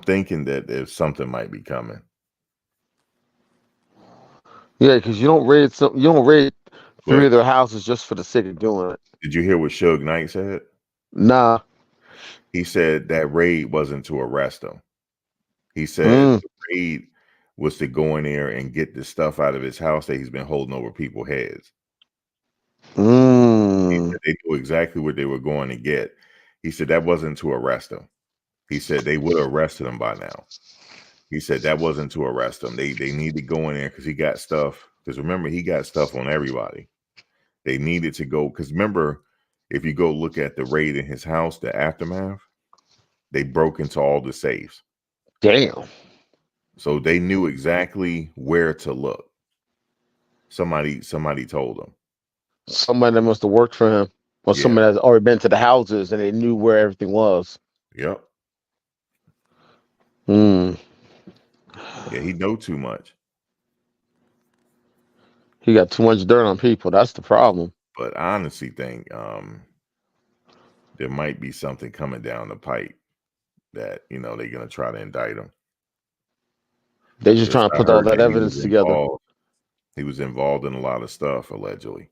thinking that if something might be coming. Yeah, because you don't raid 3 of But their houses just for the sake of doing it. did you hear what Suge Knight said? Nah. He said that raid wasn't to arrest him. He said Mm, the raid was to go in there and get the stuff out of his house that he's been holding over people's heads. He mm. said they knew exactly what they were going to get. He said that wasn't to arrest him. He said they would have arrested him by now. He said that wasn't to arrest him. They need to go in there because he got stuff. Because remember, he got stuff on everybody. They needed to go because remember, if you go look at the raid in his house, the aftermath, they broke into all the safes. Damn. So they knew exactly where to look. Somebody told them. Somebody that must have worked for him, or Yeah. somebody that's already been to the houses and they knew where everything was. Yep. Hmm. Yeah, he know too much. He got too much dirt on people. That's the problem. But I honestly think there might be something coming down the pipe that they're gonna try to indict him. They just Because trying to I put all heard that that he evidence was together. involved. He was involved in a lot of stuff allegedly.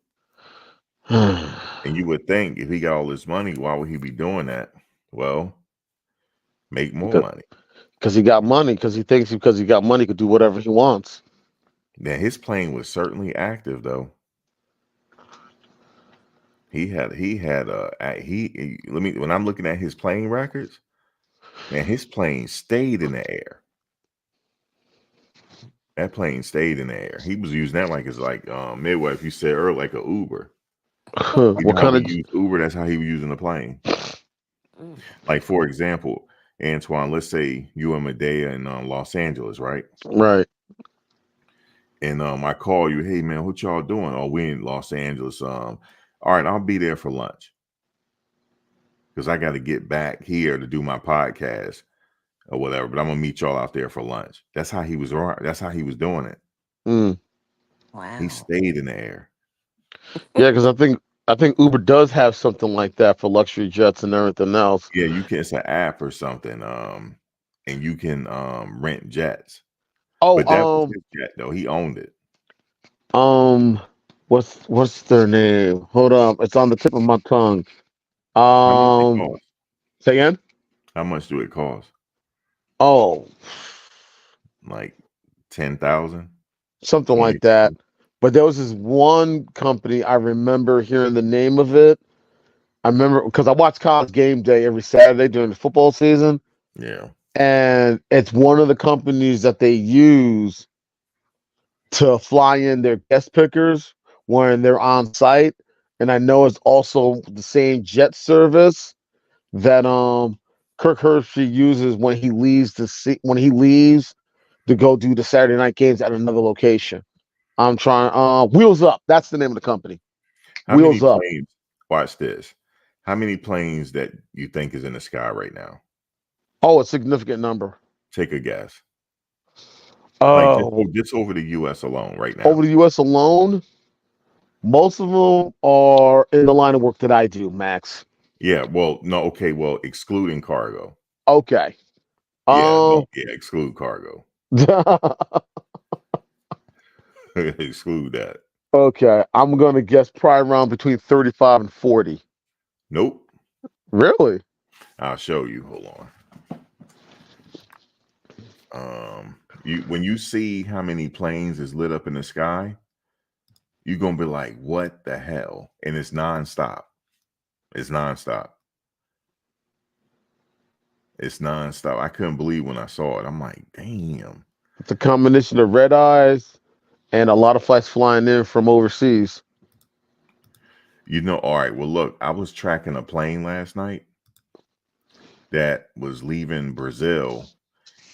Because And you would think if he got all this money, why would he be doing that? Well, make more money. he got money. Because he thinks because he got money, he could do whatever he wants. Now his plane was certainly active though. He had let me when I'm looking at his plane records, man, his plane stayed in the air. That plane stayed in the air. He was using that like it's like midwife you said earlier, like a Uber. You What know how kind we of? use Uber, that's how he was using the plane. Mm. Like for example, Antoine, let's say you and Medea in Los Angeles, right? Right. And I call you, hey man, what y'all doing? Oh, we in Los Angeles. All right, I'll be there for lunch. Because I got to get back here to do my podcast or whatever. But I'm gonna meet y'all out there for lunch. That's how he was. That's how he was doing it. Mm. He Wow. stayed in the air. Yeah, because I think Uber does have something like that for luxury jets and everything else. Yeah, you can. It's an app or something. And you can rent jets. But that was Oh, his jet though. He owned it. um, what's their name? Hold on, it's on the tip of my tongue. How much it Um, cost? say again. How much do it cost? Oh, Like 10,000, something like 20. that. But there was this one company I remember hearing the name of it. I remember because I watch College Game Day every Saturday during the football season, Yeah. and it's one of the companies that they use to fly in their guest pickers when they're on site. And I know it's also the same jet service that Kirk Hershey uses when he leaves to go do the Saturday night games at another location. I'm trying Wheels Up. That's the name of the company. How many Wheels Up. planes? Watch this. How many planes that you think is in the sky right now? Oh, a significant number. Take a guess. Like Oh, just over the U.S. alone right over now. the US alone, most of them are in the line of work that I do, Max. Yeah. Well, no. Okay. Well, excluding cargo. Okay. Yeah. Um Yeah. Exclude cargo. Exclude that. okay, I'm gonna guess probably around between 35 and 40. Nope. Really? I'll show you. Hold on. When you see how many planes is lit up in the sky, you're gonna be like, "What the hell?" And it's nonstop. It's nonstop. It's nonstop. I couldn't believe when I saw it. I'm like, "Damn." It's a combination of red eyes and a lot of flights flying in from overseas. All right. Well, look, I was tracking a plane last night that was leaving Brazil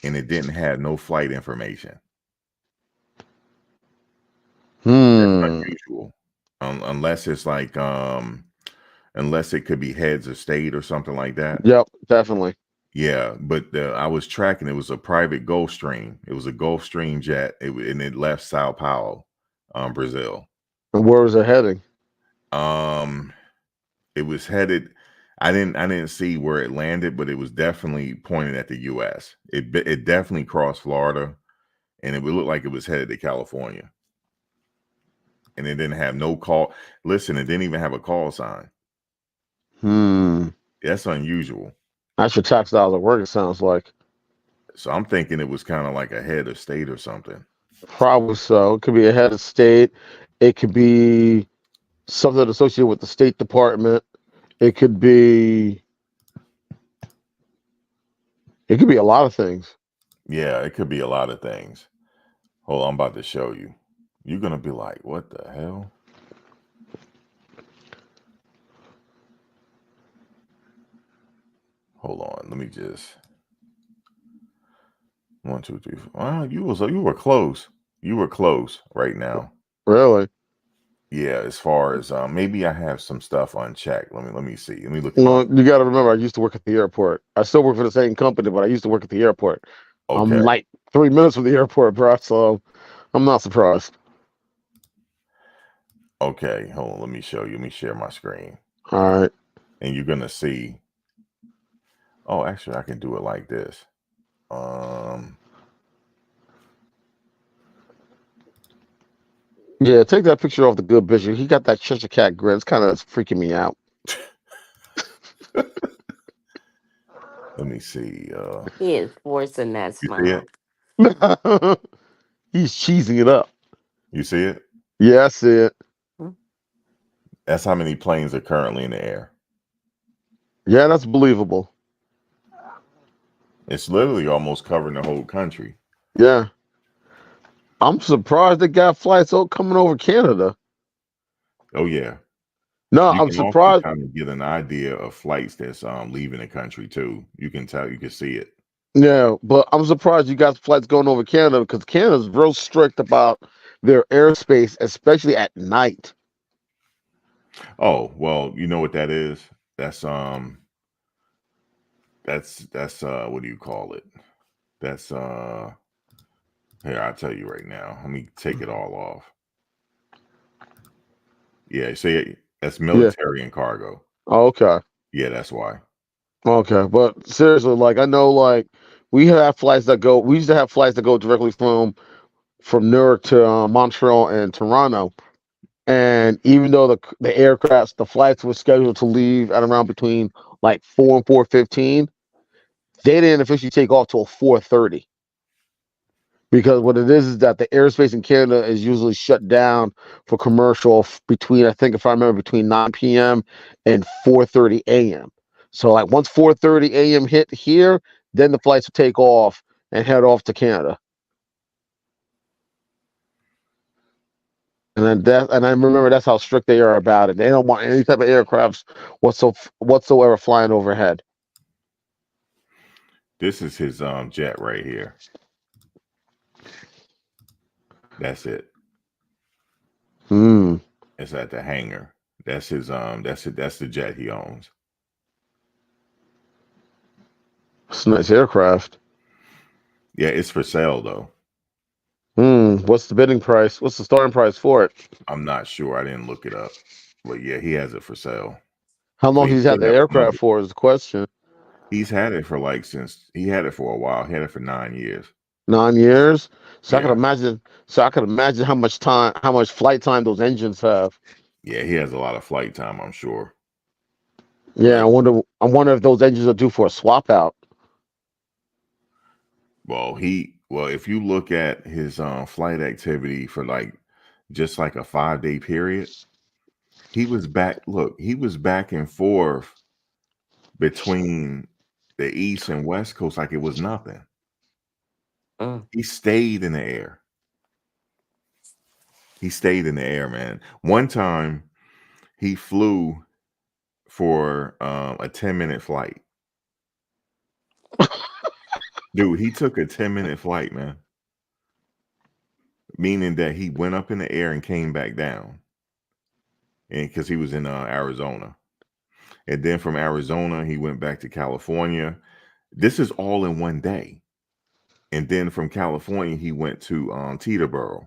and it didn't have no flight information. That's Hmm. unusual. Unless it's like unless it could be heads of state or something like that. Yep, definitely. Yeah, but I was tracking. It was a private Gulfstream. It was a Gulfstream jet, and it left Sao Paulo, Brazil. And where was it heading? Um, it was headed. I didn't see where it landed, but it was definitely pointed at the U.S. It definitely crossed Florida, and it would look like it was headed to California. And it didn't have no call. Listen, it didn't even have a call sign. Hmm. That's unusual. That's your tax dollars at work, it sounds like. So I'm thinking it was kind of like a head of state or something. Probably so. It could be a head of state. It could be something associated with the State Department. It could be a lot of things. Yeah, it could be a lot of things. Hold on, I'm about to show you. You're gonna be like, what the hell? Hold on, let me just 1, 2, 3, 4. Wow, you were close. You were close right now. Really? Yeah, as far as maybe I have some stuff unchecked. Let me see. Let me look at my Well, you got to remember, I used to work at the airport. I still work for the same company, but I used to work at the airport. I'm okay. like 3 minutes from the airport, bro. So I'm not surprised. Okay, hold on. Let me show you. Let me share my screen. All right. And you're going to see. Oh, actually, I can do it like this. Yeah, take that picture off the good bishop. He got that Cheshire cat grin. It's kind of freaking me out. Let me see. He is forcing that You see smile. it? He's cheesing it up. You see it? Yeah, I see it. That's how many planes are currently in the air. Yeah, that's believable. It's literally almost covering the whole country. Yeah. I'm surprised they got flights coming over Canada. Oh yeah. No, You I'm can also surprised. kind of get an idea of flights that's leaving the country too. You can tell, you can see it. Yeah, but I'm surprised you got flights going over Canada because Canada's real strict about their airspace, especially at night. Oh, well, you know what that is? That's what do you call it? That's here, I'll tell you right now. Let me take it all off. Yeah, see, that's Yeah. military and cargo. Oh, okay. Yeah, that's why. Okay. But seriously, like I know like we have flights that go we used to have flights that go directly from Newark to Montreal and Toronto. And even though the flights were scheduled to leave at around between like 4 and 4:15, they didn't officially take off till 4:30. Because what it is that the airspace in Canada is usually shut down for commercial between, I think if I remember, between 9 p.m. and 4:30 a.m. So like once 4:30 a.m. hit here, then the flights will take off and head off to Canada. And I remember that's how strict they are about it. They don't want any type of aircrafts whatsoever flying overhead. This is his jet right here. That's it. Hmm. It's at the hangar. That's his that's the jet he owns. It's a nice aircraft. Yeah, it's for sale though. What's the bidding price? What's the starting price for it? I'm not sure. I didn't look it up. But yeah, he has it for sale. How But long he he's had could the have aircraft another. for is the question. He's had it for he had it for a while. He had it for 9 years. 9 years. So I could Yeah. imagine. So I could imagine how much flight time those engines have. Yeah, he has a lot of flight time, I'm sure. Yeah, But I wonder if those engines are due for a swap out. well, if you look at his flight activity for just like a 5-day period, he was back and forth between the East and West Coast like it was nothing. Mm. He stayed in the air. He stayed in the air, man. One time he flew for a 10-minute flight. Dude, he took a 10-minute flight, man. Meaning that he went up in the air and came back down. And because he was in Arizona. And then from Arizona, he went back to California. This is all in one day. And then from California, he went to Teterboro.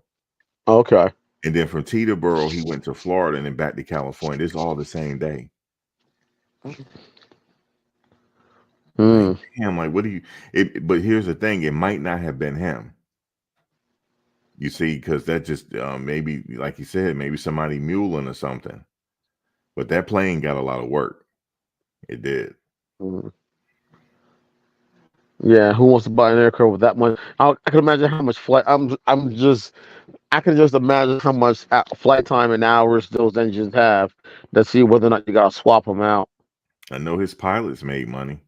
Okay. And then from Teterboro, he went to Florida and then back to California. This is all the same day. Like, Hmm. damn, like, what do you, but here's the thing, it might not have been him. You see, because that just, maybe, like you said, maybe somebody muling or something. But that plane got a lot of work. It did. Hmm. Yeah. Who wants to buy an aircraft with that much? I can imagine how much flight. I can just imagine how much flight time and hours those engines have to see whether or not you gotta swap them out. I know his pilots made money.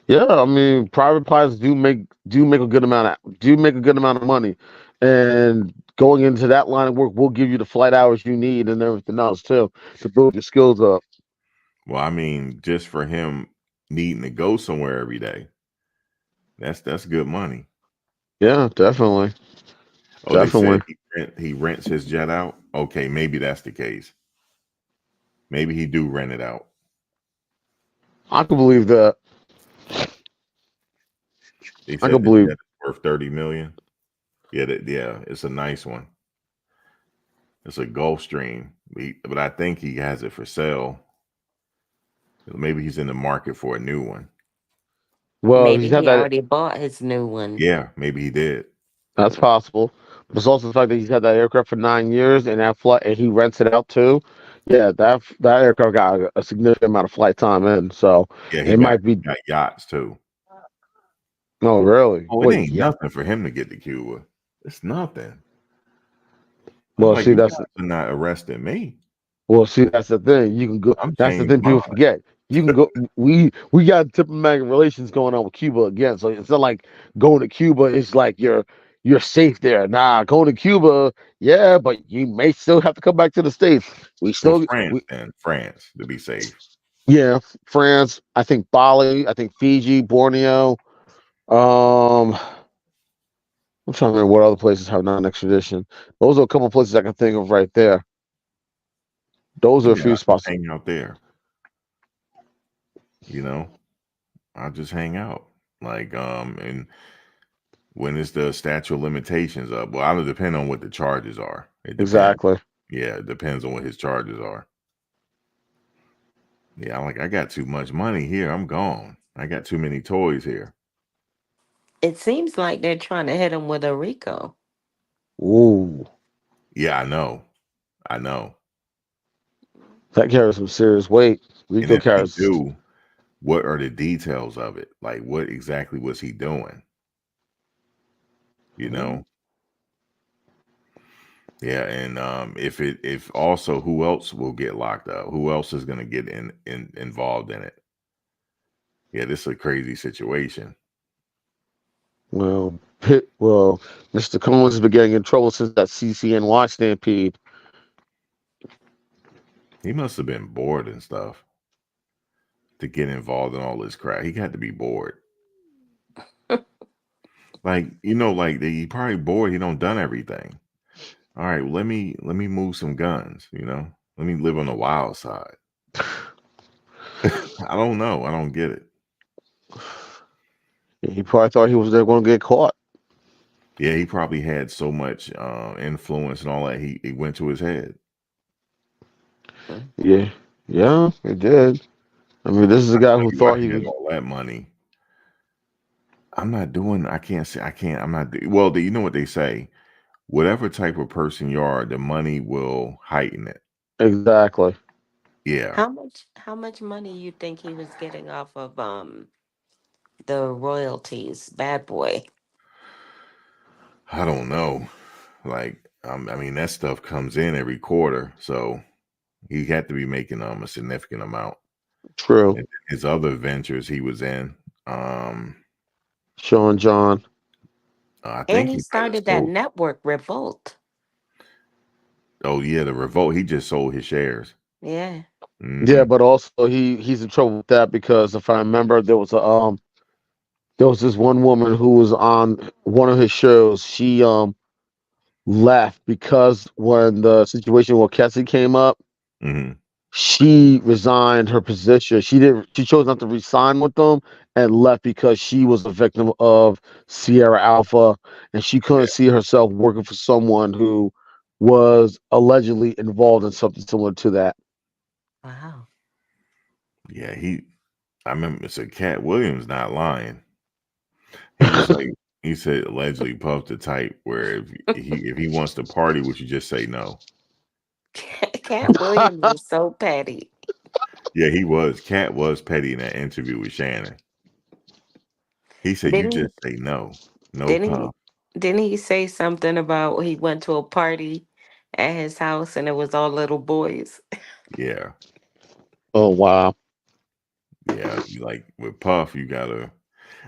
Yeah, I mean, private pilots do make a good amount of money, and going into that line of work will give you the flight hours you need and everything else too to build your skills up. Well, I mean, just for him needing to go somewhere every day, that's good money. Yeah, definitely, Oh, they said definitely. he rents his jet out. Okay, maybe that's the case. Maybe he do rent it out. I can believe that. They I said can the believe. jet is worth 30 million. Yeah, yeah, it's a nice one. It's a Gulfstream, but I think he has it for sale. Maybe he's in the market for a new one. Well, he's Maybe had he that. already bought his new one. Yeah, maybe he did. That's possible. But it's also the fact that he's had that aircraft for 9 years and that flight, and he rents it out too. Yeah, that aircraft got a significant amount of flight time in, so Yeah, it might be. he got yachts too. No, really. Oh, it Wait, ain't yeah. nothing for him to get to Cuba. It's nothing. I'm Well, like, see, you that's guys are not arresting me. Well, see, that's the thing. You can go. I'm That's the changed thing mine. people forget. You can go. We got diplomatic relations going on with Cuba again. So it's not like going to Cuba is like you're safe there. Nah, going to Cuba, yeah, but you may still have to come back to the States. We Well, still France we then, France to be safe. Yeah, France. I think Bali. I think Fiji, Borneo. Um, I'm trying to remember what other places have non-extradition. Those are a couple places I can think of right there. Those are a Yeah, few I just spots. hang out there. You know, I just hang out. Like, and when is the statute of limitations up? Well, it'll depend on what the charges are. It depends. Exactly. Yeah, it depends on what his charges are. Yeah, I'm like, I got too much money here. I'm gone. I got too many toys here. It seems like they're trying to hit him with a Rico. Ooh. Yeah, I know. I know. That carries some serious weight. And Rico if they carries. do, what are the details of it? Like, what exactly was he doing? You Mm. know? Yeah, and if also who else will get locked up? Who else is going to get involved in it? Yeah, this is a crazy situation. Well, Mr. Combs has been getting in trouble since that CCNY stampede. He must have been bored and stuff to get involved in all this crap. He had to be bored. Like, like he probably bored. He don't done everything. All right, well, let me move some guns. Let me live on the wild side. I don't know. I don't get it. He probably thought he was there going to get caught. Yeah, he probably had so much influence and all that. He went to his head. Mm. Yeah, yeah, it did. I mean, this is a I guy tell who you, I thought he had could. all that money. I'm not doing. I can't say. I can't. I'm not. Well, you know what they say. Whatever type of person you are, the money will heighten it. Exactly. Yeah. How much money you think he was getting off of the royalties? Bad boy. I don't know. Like, I mean, that stuff comes in every quarter, so he had to be making a significant amount. True. And his other ventures he was in, um, Sean John. I And think he he might have started that sold. network Revolt. Oh yeah, the revolt. He just sold his shares. Yeah. Yeah, Hmm. but also he's in trouble with that because if I remember, there was this one woman who was on one of his shows. She left because when the situation with Kessie came up, Hmm. she resigned her position. She chose not to resign with them and left because she was a victim of Sierra Alpha and she couldn't see herself working for someone who was allegedly involved in something similar to that. Wow. Yeah, I remember. So Cat Williams not lying. He was like, he said allegedly Puff the type where if he wants to party, would you just say no? Cat Williams is so petty. Yeah, he was. Cat was petty in that interview with Shannon. He said, "You Didn't just say no, no didn't he Puff." didn't he say something about he went to a party at his house and it was all little boys? Yeah, Oh wow. yeah. Like with Puff, you gotta.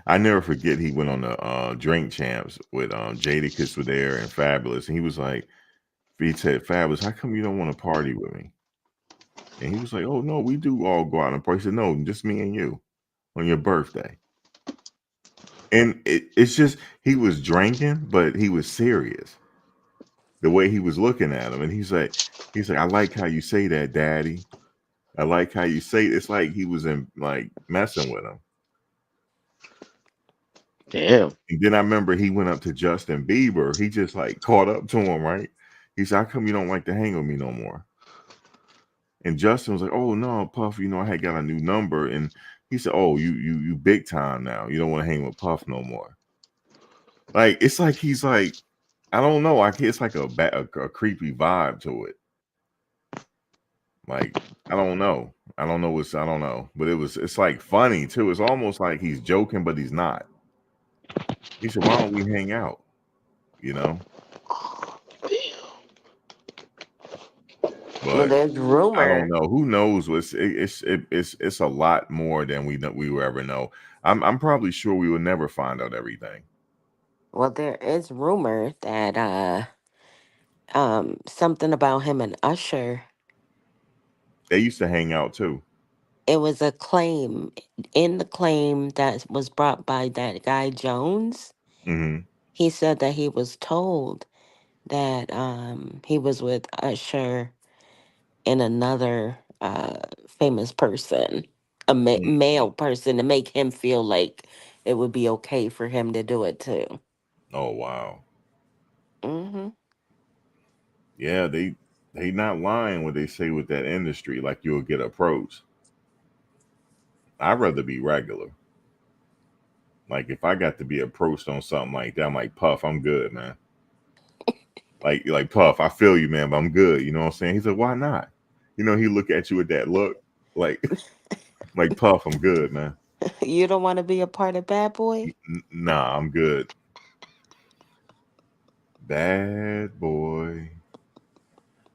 I never forget. He went on the Drink Champs with Jadakiss was there and Fabulous, and he was like, he said, "Fabulous, how come you don't want to party with me?" And he was like, "Oh no, we do all go out and party." He said, "No, just me and you on your birthday." And it's just he was drinking, but he was serious. The way he was looking at him, and he's like, "I like how you say that, Daddy. I like how you say it." It's like he was in like messing with him. Damn. And then I remember he went up to Justin Bieber. He just like caught up to him, right? He said, "How come you don't like to hang with me no more?" And Justin was like, "Oh no, Puff, I had got a new number." And he said, "Oh, you big time now. You don't want to hang with Puff no more." Like it's like he's like, I don't know. It's like a creepy vibe to it. Like I don't know what's I don't know. But it's like funny too. It's almost like he's joking, but he's not. He said, "Why don't we hang out?" You know? Well, But there's I don't rumor. know. Who knows? It's a lot more than we will ever know. I'm probably sure we will never find out everything. Well, there is rumor that something about him and Usher. They used to hang out too. It was a claim in the claim that was brought by that guy Jones. Hmm. He said that he was told that he was with Usher and another famous person, a male person, to make him feel like it would be okay for him to do it too. Oh wow. Hmm. Yeah, they not lying when they say with that industry, like you'll get approached. I'd rather be regular. Like if I got to be approached on something like that, I'm like, Puff, I'm good, man. Like Puff, I feel you, man, but I'm good. You know what I'm saying? He said, why not? He look at you with that look, like like Puff, I'm good, man. You don't want to be a part of Bad Boy? Nah, I'm good. Bad boy.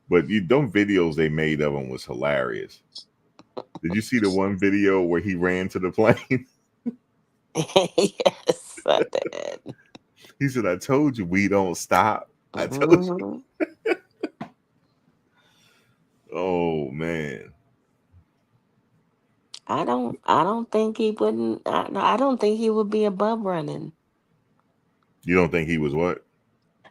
But them videos they made of him was hilarious. Did you see the one video where he ran to the plane? Yes, I did. He said, "I told you we don't stop. I told you." Hmm. Oh man, I don't think he wouldn't. I don't think he would be above running. you don't think he was what?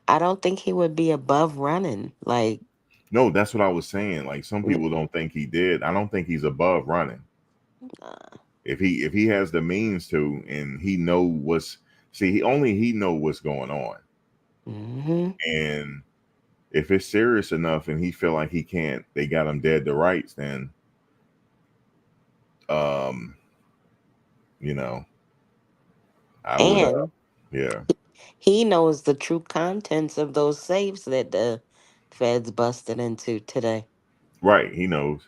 I don't think he would be above running. Like, No, that's what I was saying. Like some n- people don't think he did. I don't think he's above running. nah. If he has the means to, and he know what's see, he know what's going on, Hmm. and if it's serious enough, and he feel like he can't, they got him dead to rights, then um, you know, I would And yeah, he knows the true contents of those safes that the feds busted into today. right. He knows.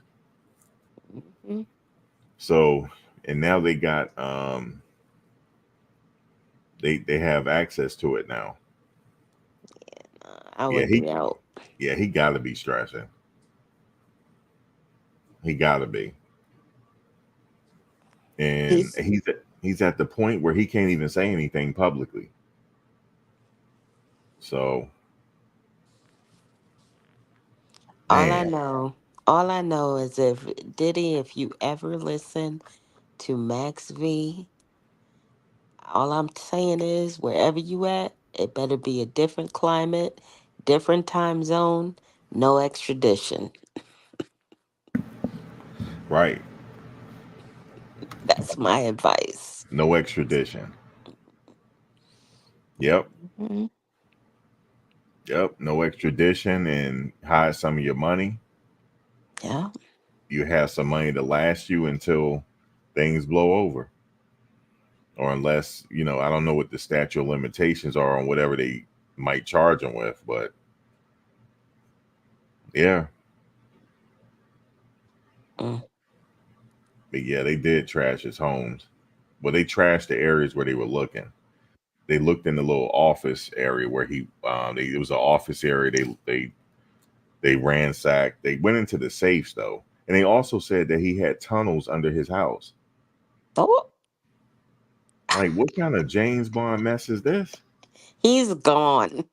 Hmm. So, and now they got they have access to it now. I Yeah, would be out. he got to be stressing. He got to be, and He's he's at the point where he can't even say anything publicly. So, all I man, know. All I know is if Diddy, if you ever listen to Max V, all I'm saying is wherever you at, it better be a different climate, different time zone, no extradition. right? That's my advice. No extradition. Yep, Mhm. yep. No extradition, and hide some of your money. Yeah. You have some money to last you until things blow over, or unless I don't know what the statute of limitations are on whatever they might charge him with, but yeah. Mm. But yeah, they did trash his homes. Well, they trashed the areas where they were looking. They looked in the little office area where it was an office area. They ransacked. They went into the safes though, and they also said that he had tunnels under his house. Oh, Like, what kind of James Bond mess is this? he's gone.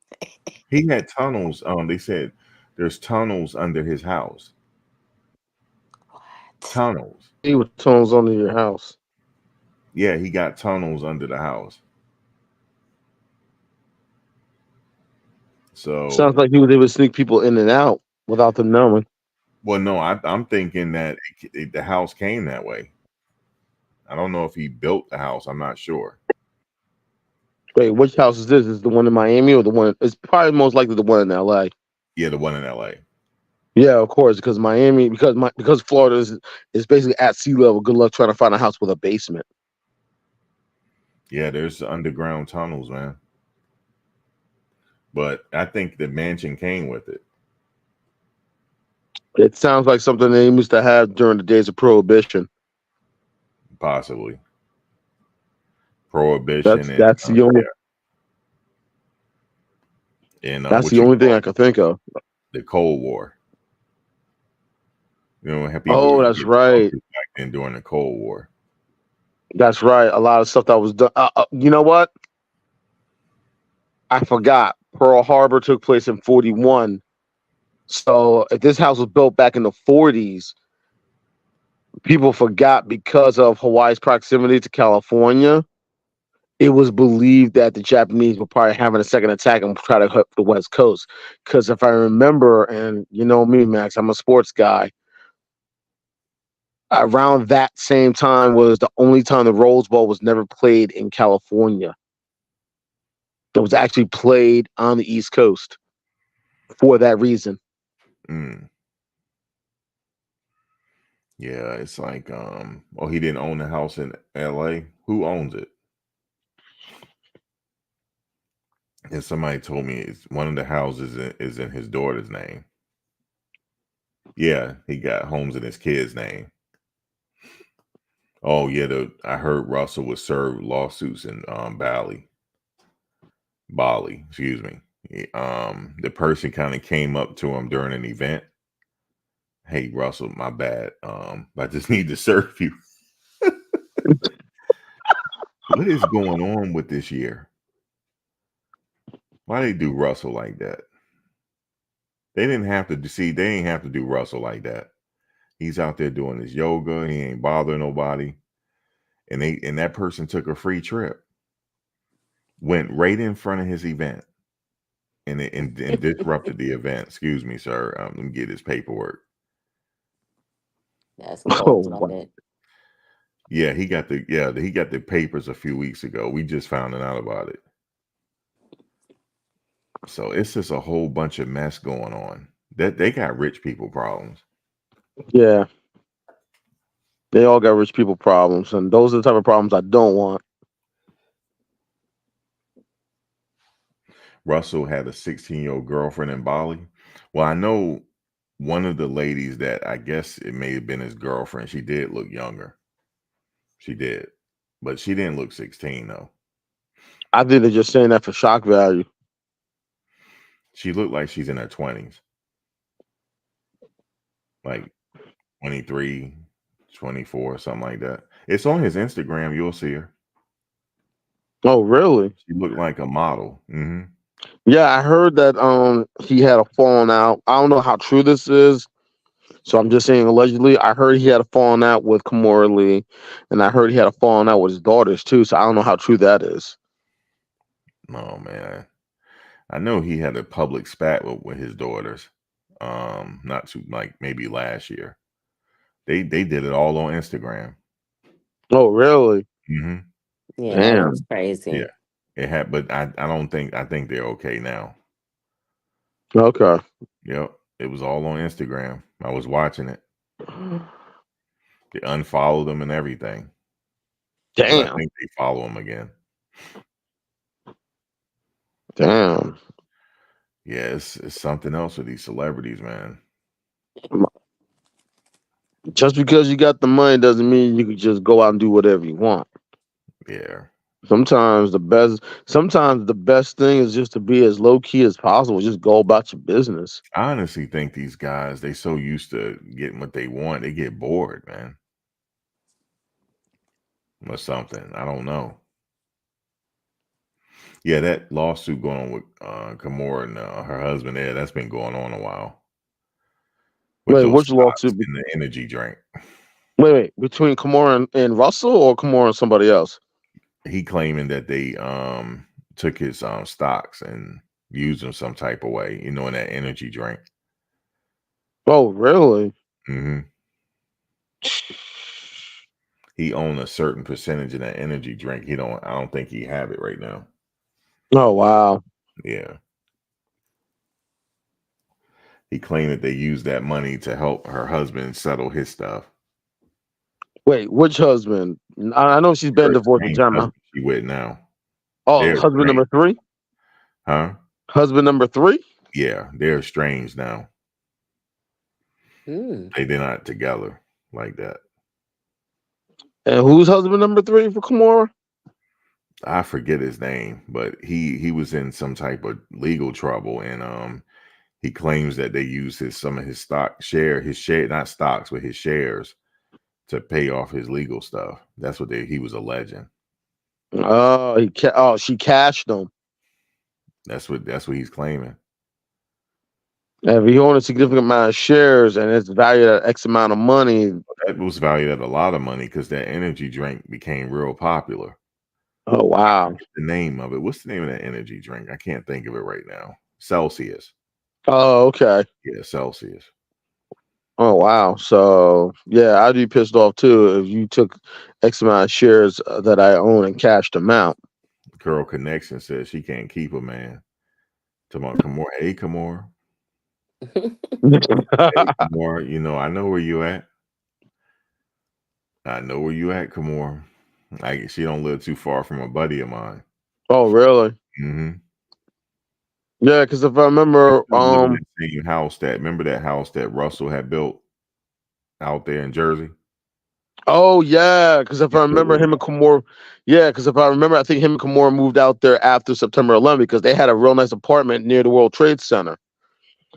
He had tunnels. They said there's tunnels under his house. What? Tunnels. He was tunnels under your house. Yeah, he got tunnels under the house. So, Sounds like he was able to sneak people in and out without them knowing. well, no, I'm thinking that the house came that way. I don't know if he built the house. I'm not sure. Wait, which house is this? Is the one in Miami or the one? It's probably most likely the one in L.A. Yeah, the one in LA. Yeah, of course, because Miami, because Florida is basically at sea level. Good luck trying to find a house with a basement. Yeah, there's underground tunnels, man. But I think the mansion came with it. It sounds like something they used to have during the days of Prohibition. Possibly. Prohibition That's and that's the only and that's what the you only thing call I can think of. the Cold War. You know, how people Oh, would that's get right. bunkers back then during the Cold War. That's right. A lot of stuff that was done. You know what? I forgot. Pearl Harbor took place in 41. So if this house was built back in the 40s, people forgot because of Hawaii's proximity to California. It was believed that the Japanese were probably having a second attack and try to hit the West Coast. Because if I remember, and you know me, Max, I'm a sports guy. Around that same time was the only time the Rose Bowl was never played in California. It was actually played on the East Coast for that reason. Mm. Yeah, it's like oh, he didn't own the house in LA. Who owns it? And somebody told me it's one of the houses is in his daughter's name. Yeah, he got homes in his kid's name. Oh yeah, I heard Russell was served lawsuits in Bali, excuse me. The person kind of came up to him during an event. Hey Russell, my bad. I just need to serve you. What is going on with this year? Why they do Russell like that? They didn't have to see. They ain't have to do Russell like that. He's out there doing his yoga. He ain't bothering nobody. And that person took a free trip, went right in front of his event, and disrupted the event. Excuse me, sir. Let me get his paperwork. That's Oh, cold wow. blooded. Yeah, he got the papers a few weeks ago. We just found out about it. So it's just a whole bunch of mess going on. That they got rich people problems. Yeah, they all got rich people problems, and those are the type of problems I don't want. Russell had a 16-year-old girlfriend in Bali. Well, I know one of the ladies that I guess it may have been his girlfriend. She did look younger. She did, but she didn't look 16 though. I think they're just saying that for shock value. She looked like she's in her 20s, like 23, 24, something like that. It's on his Instagram. You'll see her. Oh, really? She looked like a model. Hmm. Yeah, I heard that he had a falling out. I don't know how true this is, so I'm just saying allegedly. I heard he had a falling out with Kimora Lee, and I heard he had a falling out with his daughters too. So I don't know how true that is. Oh man, I know he had a public spat with his daughters. Not too like maybe last year. They did it all on Instagram. Oh, really? Hmm. Yeah, that was Damn. Yeah, crazy. it had, but I don't think I think they're okay now. Okay. Yep, it was all on Instagram. I was watching it. They unfollowed them and everything, but I Damn. think they follow him again. Damn. Yeah, it's something else with these celebrities, man. Just because you got the money doesn't mean you can just go out and do whatever you want. Yeah, Sometimes the best thing is just to be as low key as possible. Just go about your business. I honestly think these guys they so used to getting what they want, they get bored, man, or something. I don't know. Yeah, that lawsuit going on with Kimora and her husband there, that's been going on a while with Wait, those which stocks lawsuit? in the energy drink. Wait. Between Kimura and Russell or Kimura and somebody else? He claiming that they took his stocks and used them some type of way, in that energy drink. Oh, really? Hmm. He owned a certain percentage of that energy drink. I don't think he have it right now. Oh, wow. Yeah. He claimed that they used that money to help her husband settle his stuff. Wait, which husband? I know she's been Her divorced with estranged Jeremiah. husband she with now. Oh, They're husband number estranged. 3? Huh? Husband number 3? Yeah, they're estranged now. Hmm. They're not together like that. And who's husband number 3 for Kimura? I forget his name, but he was in some type of legal trouble, and he claims that they used some of his not stocks, but his shares to pay off his legal stuff. That's what he was alleging. Oh, she cashed them. That's what he's claiming. And if he owned a significant amount of shares and it's valued at X amount of money. That was valued at a lot of money because that energy drink became real popular. Oh, wow. The name of it. What's the name of that energy drink? I can't think of it right now. Celsius. Oh, okay. Yeah, Celsius. Oh, wow. So, yeah, I'd be pissed off too if you took X amount of shares that I own and cashed them out. Girl Connection says she can't keep a man. Tomorrow, Kamora. Hey, Kamora. Hey, Kamora. I know where you at. I know where you at, Kamora. She don't live too far from a buddy of mine. Oh, really? Mm-hmm. Yeah, because if I remember, Live in that same house remember that house that Russell had built out there in Jersey? oh yeah, because if I remember him and Kimura, I think him and Kimura moved out there after September 11th because they had a real nice apartment near the World Trade Center.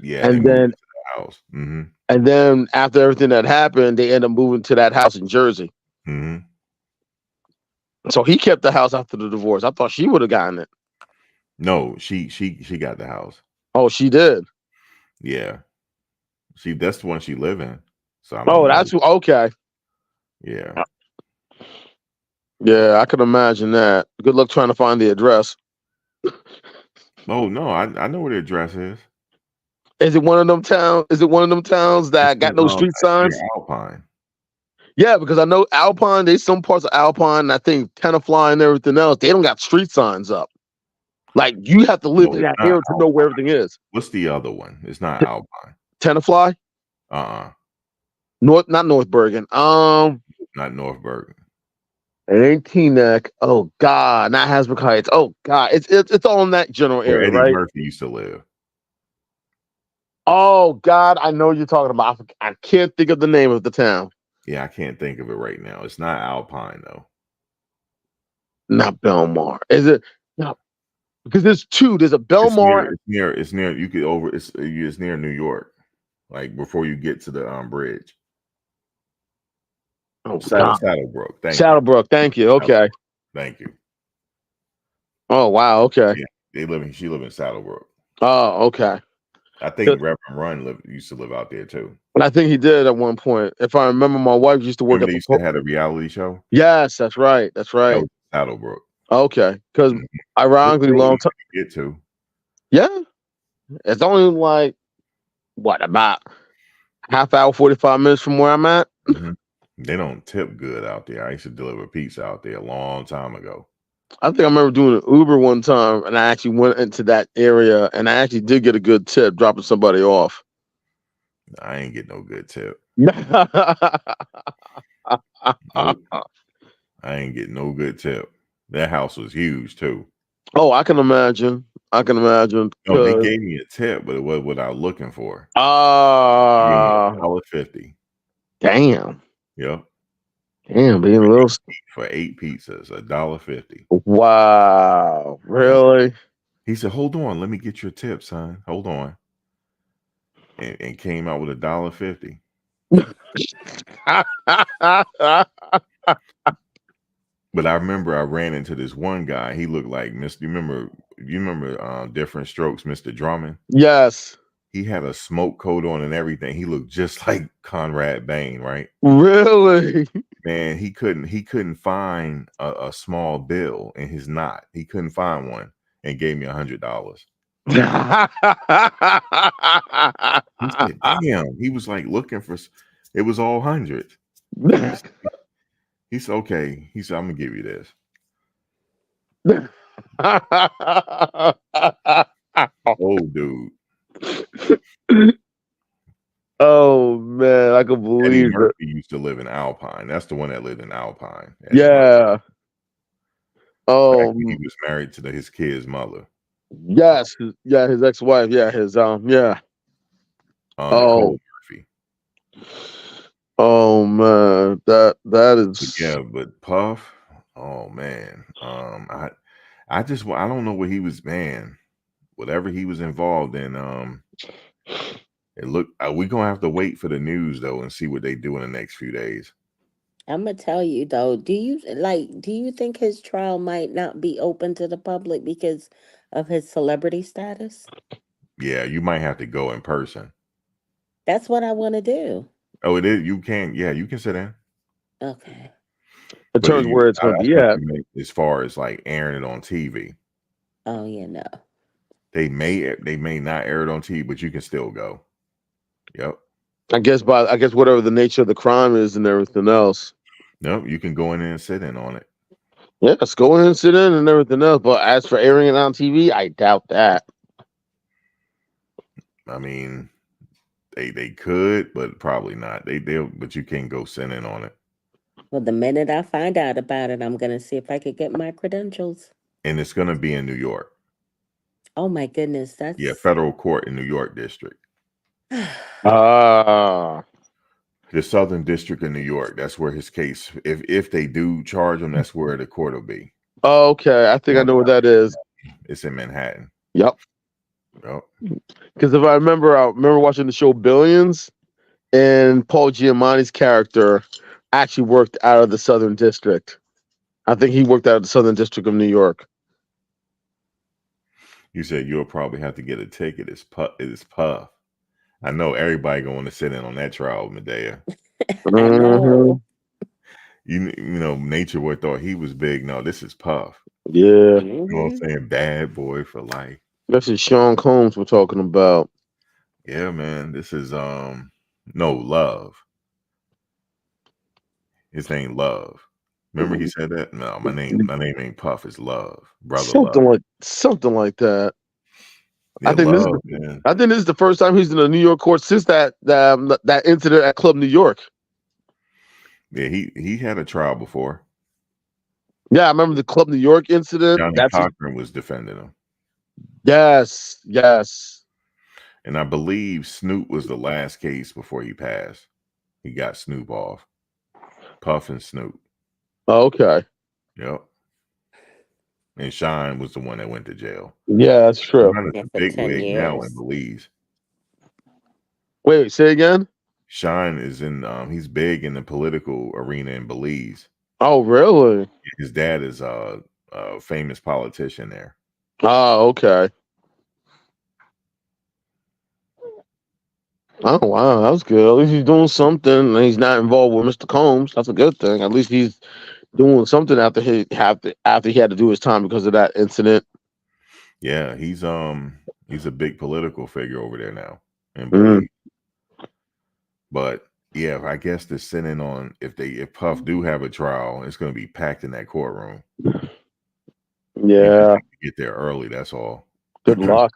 Yeah, they moved into the house. Mm-hmm. And then after everything that happened, they ended up moving to that house in Jersey. Mm-hmm. So he kept the house after the divorce. I thought she would have gotten it. No, she got the house. Oh, she did. Yeah, that's the one she live in. So I don't know. That's okay. Yeah. Yeah, I could imagine that. Good luck trying to find the address. Oh no, I know where the address is. Is it one of them towns? Is it one of them towns that got no street signs? Alpine. Yeah, because I know Alpine. There's some parts of Alpine. I think Tenafly and everything else. They don't got street signs up. Like you have to live in that area to know where everything is. What's the other one? It's not Alpine. Tenafly. Not North Bergen. Not North Bergen. It ain't Teaneck. Oh God, not Hasbrook Heights. Oh God, it's all in that general area, Eddie right? Murphy used to live. Oh God, I know what you're talking about. I can't think of the name of the town. Yeah, I can't think of it right now. It's not Alpine though. Not Belmar. Is it? No, because there's two. There's a Belmar. It's near. You could over. It's near New York, like before you get to the bridge. Oh, Saddlebrook. Saddlebrook. Thank you. Okay. Thank you. Oh wow. Okay. Yeah, she live in Saddlebrook. Oh, okay. I think Reverend Run used to live out there too. And I think he did at one point. If I remember, my wife used to work Remember they had a reality show. Yes, that's right. That's right. That was Saddlebrook. Okay, because ironically, long time. Get to. Yeah, it's only like about half hour, 45 minutes from where I'm at. Mm-hmm. They don't tip good out there. I used to deliver pizza out there a long time ago. I think I remember doing an Uber one time, and I actually went into that area, and I actually did get a good tip dropping somebody off. I ain't get no good tip. Nope. I ain't get no good tip. That house was huge too. Oh, I can imagine. I can imagine. No, they gave me a tip, but it was what I was looking for. $1.50. Damn. Yep. Damn, being a little for 8 pizzas, $1.50. Wow, really? He said, "Hold on, let me get your tip, son. Hold on." And came out with $1.50. But I remember I ran into this one guy. He looked like Mr. You remember Different Strokes, Mr. Drummond? Yes. He had a smoke coat on and everything. He looked just like Conrad Bain, right? Really? Man, he couldn't find a small bill in his knot. He couldn't find one and gave me $100. He said, "Damn." He was like looking for it was all hundreds. He said, "Okay." He said, "I'm gonna give you this." Old dude. Oh man, I can Eddie believe it. Murphy used to live in Alpine. That's the one that lived in Alpine. Eddie Murphy. Yeah. Back when he Oh was married to his kid's mother. yes, yeah, his ex-wife. Yeah, his yeah. Nicole Oh, Murphy. oh man, that But is. yeah, but Puff, oh man. I just I don't know what he was, man. Whatever he was involved in, it looked we gonna have to wait for the news though and see what they do in the next few days. I'm gonna tell you though, do you think his trial might not be open to the public because of his celebrity status? Yeah, you might have to go in person. That's what I want to do. Oh, it is. You can, yeah, you can sit in. Okay. In But terms of where it's going to I be thought at. you meant as far as like airing it on TV. Oh yeah, no. They may not air it on TV, but you can still go. Yep. I guess whatever the nature of the crime is and everything else. Nope. You can go in there and sit in on it. Yeah, let's go in and sit in and everything else. But as for airing it on TV, I doubt that. I mean, they could, but probably not. They'll but you can go sit in on it. Well, the minute I find out about it, I'm gonna see if I could get my credentials. And it's gonna be in New York. Oh my goodness, Yeah, that's federal court in New York district. Ah, The Southern District of New York. That's where his case, if they do charge him, that's where the court will be. okay. I think I know where that is. It's in Manhattan. Yep. Yep. Because if I remember watching the show Billions, and Paul Giamatti's character actually worked out of the Southern District. I think he worked out of the Southern District of New York. You said you'll probably have to get a ticket. It's Puff. I know everybody going to sit in on that trial, Medea. I Mhm. know. You know, Nature Boy thought he was big. No, this is Puff. Yeah, You know what Hmm. I'm saying? Bad boy for life. this is Sean Combs we're talking about. Yeah, man. This is no Love. His name Love. Remember he said that? No, my name ain't Puff, it's Love. Brother Love. Something like that. I Yeah, think this is Love, man. I think this is the first time he's in a New York court since that incident at Club New York. Yeah, he had a trial before. Yeah, I remember the Club New York incident. Johnny Cochran was defending him. Yes. And I believe Snoop was the last case before he passed. He got Snoop off. Puff and Snoop. Okay. Yep. And Shine was the one that went to jail. Yeah, that's true. Shine is Yeah, a for big 10 wig now in years. Belize. Wait, say again? Shine is in he's big in the political arena in Belize. Oh, really? His dad is a famous politician there. Oh, okay. Oh, wow, that was good. At least he's doing something, and he's not involved with Mr. Combs. That's a good thing. At least he's doing something after he had to do his time because of that incident. Yeah, he's a big political figure over there now in Mm, Belize. But yeah, I guess they're sitting on if Puff do have a trial, it's going to be packed in that courtroom. You just yeah. have to get there early. That's all. Good luck.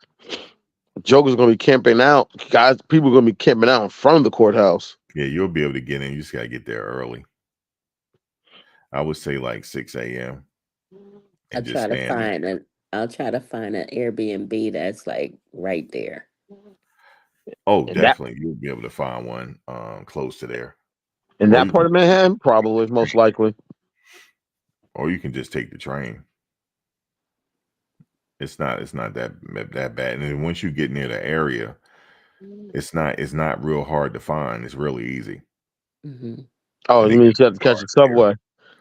Joker's gonna be camping out. Guys, people are gonna be camping out in front of the courthouse. Yeah, you'll be able to get in. You just got to get there early. I would say like 6 a.m. I'll and just try to stand there. find an I'll try to find an Airbnb that's like right there. Oh, And that definitely. You'll be able to find one close to there. in Or that you part can of Manhattan, probably most likely. or you can just take the train. It's not that bad. And then once you get near the area, it's not real hard to find. It's really easy. Hmm. Oh, And you they mean give you have you to catch the cars there. subway?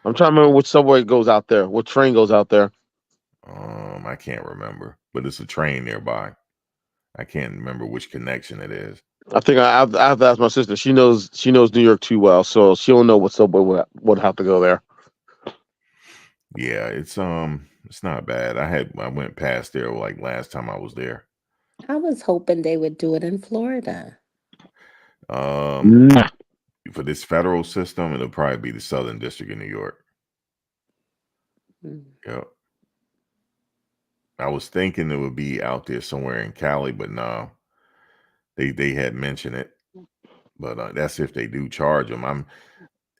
I'm trying to remember which subway goes out there. What train goes out there? I can't remember, but it's a train nearby. I can't remember which connection it is. I think I have to ask my sister. She knows New York too well, so she'll know what subway would have to go there. Yeah, it's not bad. I went past there like last time I was there. I was hoping they would do it in Florida. Um, Nah. for this federal system, it'll probably be the Southern District of New York. Mm. Yep. I was thinking it would be out there somewhere in Cali, but no, they had mentioned it. but that's if they do charge him.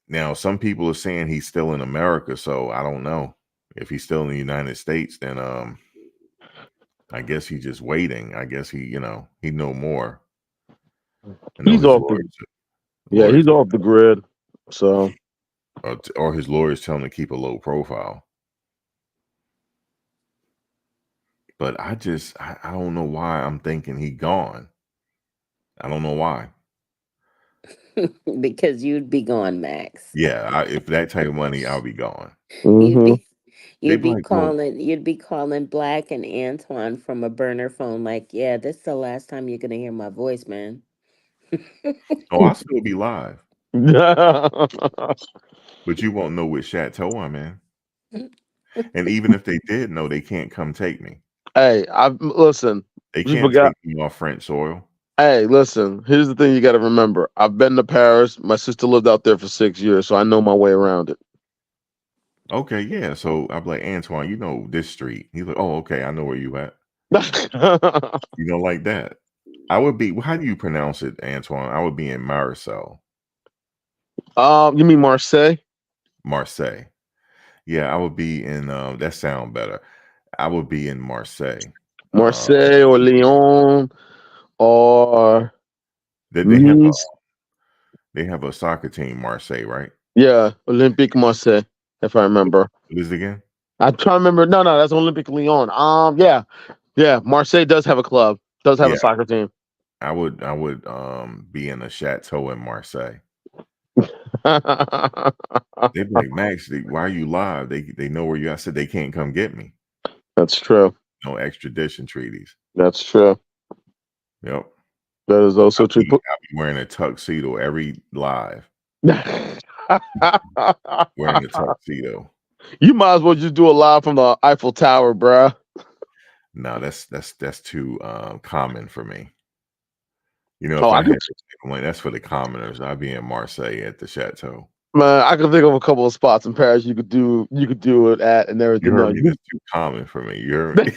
Now some people are saying he's still in America, so I don't know if he's still in the United States. Then I guess he's just waiting. I guess he know more. I know He's his off the lawyers, he's off the grid. So or his lawyers tell him to keep a low profile. But I don't know why I'm thinking he gone. I don't know why. Because you'd be gone, Max. Yeah, if that type of money, I'll be gone. You'd mhm. be They you'd be be like, well, calling Black and Antoine from a burner phone like, yeah, this is the last time you're gonna hear my voice, man. oh, I'll still be live, but you won't know which chateau I'm in. And even if they did know, they can't come take me. Hey, I listen. They You can't forgot. take me off French soil. Hey, listen. Here's the thing you got to remember. I've been to Paris. My sister lived out there for 6 years, so I know my way around it. Okay, yeah. So I'm like, Antoine, you know this street. He's like, oh, okay, I know where you at. Like that. I would be. How do you pronounce it, Antoine? I would be in Marseille. You mean Marseille? Marseille. Yeah, I would be in. That sound better. I would be in Marseille. Uh, Marseille or Lyon or they have a Nice? soccer team, Marseille, right? Yeah, Olympique Marseille, if I remember. What is it again? I'm trying to remember. No, that's Olympique Lyon. Yeah. Marseille does have a club. Does have a Yeah, soccer team. I would be in a chateau in Marseille. They'd be like, Max, why are you live? They know where you are. I said they can't come get me. That's true. No extradition treaties. That's true. Yep. That is also true. I'll be wearing a tuxedo every live. Wearing a tuxedo. You might as well just do a live from the Eiffel Tower, bruh. No, that's too common for me. Oh, If I had to take one, that's for the commoners. I'd be in Marseille at the chateau. man, I can think of a couple of spots in Paris you could do it at and You everything. heard me? That's too common for me. You heard me?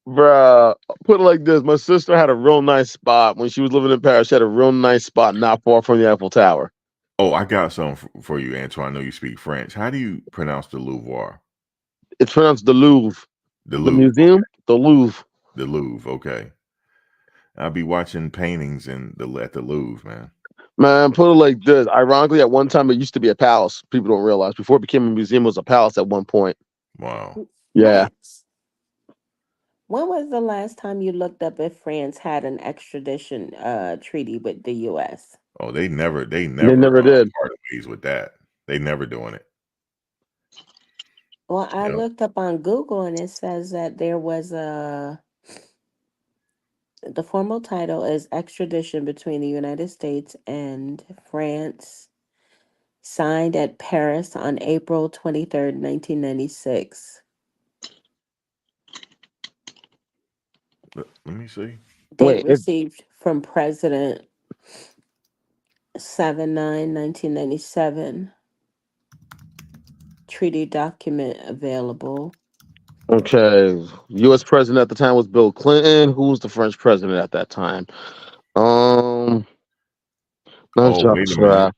Bruh, put it like this. My sister had a real nice spot when she was living in Paris. She had a real nice spot not far from the Eiffel Tower. Oh, I got something for you, Antoine. I know you speak French. How do you pronounce the Louvre? It's pronounced the Louvre. The The Louvre. museum? The Louvre. The Louvre. Okay. I'll be watching paintings at the Louvre, man. Man, put it like this. Ironically, at one time it used to be a palace. People don't realize. Before it became a museum, it was a palace at one point. Wow. Yeah. Max, when was the last time you looked up if France had an extradition treaty with the US? Oh, they never They never did. parted ways with that. They never doing it. Well, I Yep. looked up on Google and it says that there was the formal title is extradition between the United States and France, signed at Paris on April 23rd, 1996. Let me see. Date Wait, received from President 7/9/1997. Treaty document available. okay. U.S. president at the time was Bill Clinton. Who was the French president at that time? Not Oh, Jacques wait a minute. Chirac.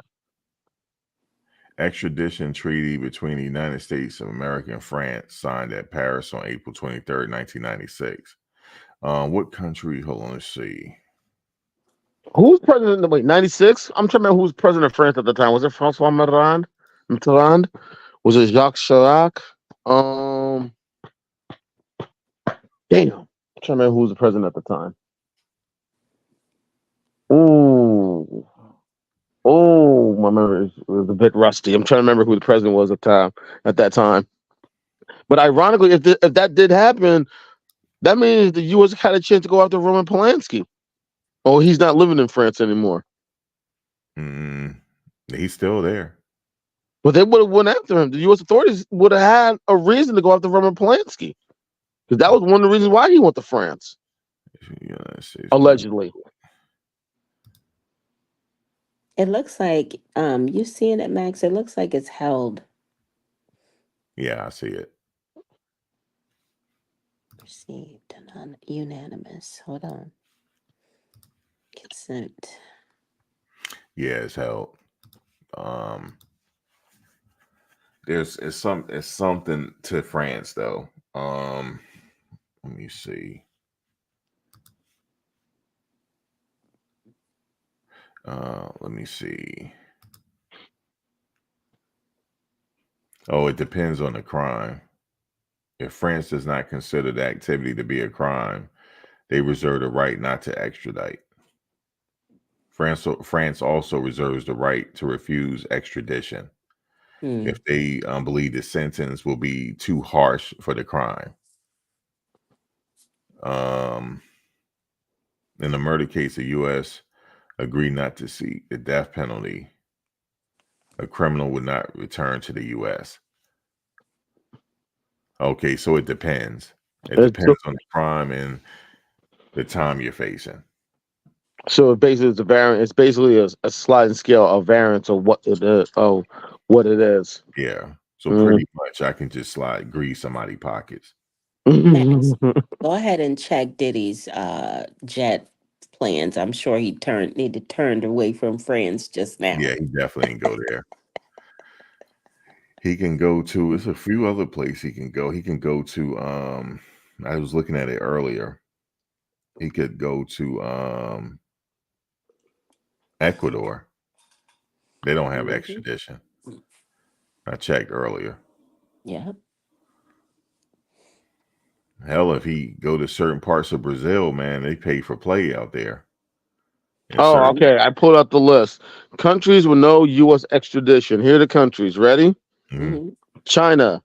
Extradition treaty between the United States of America and France signed at Paris on April 23rd, 1996. What country? Hold on, let's see. Who was president? Wait, 96? I'm trying to remember who was president of France at the time. Was it Francois Mitterrand? Mitterrand? Was it Jacques Chirac? Damn. I'm trying to remember who was the president at the time. Ooh. Oh, my memory was a bit rusty. I'm trying to remember who the president was at that time. But ironically, if that did happen, that means the U.S. had a chance to go after Roman Polanski. Oh, he's not living in France anymore. He's still there. But they would have went after him. The U.S. authorities would have had a reason to go after Roman Polanski. Because that was one of the reasons why he went to France. Allegedly. It looks like you seeing it, Max? It looks like it's held. Yeah, I see it. Received unanimous. Hold on. Consent. Yeah, it's held. Um, it's something to France though. Let me see. Let me see. Oh, it depends on the crime. If France does not consider the activity to be a crime, they reserve the right not to extradite. France also reserves the right to refuse extradition Hmm. if they believe the sentence will be too harsh for the crime. Um, in the murder case, the U.S. agreed not to seek the death penalty. A criminal would not return to the U.S. Okay, so it depends. It It's, depends on the crime and the time you're facing. so basically, it's a variant. It's basically a sliding scale of variance of what it is. Oh, what it is. Yeah. So Mm. pretty much I can just slide grease somebody's pockets. Max, go ahead and check Diddy's jet plans. I'm sure he turned away from France just now. Yeah, he definitely can go there. He can go to it's a few other places he can go. He can go to I was looking at it earlier. He could go to Ecuador. They don't have Hmm. extradition. I checked earlier. Yeah. Hell, if he go to certain parts of Brazil, man, they pay for play out there. In Oh, certain, Hmm. okay. I pulled out the list. Countries with no U.S. extradition. Here are the countries. Ready? mhm. Hmm. China,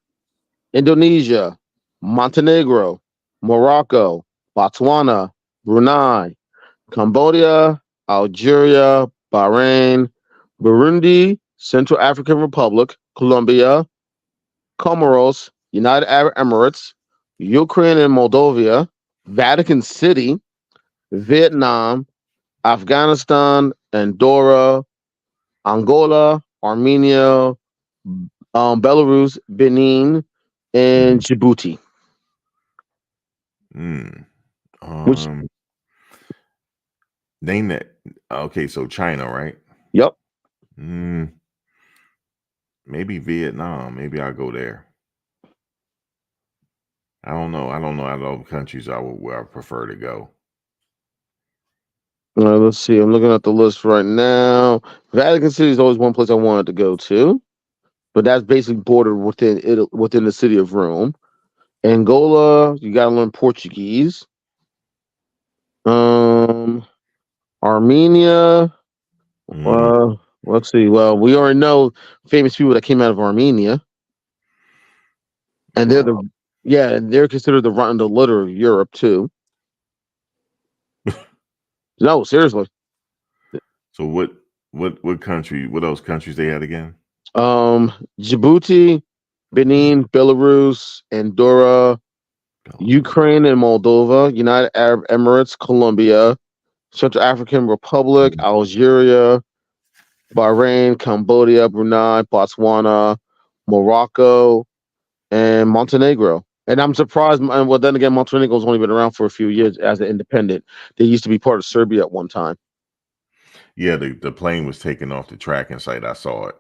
Indonesia, Montenegro, Morocco, Botswana, Brunei, Cambodia, Algeria, Bahrain, Burundi, Central African Republic, Colombia, Comoros, United Arab Emirates, Ukraine and Moldova, Vatican City, Vietnam, Afghanistan, Andorra, Angola, Armenia, Belarus, Benin, and Djibouti. Mm. Which, Um, name that. Okay, so China, right? yep. Mm, maybe Vietnam. Maybe I'll go there. I don't know. I don't know out of all the countries where I prefer to go. Let's see. I'm looking at the list right now. Vatican City is always one place I wanted to go to, but that's basically bordered within it within the city of Rome. Angola, you got to learn Portuguese. Um, Armenia. Mm, Let's see. Well, we already know famous people that came out of Armenia, and they're wow. the yeah, and they're considered the rotten the litter of Europe too. No, seriously. So what country? What else countries they had again? Um, Djibouti, Benin, Belarus, Andorra, Belarus. Ukraine and Moldova, United Arab Emirates, Colombia, Central African Republic, Mm, Algeria, Bahrain, Cambodia, Brunei, Botswana, Morocco, and Montenegro. And I'm surprised. And well, then again, Montenegro's only been around for a few years as an independent. They used to be part of Serbia at one time. Yeah, the plane was taken off the tracking site. I saw it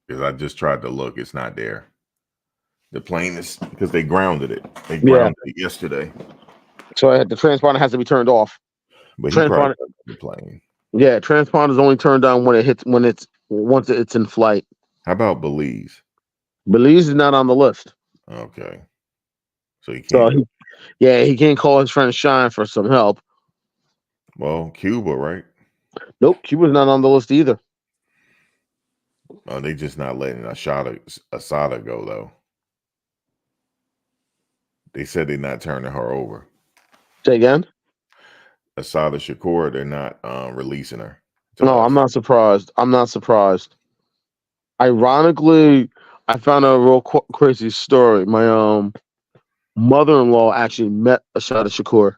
because I just tried to look. It's not there. The plane is because they grounded it. They Yeah. grounded it yesterday, So the transponder has to be turned off. but he probably Transponder, got the plane. yeah, transponder is only turned on when it hits when it's once it's in flight. How about Belize? Belize is not on the list. Okay, so he So can't go. yeah, he can't call his friend Shine for some help. Well, Cuba, right? Nope, Cuba's not on the list either. They just not letting Asada go though. They said they're not turning her over. Say again? Asada Shakur, they're not releasing her to No, I'm us. not surprised. I'm not surprised. Ironically, I found a real crazy story. My mother-in-law actually met Ashada Shakur.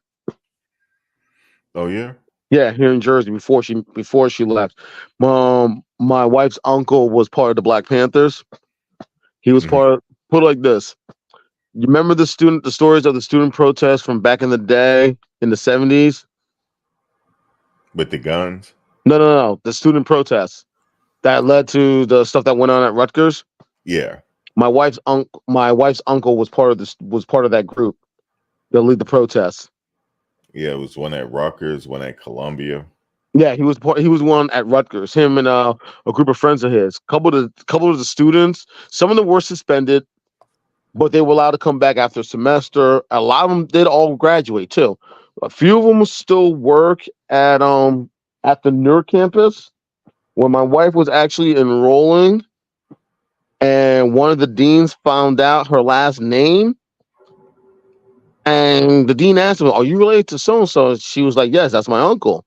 Oh yeah. Yeah, here in Jersey before she left. My wife's uncle was part of the Black Panthers. He was Hmm. part of, put it like this. You remember the stories of the student protests from back in the day in the 70s? With the guns. No. The student protests that led to the stuff that went on at Rutgers. Yeah. My wife's uncle was part of that group that lead the protests. Yeah, it was one at Rutgers, one at Columbia. Yeah, he was one at Rutgers. Him and a group of friends of his. Couple of the students. Some of them were suspended, but they were allowed to come back after a semester. A lot of them did all graduate too. A few of them still work at the NER campus where my wife was actually enrolling, and one of the deans found out her last name, and the dean asked her, "Are you related to so and so?" She was like, "Yes, that's my uncle."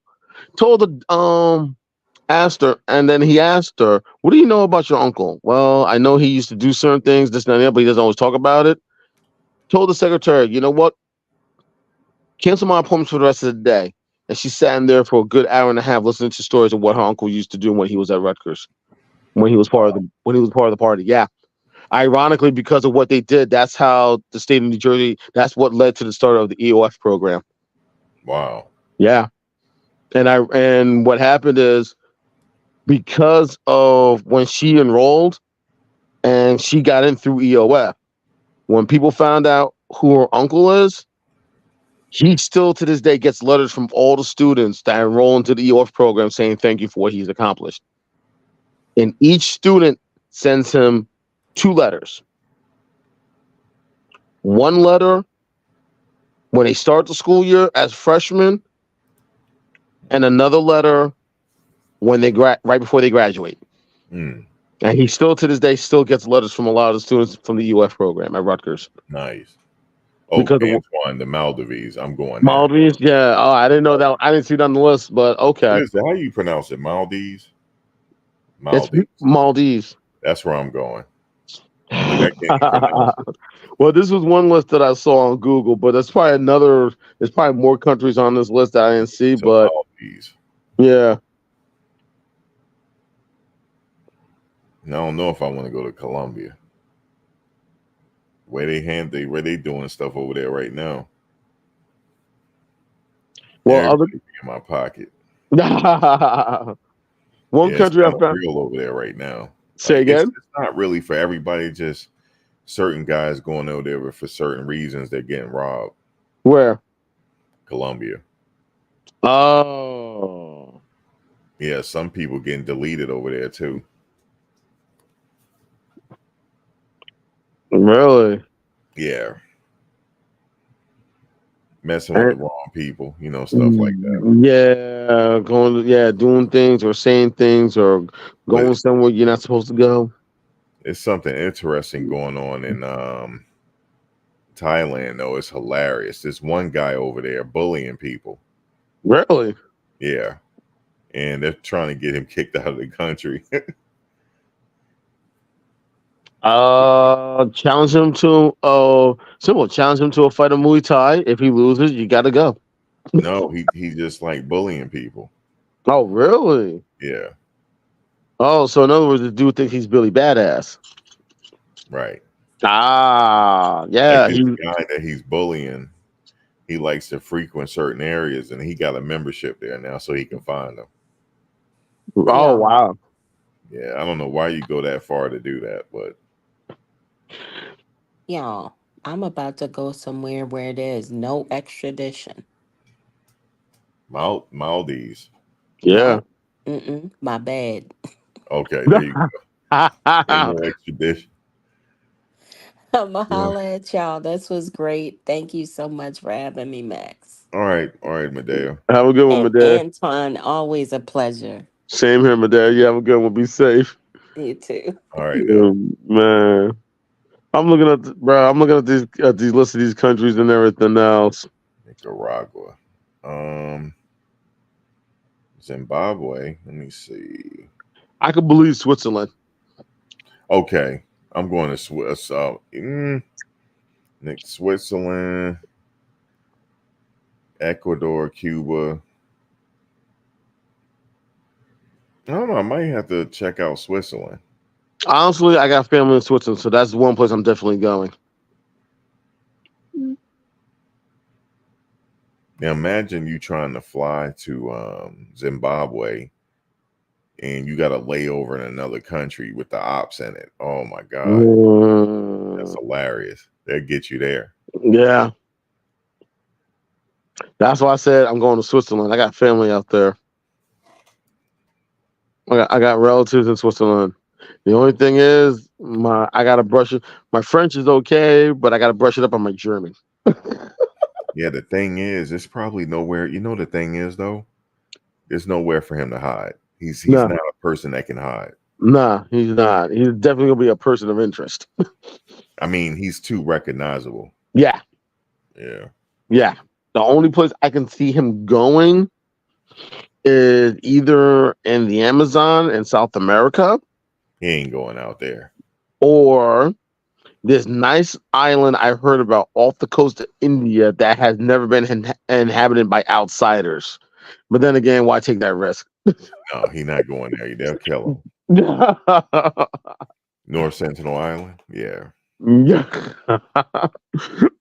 Told the asked her, and then he asked her, "What do you know about your uncle?" "Well, I know he used to do certain things, this and that, but he doesn't always talk about it." Told the secretary, "You know what? Cancel my appointments for the rest of the day." And she sat in there for a good hour and a half listening to stories of what her uncle used to do when he was at Rutgers, when he was part of the party. Yeah. Ironically, because of what they did, that's how the state of New Jersey, that's what led to the start of the EOF program. Wow. Yeah. And what happened is because of when she enrolled and she got in through EOF, when people found out who her uncle is, he still to this day gets letters from all the students that enroll into the EOF program saying thank you for what he's accomplished. And each student sends him two letters. One letter when they start the school year as freshmen, and another letter when they right before they graduate. Mm, And he still to this day still gets letters from a lot of the students from the UF program at Rutgers. nice. Oh, Because of Antoine, the Maldives. I'm going there. Maldives, yeah. Oh, I didn't know that. I didn't see that on the list, but What okay. is that? How you pronounce it? Maldives? It's Maldives. Maldives. That's where I'm going. Like I can't even pronounce it. Well, this was one list that I saw on Google, but there's probably another. There's probably more countries on this list that I didn't see, To but Maldives. yeah. And I don't know if I want to go to Colombia. Where they doing stuff over there right now. Well, Everybody be in my pocket. one Yeah, it's country I kind of found. real over there right now. Say Like again. it's not really for everybody. Just certain guys going over there for certain reasons. They're getting robbed. Where? Colombia. Oh, Yeah, some people getting deleted over there too. really? Yeah, messing with the And- wrong people. Stuff like that. Yeah, doing things or saying things or But going somewhere you're not supposed to go. it's something interesting going on in Thailand. Though it's hilarious. This one guy over there bullying people. Really? Yeah, and they're trying to get him kicked out of the country. Challenge him to simple. Challenge him to a fight of Muay Thai. If he loses, you got to go. No, he just like bullying people. Oh, really? Yeah, Oh, so in other words, the dude thinks he's Billy Badass. right. Ah, Like yeah. this guy that he's bullying, he likes to frequent certain areas, and he got a membership there now, so he can find them. Oh, Yeah. wow. Yeah, I don't know why you go that far to do that, but Y'all, I'm about to go somewhere where there's no extradition. Maldives. Yeah. No. Mm-mm. My bad. Okay, there you go. Ain't no extradition. I'ma Yeah. holla at y'all. This was great. Thank you so much for having me, Max. All right, Medea. Have a good one, And Madad. Antoine, always a pleasure. Same here, Madad. You have a good one. Be safe. You too. All right, now. Man. I'm looking at these lists of these countries and everything else. Nicaragua. Um, Zimbabwe. Let me see. I could believe Switzerland. Okay, I'm going to Switzerland, Ecuador, Cuba. I don't know. I might have to check out Switzerland. Honestly, I got family in Switzerland, so that's one place I'm definitely going. Now imagine you trying to fly to Zimbabwe and you got a layover in another country with the ops in it. Oh my God, that's hilarious. They'll get you there. Yeah, that's why I said I'm going to Switzerland. I got family out there. I got relatives in Switzerland. The only thing is, I gotta brush it. My French is okay, but I gotta brush it up on my German. Yeah, the thing is, it's probably nowhere. You know, the thing is though, there's nowhere for him to hide. He's No, not a person that can hide. nah, he's not. He's definitely gonna be a person of interest. I mean, he's too recognizable. Yeah, Yeah, yeah. The only place I can see him going is either in the Amazon in South America he ain't going out there. or this nice island I heard about off the coast of India that has never been inhabited by outsiders. But then again, why take that risk? No, he not going there. They'll kill him. North Sentinel Island. Yeah. Yeah.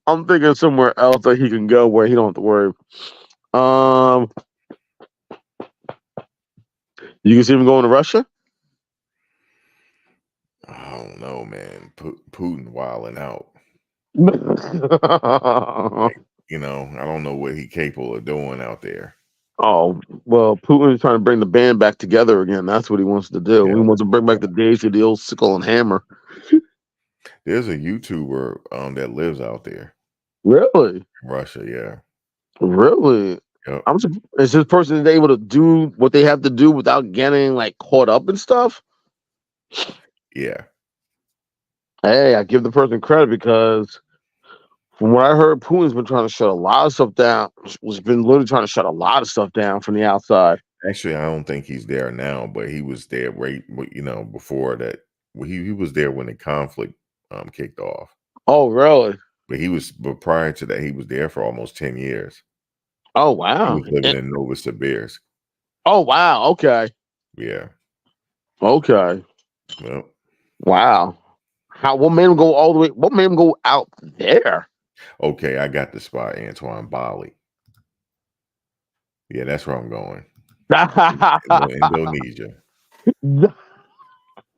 I'm thinking somewhere else that he can go where he don't have to worry. Um, you can see him going to Russia. I don't know, man. Putin wilding out. You know, I don't know what he capable of doing out there. Oh, well, Putin is trying to bring the band back together again. That's what he wants to do. Yeah, He wants to bring back the days of the old sickle and hammer. there's a YouTuber that lives out there, Really? in Russia. Yeah. Really? Yep. Is this person able to do what they have to do without getting like caught up and stuff? Yeah. Hey, I give the person credit because from what I heard, Putin's been trying to shut a lot of stuff down. Was been literally trying to shut a lot of stuff down from the outside. Actually, I don't think he's there now, but he was there before that. Well, he was there when the conflict kicked off. Oh, really? But prior to that, he was there for almost 10 years. Oh, He wow. was living in Novosibirsk. Oh, wow. Okay. Yeah. Okay. Well, Wow. What made him go all the way? What made him go out there? okay, I got the spot, Antoine Bali. Yeah, that's where I'm going. Indonesia.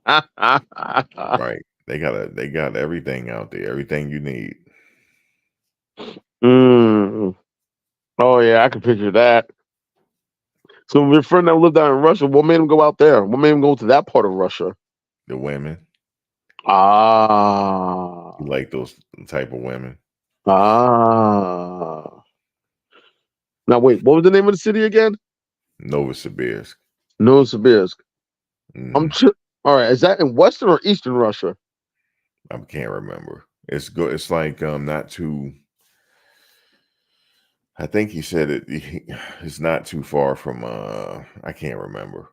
Right. They got everything out there, everything you need. Mm. Oh yeah, I can picture that. So your friend that lived down in Russia, what made him go out there? What made him go to that part of Russia? The women. Ah, You like those type of women. ah. Now wait, what was the name of the city again? Novosibirsk. Novosibirsk. Mm, All right. Is that in Western or Eastern Russia? I can't remember. It's good. It's like not too. I think he said it's not too far from. I can't remember.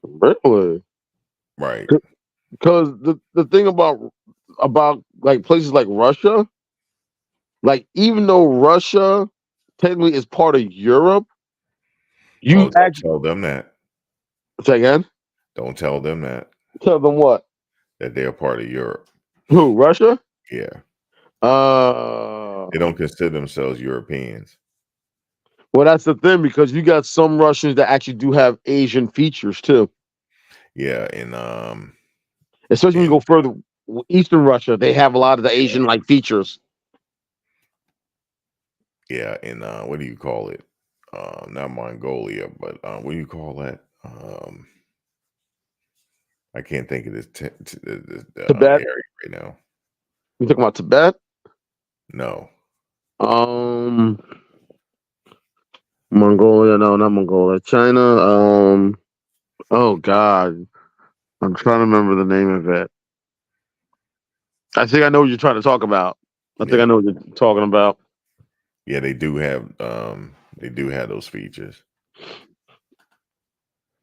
Really? Right. Because the thing about like places like Russia, like even though Russia technically is part of Europe, Oh, you don't actually tell them that. say again. Don't tell them that Tell them what? that they're part of Europe. Who? Russia? Yeah. Uh, They don't consider themselves Europeans. well, that's the thing because you got some Russians that actually do have Asian features too. Yeah, Especially when you and go further Eastern Russia, they have a lot of the Asian like features. yeah, and what do you call it? Not Mongolia, but what do you call that? I can't think of this Tibet. area right now. You talking about Tibet? No. Um, Mongolia. No, not Mongolia. China. Oh God, I'm trying to remember the name of it. I think I know what you're trying to talk about. I think I Yeah. know what you're talking about. Yeah, they do have those features.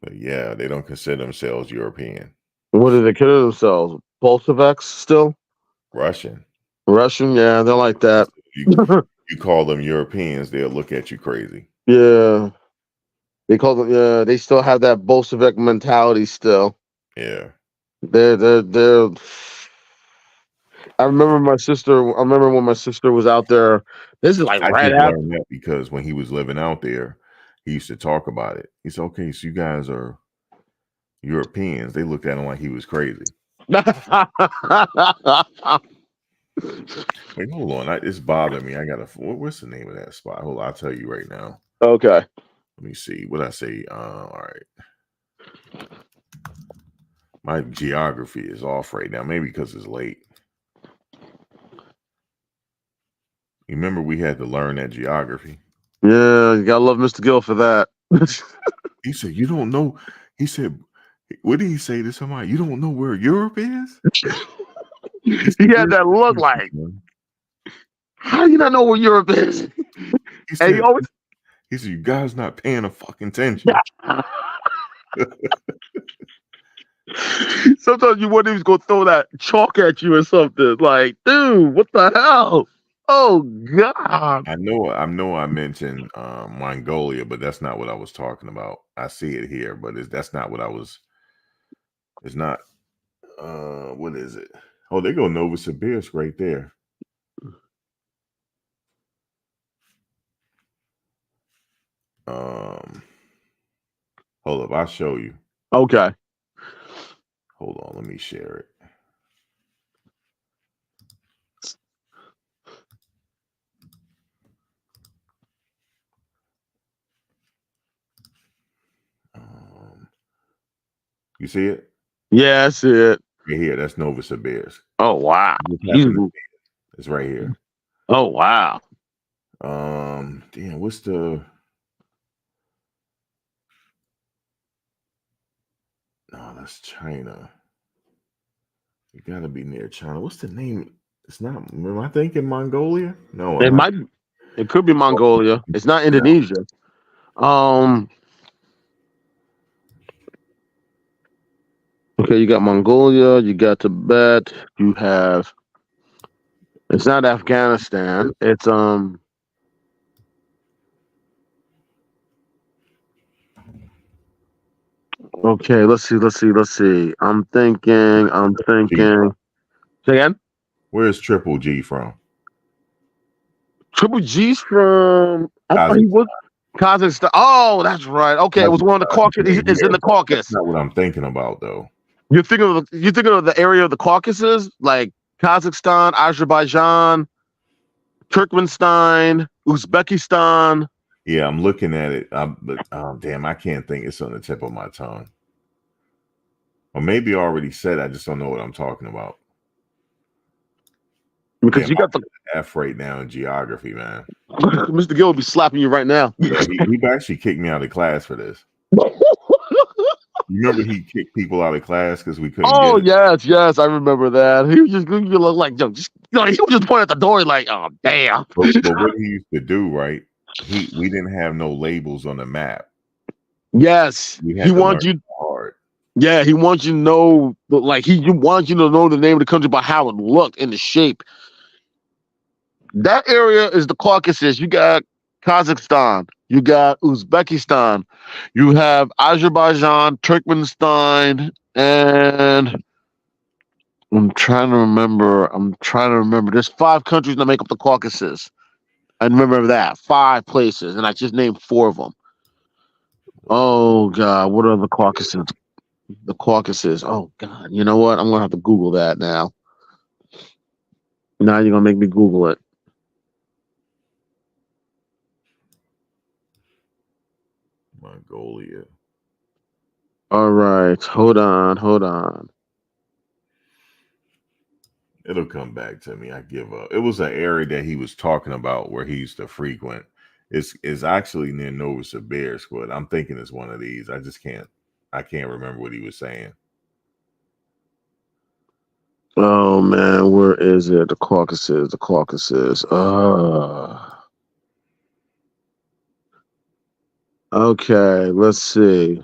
But yeah, they don't consider themselves European. What do they consider themselves? Bolsheviks still? Russian. Russian? Yeah, they're like that. You call them Europeans, they'll look at you crazy. Yeah, they call them. Yeah, they still have that Bolshevik mentality. Still, Yeah. they're. I remember my sister. I remember when my sister was out there. This is like I right just after. learned that because when he was living out there, he used to talk about it. He said, "Okay, so you guys are Europeans." They looked at him like he was crazy. Wait, hold on. It's bothering me. I gotta. What's the name of that spot? Hold on, I'll tell you right now. Okay. Let me see. What I say? All right. My geography is off right now. Maybe because it's late. You remember we had to learn that geography. Yeah, you gotta love Mr. Gill for that. He said, "You don't know." He said, "What did he say to somebody? You don't know where Europe is?" He He said, had "Where's that look Europe, like, man?" how do you not know where Europe is? He And he said, always "He said you guys not paying a fucking attention." sometimes you wonder if he's gonna throw that chalk at you or something. Like, dude, what the hell? Oh God. I know. I mentioned Mongolia, but that's not what I was talking about. I see it here, but that's not what I was. It's not. What is it? Oh, they go Novosibirsk right there. Um, hold up, I'll show you. Okay. Hold on, let me share it. You see it? Yeah, that's it. Right here. That's Novosibirsk. Oh wow. Just He's happened to see it. It's right here. oh wow. Damn, what's the? No, that's China. You gotta be near China. What's the name? It's not. Am I thinking Mongolia? No, I'm It not. might it could be Mongolia. It's not No. Indonesia. Um okay, you got Mongolia, you got Tibet, you have it's not Afghanistan. It's okay, let's see. I'm G thinking. from? Say again? Where's Triple G from? Triple G's from I thought he Kazakhstan. was Kazakhstan. Oh, that's right. Okay, it was one of the Caucasus. Right It's in here. the That's Caucasus. not what I'm thinking about though. You're thinking of the area of the Caucasus, like Kazakhstan, Azerbaijan, Turkmenistan, Uzbekistan. Yeah, I'm looking at it. But damn, I can't think. It's on the tip of my tongue. Or maybe I already said. I just don't know what I'm talking about. Because Damn, you got the I'm F right now in geography, man. Mr. Gill will be slapping you right now. Yeah, he actually kicked me out of class for this. You remember he kicked people out of class because we couldn't get Oh it. yes, I remember that. He was just you look like yo, just he was just pointing at the door like, oh damn. But what he used to do, right? We didn't have no labels on the map. Yes, We he had to learn wants you. hard. Yeah, he wants you to know, like he wants you to know the name of the country by how it looked and the shape. That area is the Caucasus. You got Kazakhstan, you got Uzbekistan, you have Azerbaijan, Turkmenistan, and I'm trying to remember. There's 5 countries that make up the Caucasus. I remember that 5 places, and I just named 4 of them. Oh God, what are the Caucasus? The Caucasus. Oh God, you know what? I'm gonna have to Google that now. Now you're gonna make me Google it. Mongolia. All right, hold on. It'll come back to me. I give up. It was an area that he was talking about where he used to frequent. It's actually near Novosibirsk, but I'm thinking it's one of these. I can't remember what he was saying. Oh man, where is it? The Caucasus. The Caucasus. Okay, let's see.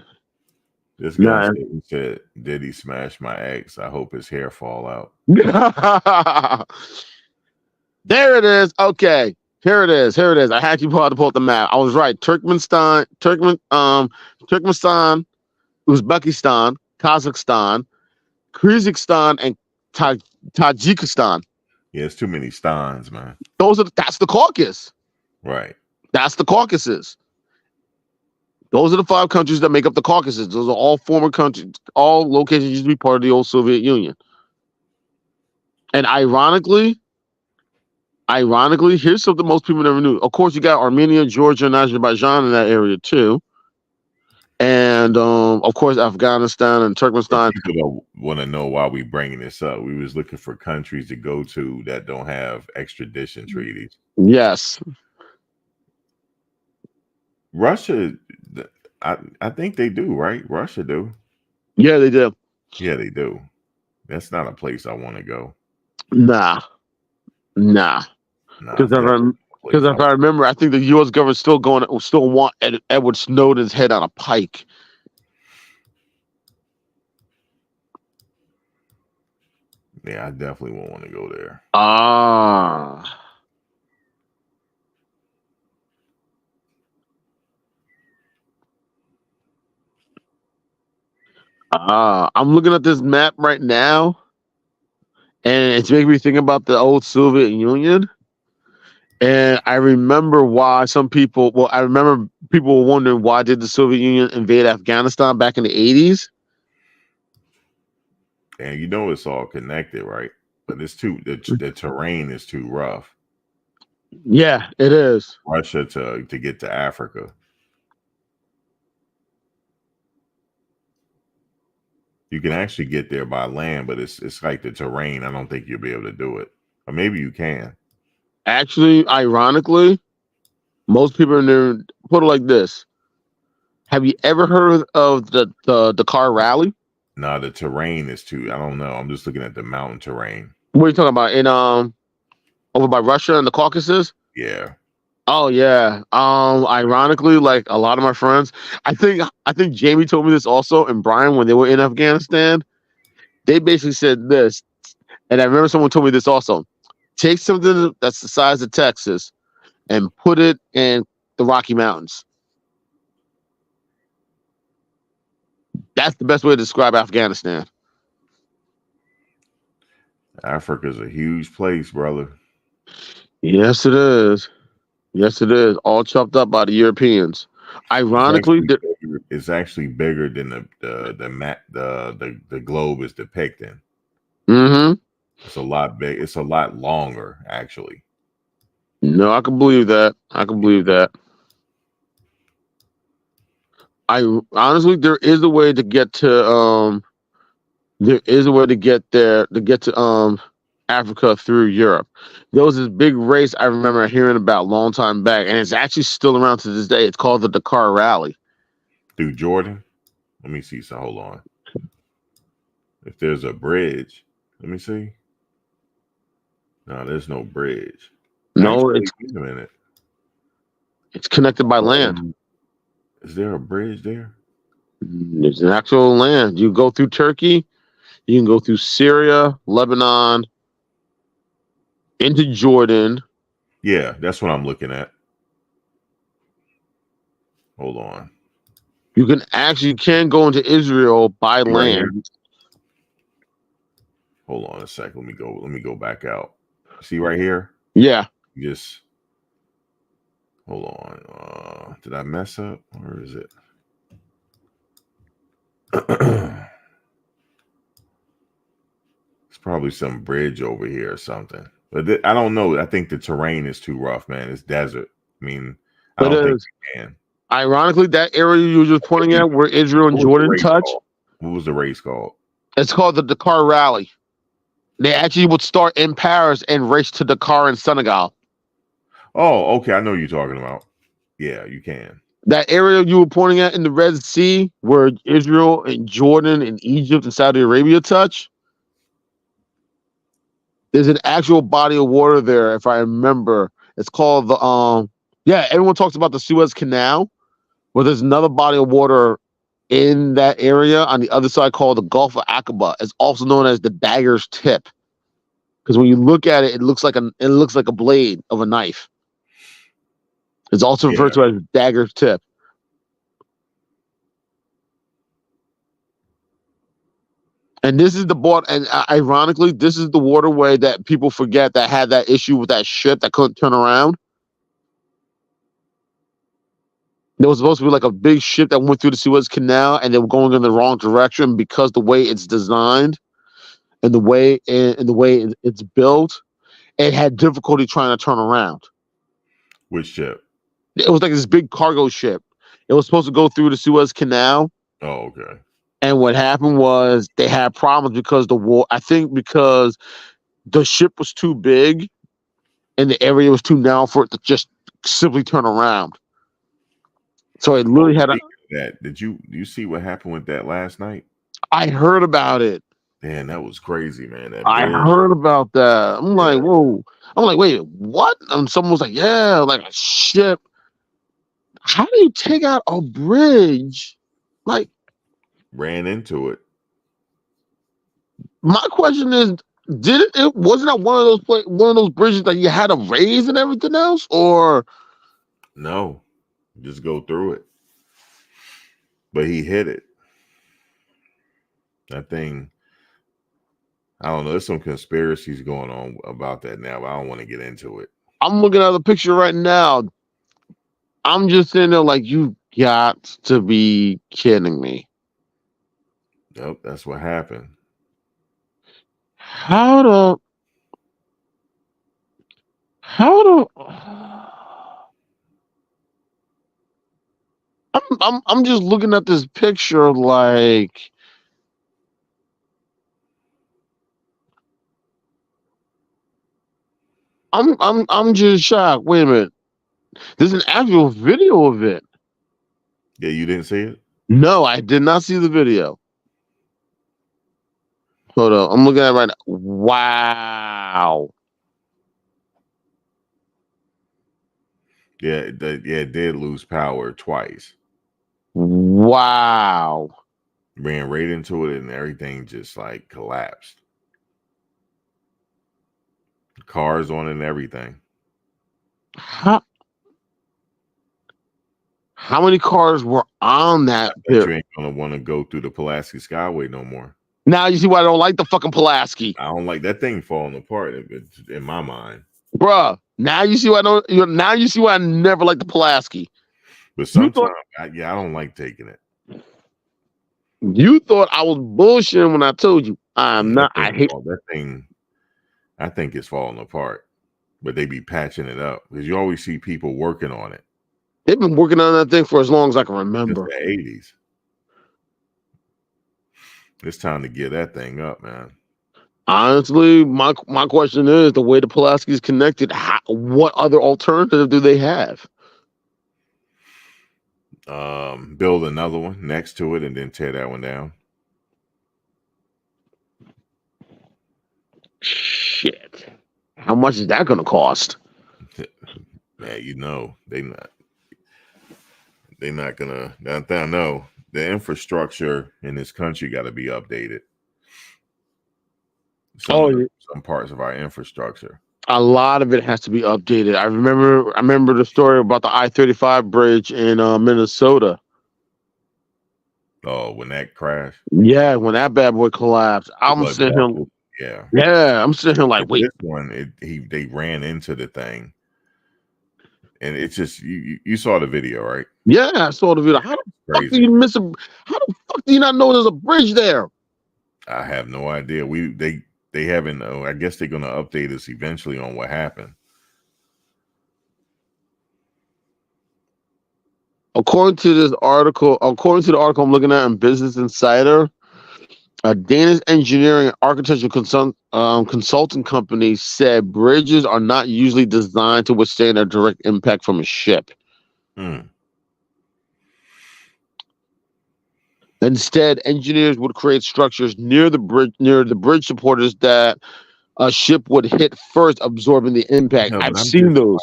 This guy Nah. said, he said, "Did he smash my ex? I hope his hair fall out." There it is. Okay. Here it is. Here it is. I had you pull up the map. I was right. Turkmenistan, Uzbekistan, Kazakhstan, Kyrgyzstan, and Tajikistan. Yeah, it's too many Steins, man. That's the caucus. Right. That's the Caucasus. Those are the 5 countries that make up the Caucasus. Those are all former countries. All locations used to be part of the old Soviet Union. And ironically, here's something most people never knew. Of course, you got Armenia, Georgia, and Azerbaijan in that area too. And of course, Afghanistan and For Turkmenistan. people that want to know why we bringing this up, we was looking for countries to go to that don't have extradition treaties. Yes. Russia, I think they do, right? Russia do. Yeah, they do. Yeah, they do. That's not a place I want to go. Nah. Because if I remember, I think the U.S. government still want Edward Snowden's head on a pike. Yeah, I definitely won't want to go there. I'm looking at this map right now, and it's making me think about the old Soviet Union. And I remember why I remember people were wondering why did the Soviet Union invade Afghanistan back in the 80s? And you know it's all connected, right? But it's the terrain is too rough. Yeah, it is. Russia to get to Africa. You can actually get there by land, but it's like the terrain. I don't think you'll be able to do it. Or maybe you can. Actually, ironically, most people in there put it like this. Have you ever heard of the Dakar Rally? No, the terrain is too. I don't know. I'm just looking at the mountain terrain. What are you talking about? In over by Russia and the Caucasus? Yeah. Oh yeah. Ironically, like a lot of my friends, I think Jamie told me this also, and Brian when they were in Afghanistan, they basically said this, and I remember someone told me this also. Take something that's the size of Texas and put it in the Rocky Mountains. That's the best way to describe Afghanistan. Africa's a huge place, brother. Yes, it is. Yes, it is. All chopped up by the Europeans. Ironically, it's actually bigger than the globe is depicting. Mm-hmm. It's a lot big. It's a lot longer, actually. No, I can believe that. I can believe that. I honestly, there is a way to get to there is a way to get there to get to Africa through Europe. There was this big race I remember hearing about a long time back, and it's actually still around to this day. It's called the Dakar Rally. Through Jordan? Let me see. So hold on. If there's a bridge, let me see. No, there's no bridge. No, actually, wait a minute. It's connected by land. Is there a bridge there? There's an actual land. You go through Turkey, you can go through Syria, Lebanon, into Jordan. Yeah, that's what I'm looking at. Hold on. You can go into Israel by land. Here? Hold on a second. Let me go back out. See right here? Yeah. Just hold on. Did I mess up? Or is it? It's probably some bridge over here or something. But I don't know. I think the terrain is too rough, man. It's desert. I mean, I don't think you can. Ironically, that area you were just pointing at where Israel and Jordan touch. What was the race called? It's called the Dakar Rally. They actually would start in Paris and race to Dakar in Senegal. Oh, okay. I know what you're talking about. Yeah, you can. That area you were pointing at in the Red Sea where Israel and Jordan and Egypt and Saudi Arabia touch. There's an actual body of water there, if I remember. It's called the everyone talks about the Suez Canal, where there's another body of water in that area on the other side called the Gulf of Aqaba. It's also known as the dagger's tip. Because when you look at it, it looks like a blade of a knife. It's also referred to as dagger's tip. And this is the board, and ironically, this is the waterway that people forget that had that issue with that ship that couldn't turn around. There was supposed to be like a big ship that went through the Suez Canal, and they were going in the wrong direction because the way it's designed and the way it's built, it had difficulty trying to turn around. Which ship? It was like this big cargo ship. It was supposed to go through the Suez Canal, Oh, okay. and what happened was they had problems because the war. I think because the ship was too big and the area was too narrow for it to just simply turn around. So it Oh, literally had a. speaking of that, did you see what happened with that last night? I heard about it. Man, that was crazy, man. That I door. heard about that. I'm Yeah, like, whoa. I'm like, wait, what? And someone was like, yeah, like a ship. How do you take out a bridge? Like, ran into it. my question is, it wasn't that one of those bridges that you had to raise and everything else, or No, just go through it. But he hit it. That thing. I don't know. There's some conspiracies going on about that now, but I don't want to get into it. I'm looking at the picture right now. I'm just sitting there like, you got to be kidding me. Nope, that's what happened. How the how the I'm just looking at this picture like I'm just shocked. Wait a minute. There's an actual video of it. Yeah, you didn't see it? No, I did not see the video. Hold on. I'm looking at it right now. Wow. Yeah, it did lose power twice. Wow. Ran right into it and everything just like collapsed. Cars on it and everything. How many cars were on that Bet pier? you ain't gonna want to go through the Pulaski Skyway no more. Now you see why I don't like the fucking Pulaski. I don't like that thing falling apart in my mind. Bruh. Now you see why I don't now you see why I never liked the Pulaski. But sometimes I don't like taking it. You thought I was bullshitting when I told you I'm not. I hate that thing. I think it's falling apart, but they be patching it up because you always see people working on it. They've been working on that thing for as long as I can Since remember. the 80s. It's time to get that thing up, man. Honestly, my question is the way the Pulaski is connected. What other alternative do they have? Build another one next to it and then tear that one down. Shit. How much is that going to cost? Man, you know they're not gonna. No, the infrastructure in this country got to be updated. Some parts of our infrastructure. A lot of it has to be updated. I remember the story about the I-35 bridge in Minnesota. Oh, when that crashed. Yeah, when that bad boy collapsed, I'm sitting here. Yeah, I'm sitting here like, wait. This one, they ran into the thing, and it's just you saw the video, right? Yeah, I saw the video. How the fuck do you miss how the fuck do you not know there's a bridge there? I have no idea. They haven't. I guess they're gonna update us eventually on what happened. According to the article I'm looking at in Business Insider, a Danish engineering and architectural consulting company said bridges are not usually designed to withstand a direct impact from a ship. Instead, engineers would create structures near the bridge supporters that a ship would hit first, absorbing the impact. No, I've seen those.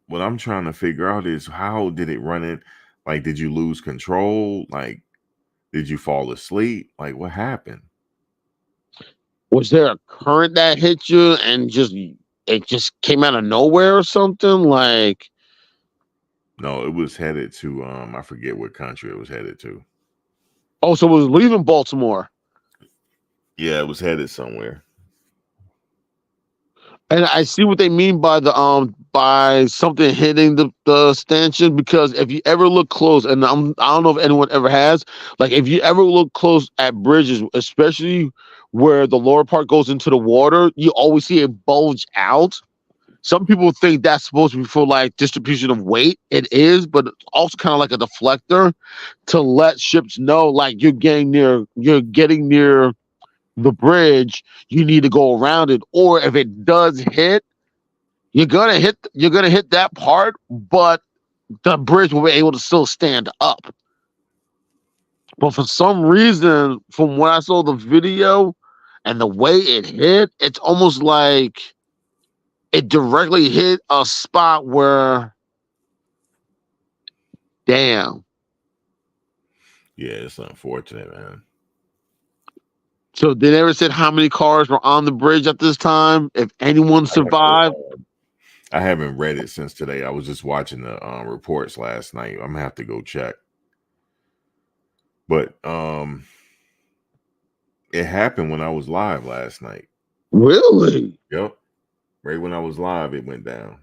What I'm trying to figure out is how did it run it? Like, did you lose control? Like, did you fall asleep? Like, what happened? Was there a current that hit you and it just came out of nowhere or something? Like, no, it was headed to I forget what country it was headed to. Oh, so it was leaving Baltimore. Yeah, it was headed somewhere. And I see what they mean by something hitting the stanchion, because if you ever look close, and I don't know if anyone ever has, like if you ever look close at bridges, especially where the lower part goes into the water, you always see it bulge out. Some people think that's supposed to be for like distribution of weight. It is, but it's also kind of like a deflector to let ships know like you're getting near the bridge, you need to go around it. Or if it does hit, you're gonna hit that part, but the bridge will be able to still stand up. But for some reason, from when I saw the video and the way it hit, it's almost like it directly hit a spot where, damn. Yeah, it's unfortunate, man. So they never said how many cars were on the bridge at this time, if anyone survived. I haven't read it since today. I was just watching the reports last night. I'm gonna have to go check. But it happened when I was live last night. Really? Yep. Right when I was live, it went down.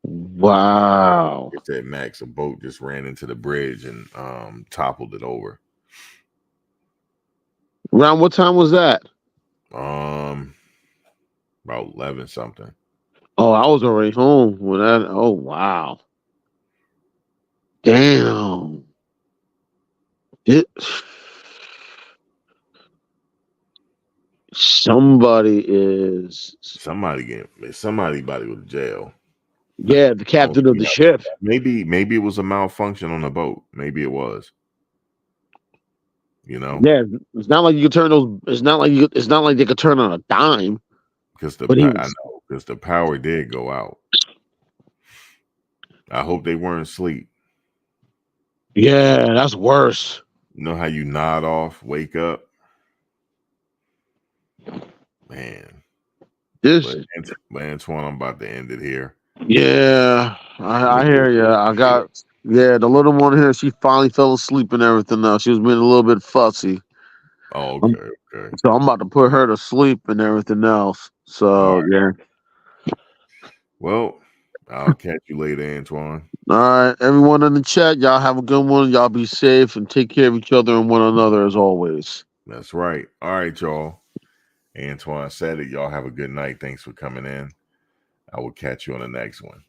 Wow. It said Max, a boat just ran into the bridge and toppled it over. Around what time was that? About 11 something. Oh, I was already home when that. Oh, wow. Damn. Somebody somebody go to jail. yeah, the captain of the ship. Maybe it was a malfunction on the boat. Maybe it was. You know? Yeah, it's not like you could turn those. It's not like they could turn on a dime. Because But the power did go out. I hope they weren't asleep. Yeah, that's worse. You know how you nod off, wake up? Man. This. But Antoine, I'm about to end it here. Yeah, I hear you. The little one here. She finally fell asleep and everything. Now she was being a little bit fussy. Oh, Okay. So I'm about to put her to sleep and everything else. So yeah. Well, I'll catch you later, Antoine. All right, everyone in the chat, y'all have a good one. Y'all be safe and take care of each other and one another as always. That's right. All right, y'all. Antoine said it. Y'all have a good night. Thanks for coming in. I will catch you on the next one.